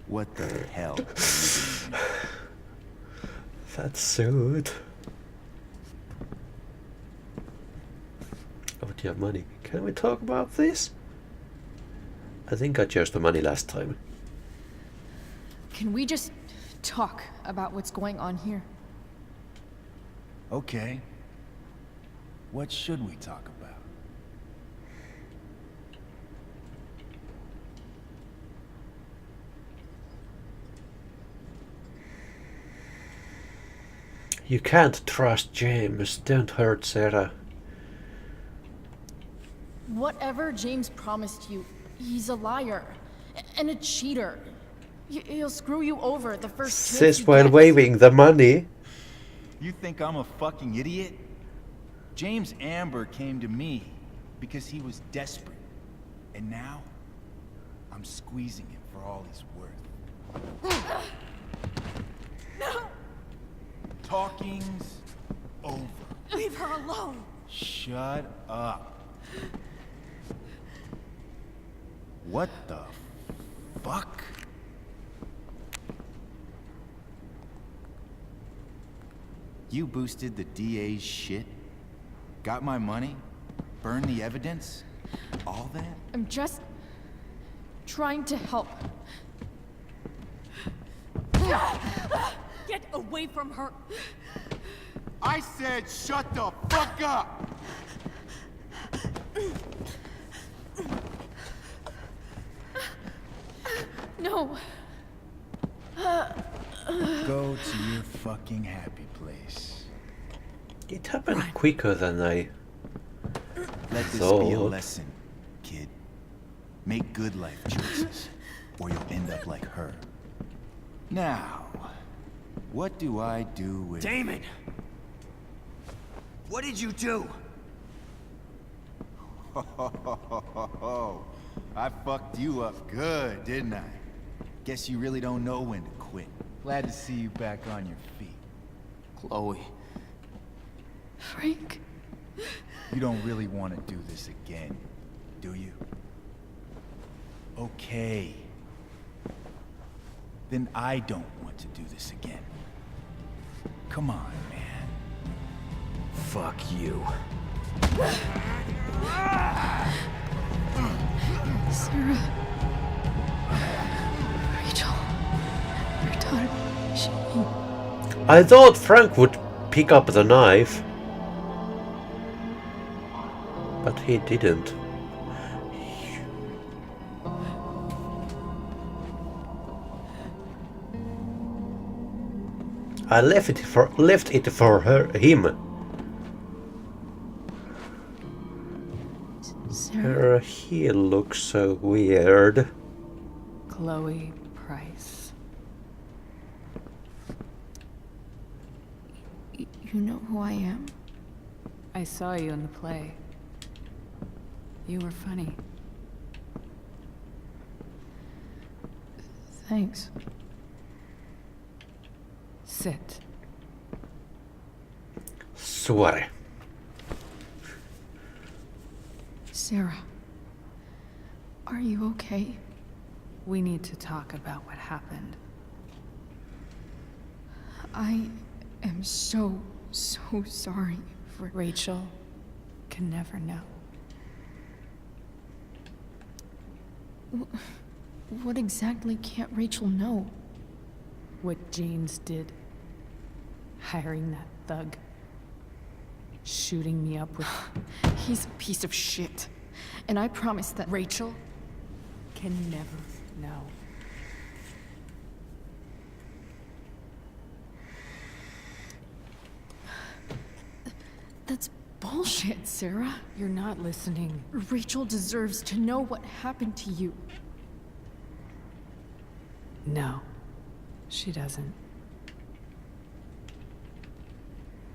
What the hell are you doing? That suit. Oh, do you have money? Can we talk about this? I think I chose the money last time. Can we just talk about what's going on here? Okay. What should we talk about? You can't trust James. Don't hurt Sarah. Whatever James promised you, he's a liar and a cheater. He'll screw you over the first chance Says he while gets. waving the money. You think I'm a fucking idiot? James Amber came to me because he was desperate. And now, I'm squeezing him for all he's worth. No! Talking's over. Leave her alone! Shut up. What the fuck? You boosted the DA's shit? Got my money? Burned the evidence? All that? I'm just trying to help. Get away from her! I said shut the fuck up! No. Go to your fucking happy place. It happened quicker than I Let this thought. be a lesson, kid. Make good life choices, or you'll end up like her. Now, what do I do with... Damon! What did you do? I fucked you up good, didn't I? Guess you really don't know when to quit. Glad to see you back on your feet. Chloe. Frank. You don't really want to do this again, do you? Okay. Then I don't want to do this again. Come on, man. Fuck you. Sarah. Rachel. Your daughter. She... I thought Frank would pick up the knife, but he didn't. I left it for him. Sarah. Her heel looks so weird. Chloe Price. You know who I am? I saw you in the play. You were funny. Thanks. Sit. Suore. Sarah. Are you okay? We need to talk about what happened. I am so sorry for... Rachel can never know. What exactly can't Rachel know? What James did. Hiring that thug. Shooting me up with... He's a piece of shit. And I promise that... Rachel can never know. That's bullshit, Sarah. You're not listening. Rachel deserves to know what happened to you. No, she doesn't.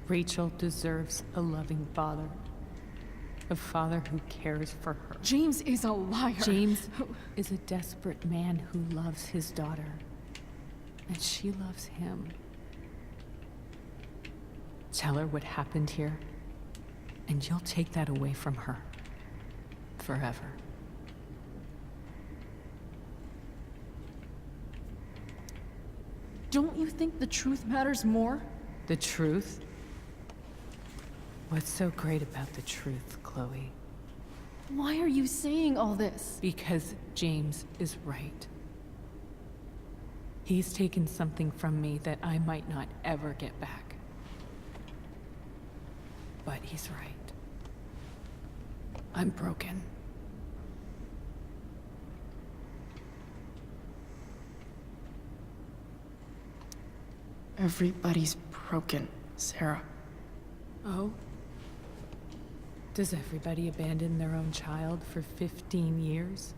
Rachel deserves a loving father. A father who cares for her. James is a liar. James is a desperate man who loves his daughter. And she loves him. Tell her what happened here, and you'll take that away from her. Forever. Don't you think the truth matters more? The truth? What's so great about the truth, Chloe? Why are you saying all this? Because James is right. He's taken something from me that I might not ever get back. But he's right. I'm broken. Everybody's broken, Sarah. Oh? Does everybody abandon their own child for 15 years?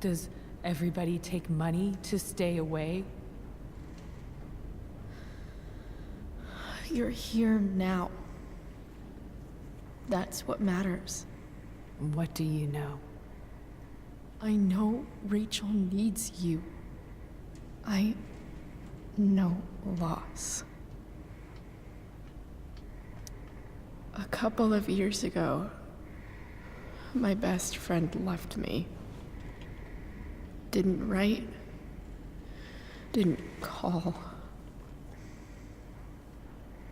Does everybody take money to stay away? You're here now. That's what matters. What do you know? I know Rachel needs you. I know loss. A couple of years ago, my best friend left me. Didn't write. Didn't call.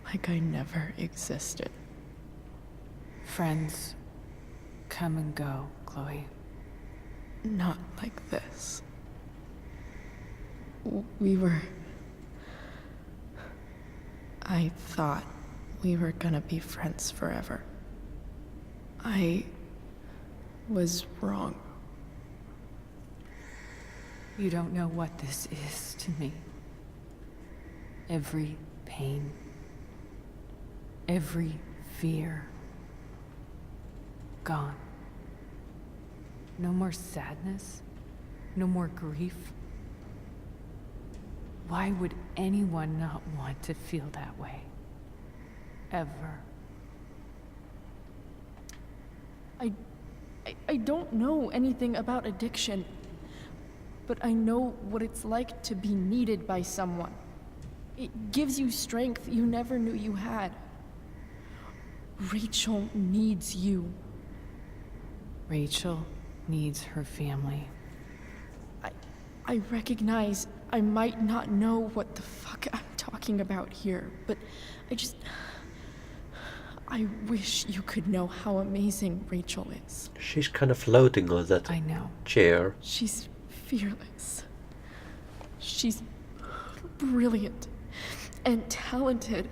Like I never existed. Friends come and go, Chloe. Not like this. We were... I thought we were gonna be friends forever. I was wrong. You don't know what this is to me. Every pain, every fear, gone. No more sadness, no more grief. Why would anyone not want to feel that way? Ever. I don't know anything about addiction. but I know what it's like to be needed by someone. It gives you strength you never knew you had. Rachel needs you. Rachel needs her family. I recognize I might not know what the fuck I'm talking about here, but I wish you could know how amazing Rachel is. She's kind of floating on that chair. She's fearless. She's brilliant and talented.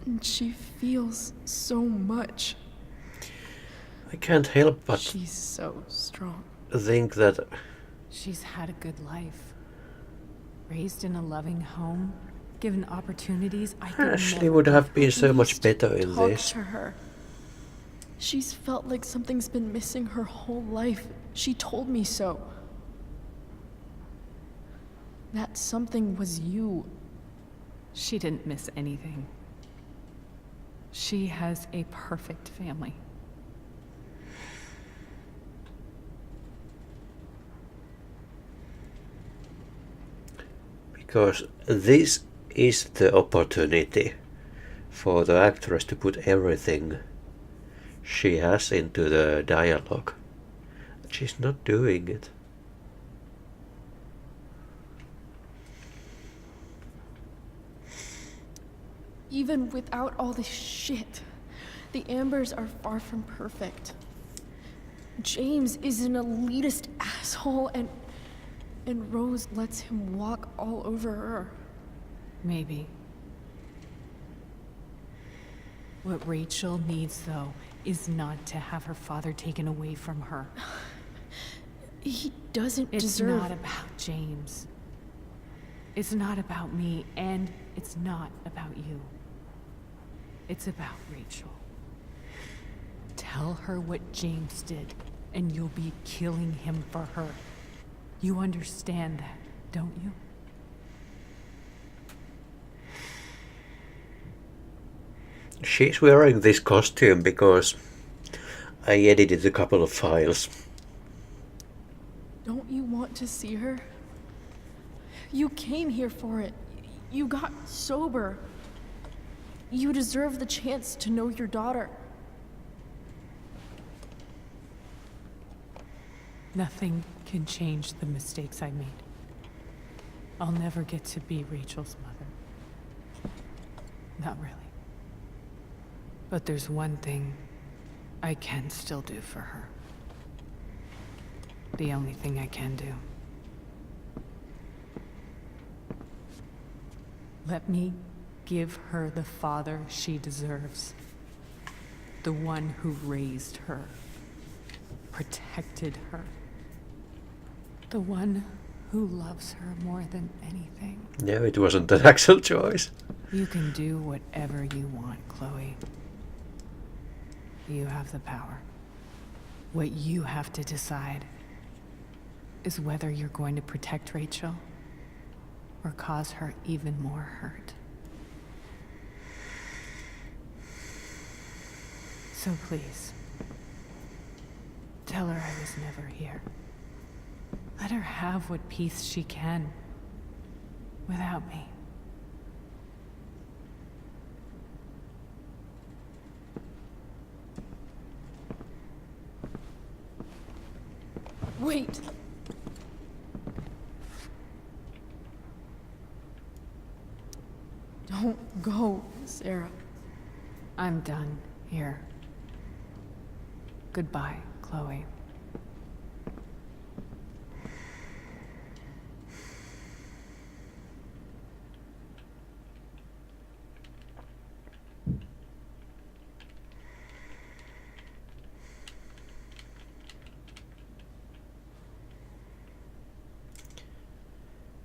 And she feels so much. I can't help but she's so strong. think that She's had a good life. Raised in a loving home, given opportunities. I could Ashley never would have give been her so much least better in talk this. to her. She's felt like something's been missing her whole life. She told me so. That something was you. She didn't miss anything. She has a perfect family. Because this is the opportunity for the actress to put everything she has into the dialogue. She's not doing it. Even without all this shit, the Ambers are far from perfect. James is an elitist asshole, and Rose lets him walk all over her. Maybe. What Rachel needs, though, is not to have her father taken away from her. He doesn't It's deserve... not about James. It's not about me, and it's not about you. It's about Rachel. Tell her what James did, and you'll be killing him for her. You understand that, don't you? She's wearing this costume because I edited a couple of files. Don't you want to see her? You came here for it. You got sober. You deserve the chance to know your daughter. Nothing can change the mistakes I made. I'll never get to be Rachel's mother. Not really. But there's one thing I can still do for her. The only thing I can do. Let me give her the father she deserves. The one who raised her, protected her. The one who loves her more than anything. No, it wasn't an actual choice. You can do whatever you want, Chloe. You have the power. What you have to decide is whether you're going to protect Rachel or cause her even more hurt. So please, tell her I was never here. Let her have what peace she can without me. Wait! Don't go, Sarah. I'm done here. Goodbye, Chloe.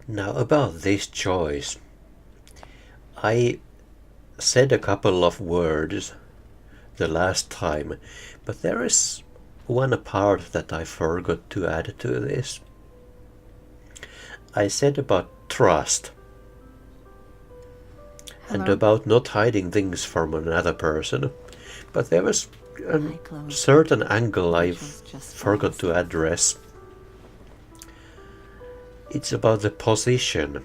Now about this choice. I said a couple of words the last time, but there is one part that I forgot to add to this. I said about trust. And Hello? about not hiding things from another person. But there was a certain angle I forgot to address. It's about the position.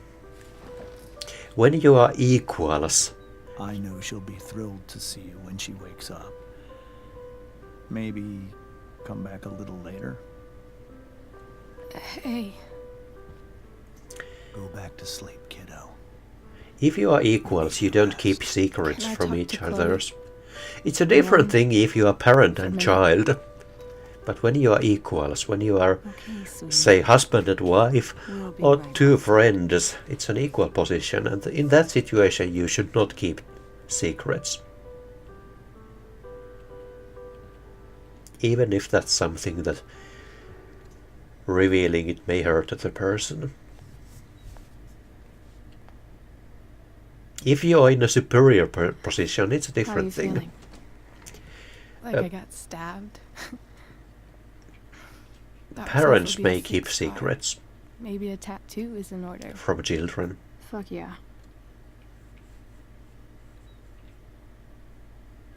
When you are equals. I know she'll be thrilled to see you when she wakes up. Maybe come back a little later. Hey. Go back to sleep, kiddo. If you are equals, you don't keep secrets Can I from talk each to Chloe? other. It's a different thing if you are parent and minute. child. But when you are equals, when you are, say, husband and wife, or two friends, it's an equal position. And in that situation, you should not keep secrets. Even if that's something that revealing it may hurt the person. If you are in a superior position, it's a different thing. Feeling? Like I got stabbed. Parents may keep secrets Maybe a tattoo is in order. from children. Fuck yeah.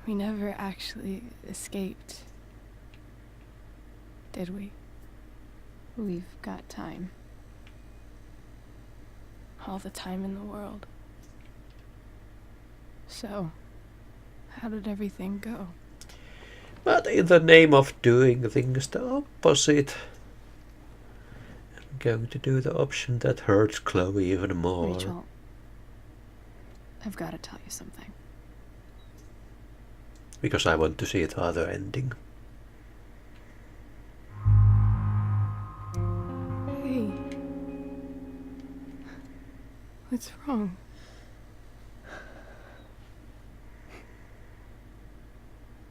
We never actually escaped, did we? We've got time. All the time in the world. So, how did everything go? But in the name of doing things the opposite, I'm going to do the option that hurts Chloe even more. Rachel, I've got to tell you something. Because I want to see the other ending. Hey. What's wrong?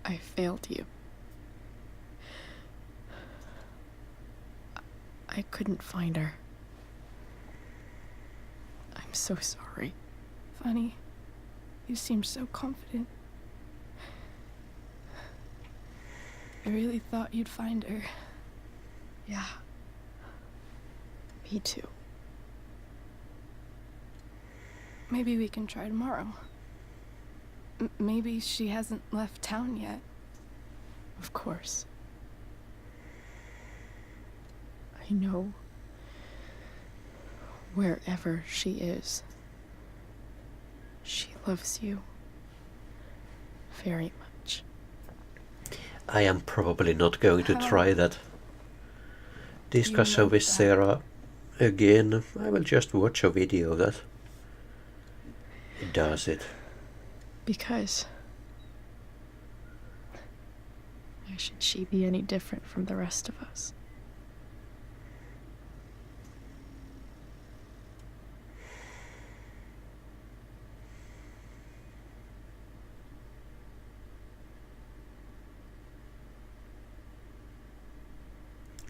I failed you. I couldn't find her. I'm so sorry. Funny. You seem so confident. I really thought you'd find her. Yeah. Me too. Maybe we can try tomorrow. Maybe she hasn't left town yet. Of course. I know wherever she is, she loves you very much. I am probably not going to try that discussion with Sarah again. I will just watch a video that does it. Because why should she be any different from the rest of us?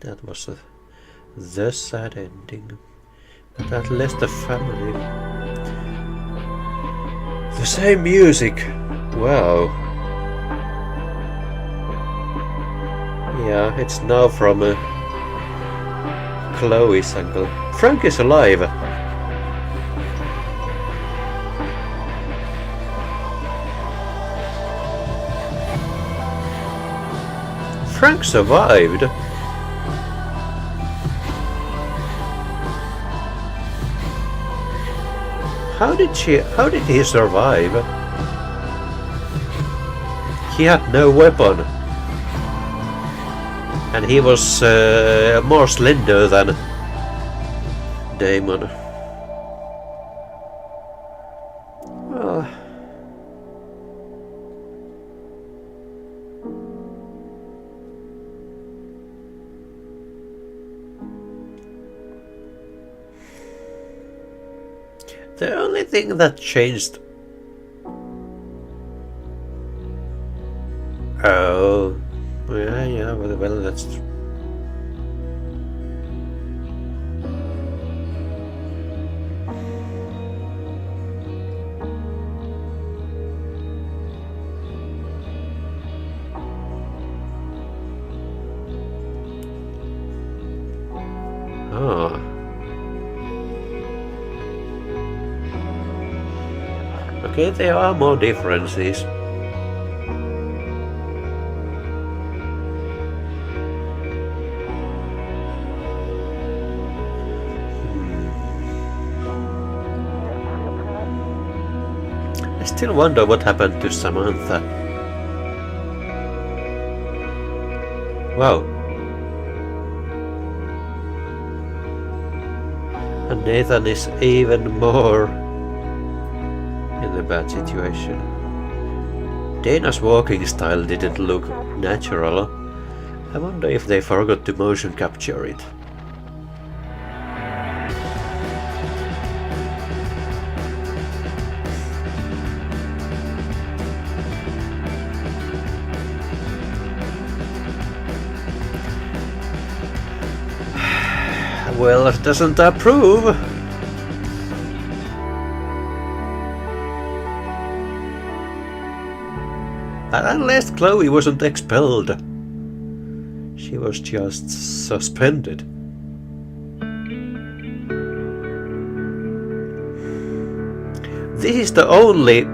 That was the sad ending. But at least the family. The same music! Wow. Yeah, it's now from Chloe's angle. Frank is alive! Frank survived! How did he survive? He had no weapon. And he was more slender than Damon. Well, the only thing that changed. Oh, yeah, well, that's. Oh. Okay, there are more differences. still wonder what happened to Samantha. Wow. And Nathan is even more in a bad situation. Dana's walking style didn't look natural. I wonder if they forgot to motion capture it. Well, it doesn't approve. And unless Chloe wasn't expelled, she was just suspended. This is the only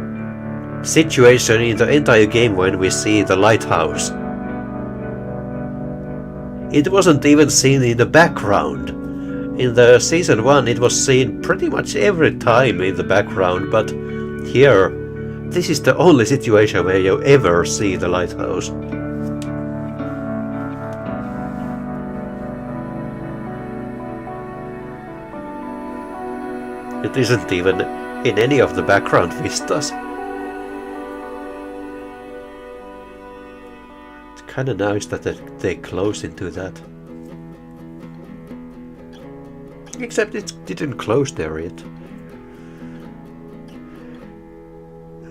situation in the entire game when we see the lighthouse. It wasn't even seen in the background. In the season 1 it was seen pretty much every time in the background, but here this is the only situation where you ever see the lighthouse. It isn't even in any of the background vistas. It's kinda nice that they close into that. Except it didn't close there yet.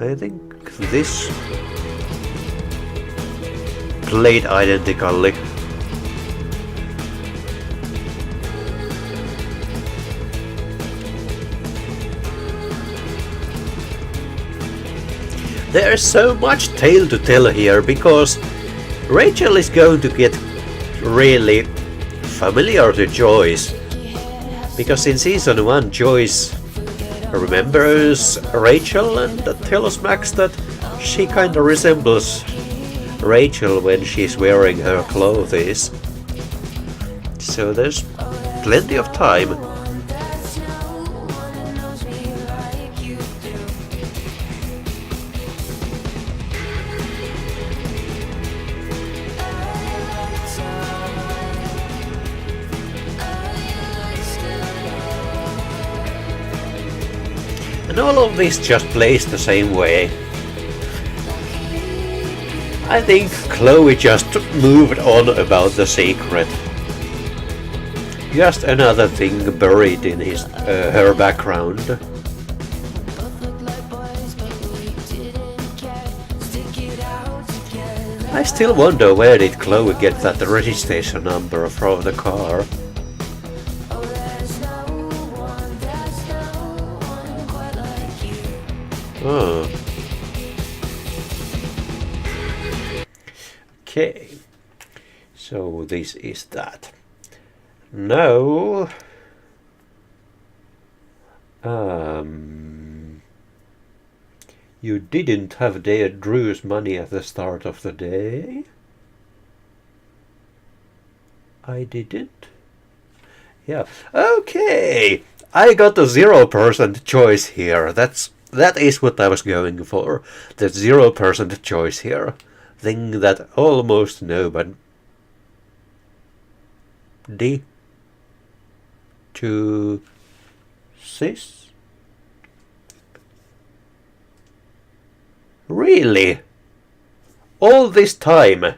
I think this played identically. There's so much tale to tell here because Rachel is going to get really familiar to Joyce. Because in season 1 Joyce remembers Rachel and tells Max that she kinda resembles Rachel when she's wearing her clothes. So there's plenty of time. And all of this just plays the same way. I think Chloe just moved on about the secret. Just another thing buried in her background. I still wonder where did Chloe get that registration number from the car. Oh. Okay, so this is that. Now, you didn't have Drew's money at the start of the day. I didn't. Yeah. Okay. I got a 0% choice here. That is what I was going for. The 0% choice here. Thing that almost nobody chooses. Really? All this time?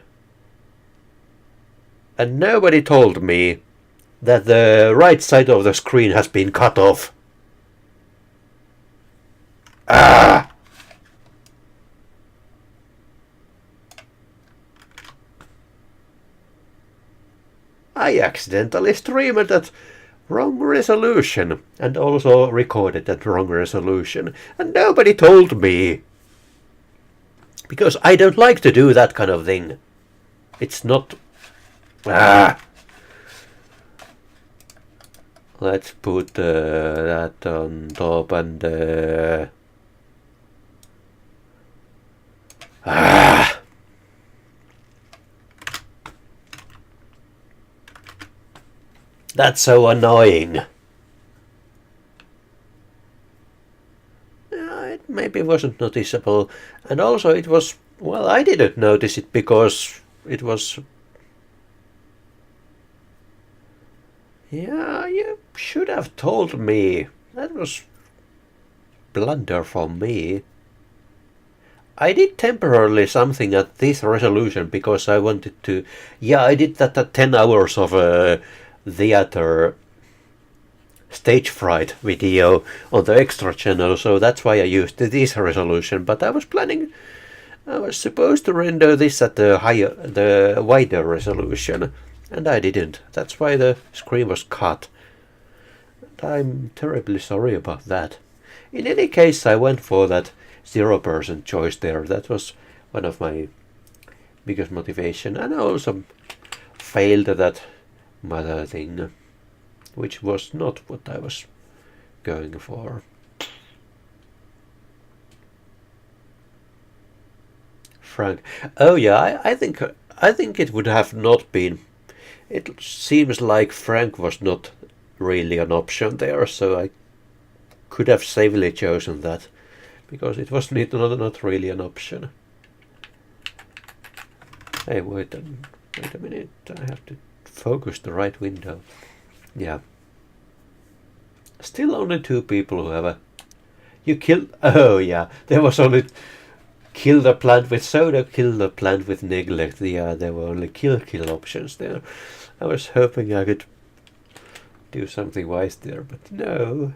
And nobody told me that the right side of the screen has been cut off. Ah! I accidentally streamed at wrong resolution and also recorded at wrong resolution, and nobody told me. Because I don't like to do that kind of thing. It's not... Ah! Let's put that on top and... Ah! That's so annoying. It maybe maybe wasn't noticeable, and also it was, well, I didn't notice it because it was... Yeah, you should have told me. That was blunder from me. I did temporarily something at this resolution because I wanted to... Yeah, I did that at 10 hours of theater stage fright video on the extra channel, so that's why I used this resolution. But I was planning... I was supposed to render this at the wider resolution, and I didn't. That's why the screen was cut. I'm terribly sorry about that. In any case, I went for that 0% choice there. That was one of my biggest motivation, and I also failed that mother thing, which was not what I was going for. Frank. Oh yeah, I think it would have not been. It seems like Frank was not really an option there, so I could have safely chosen that, because it was not really an option. Hey, wait a minute. I have to focus the right window. Yeah. Still only 2 people who have a... You killed... Oh yeah, there was only... Kill the plant with soda, kill the plant with neglect. Yeah, there were only kill options there. I was hoping I could do something wise there, but no.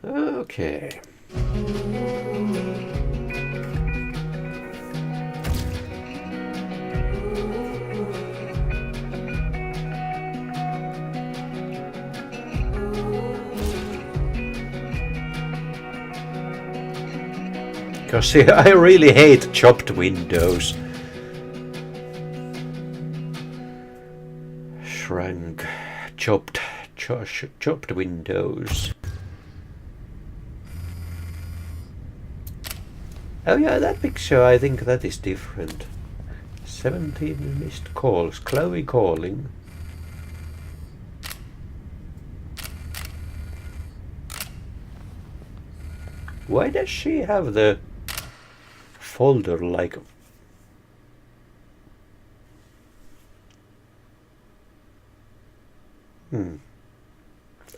Okay. Because I really hate chopped windows. Shrank. Chopped windows. Oh yeah, that picture, I think that is different. 17 missed calls. Chloe calling. Why does she have the folder like...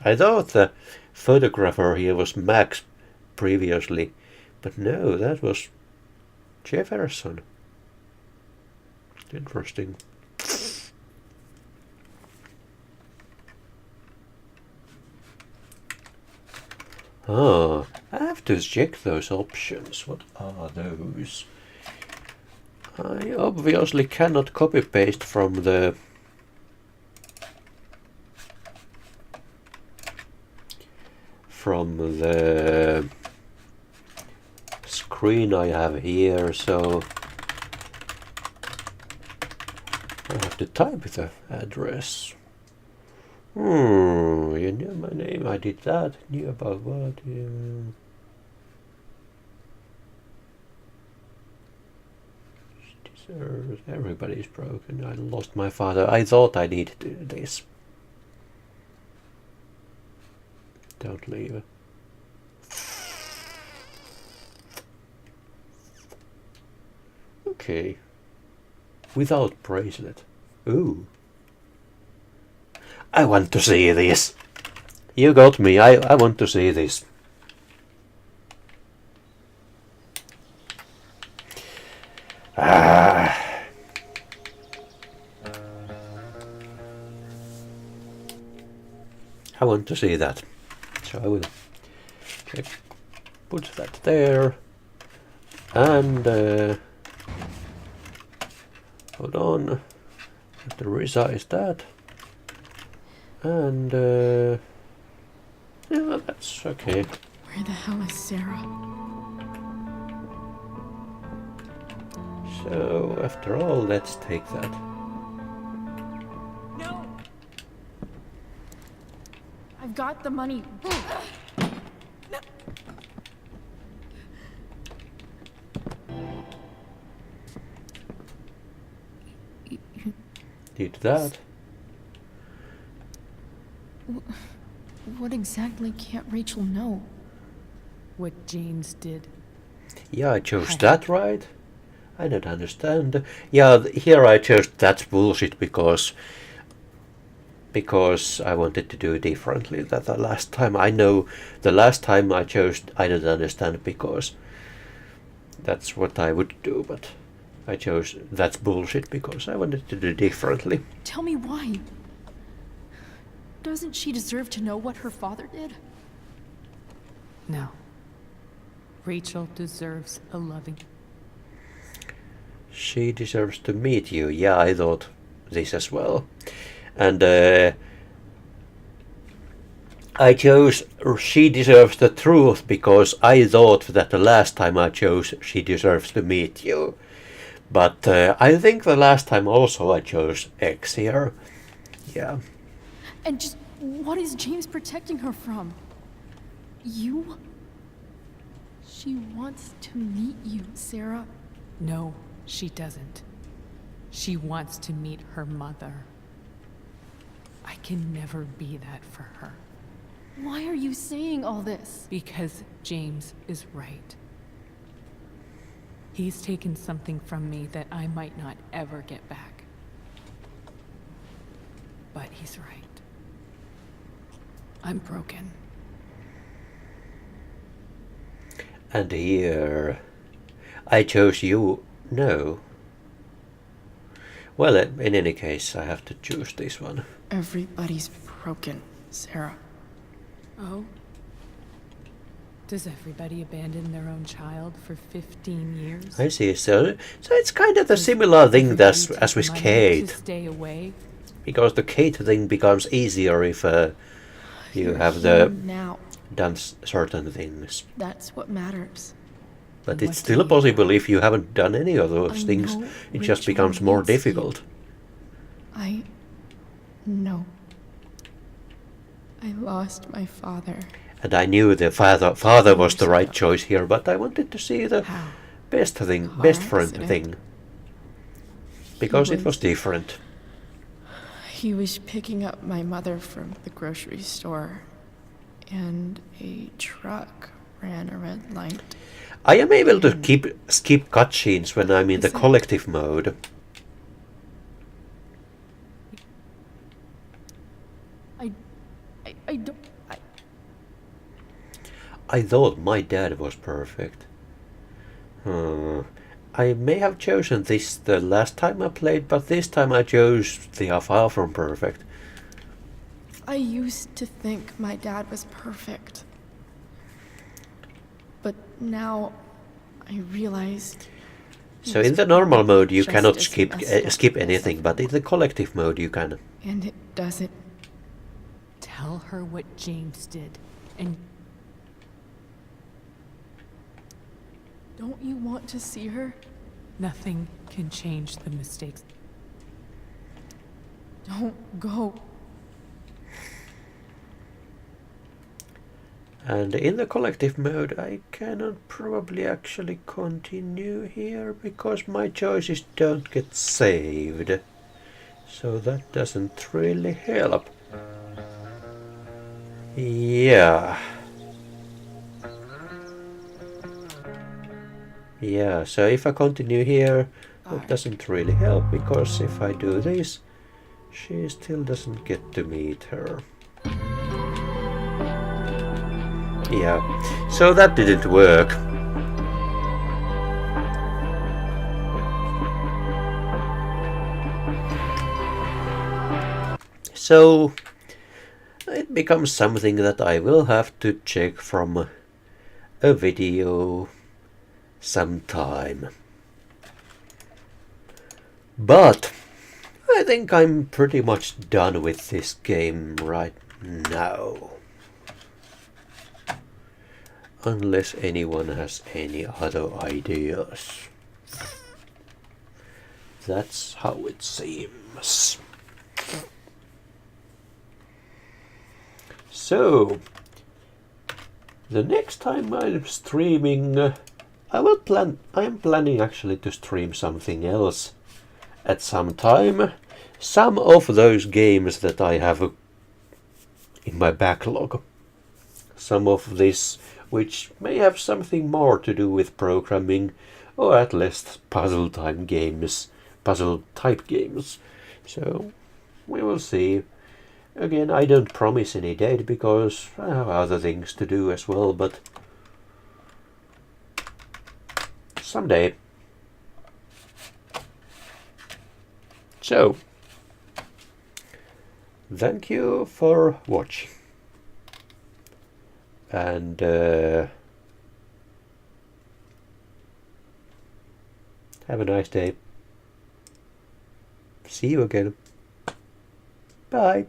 I thought the photographer here was Max previously, but no, that was Jefferson. Interesting. Ah, I have to check those options. What are those? I obviously cannot copy paste from the screen I have here, so I have to type the address. You knew my name, I did that, knew about what, everybody's broken, I lost my father, I thought I needed to do this. Don't leave. Okay. Without bracelet. Ooh. I want to see this. You got me. I want to see this. I want to see that. So I will put that there. And hold on. Have to resize that. And yeah, that's okay. Where the hell is Sarah? So after all, let's take that. No. I've got the money. Did that. What exactly can't Rachel know? what James did. Yeah, I chose that, right? I don't understand. Yeah, here I chose that's bullshit because I wanted to do differently than the last time. I know the last time I chose I don't understand because that's what I would do, but I chose that's bullshit because I wanted to do differently. Tell me why. Doesn't she deserve to know what her father did? No. Rachel deserves a loving. She deserves to meet you. Yeah, I thought this as well. And I chose she deserves the truth because I thought that the last time I chose she deserves to meet you. But I think the last time also I chose X here. Yeah. And just what is James protecting her from? You? She wants to meet you, Sarah. No, she doesn't. She wants to meet her mother. I can never be that for her. Why are you saying all this? Because James is right. He's taken something from me that I might not ever get back. But he's right. I'm broken. And here I chose you. No. Well, in any case, I have to choose this one. Everybody's broken, Sarah. Oh? Does everybody abandon their own child for 15 years? I see. So it's kind of a similar thing as with Kate. To stay away? Because the Kate thing becomes easier if you have done certain things. That's what matters. But it's still possible if you haven't done any of those things. It just becomes more difficult. I know. I lost my father. And I knew the father was the right choice here, but I wanted to see the best friend thing. Because it was different. He was picking up my mother from the grocery store, and a truck ran a red light. I am able to skip cutscenes when I'm in the collective mode. I don't... I thought my dad was perfect. I may have chosen this the last time I played, but this time I chose the Far From Perfect. I used to think my dad was perfect. But now I realized... So in the normal mode you cannot skip anything, but in the collective mode you can. And it doesn't. Tell her what James did, and... Don't you want to see her? Nothing can change the mistakes. Don't go. And in the collective mode I cannot probably actually continue here because my choices don't get saved. So that doesn't really help. Yeah. Yeah, so if I continue here, it doesn't really help, because if I do this, she still doesn't get to meet her. Yeah, so that didn't work. So it becomes something that I will have to check from a video sometime. But I think I'm pretty much done with this game right now. Unless anyone has any other ideas. That's how it seems. So, the next time I'm streaming, I am planning actually to stream something else at some time. Some of those games that I have in my backlog. Some of this which may have something more to do with programming, or at least puzzle type games. So we will see. Again, I don't promise any date because I have other things to do as well, but someday. So, thank you for watching. And have a nice day. See you again. Bye.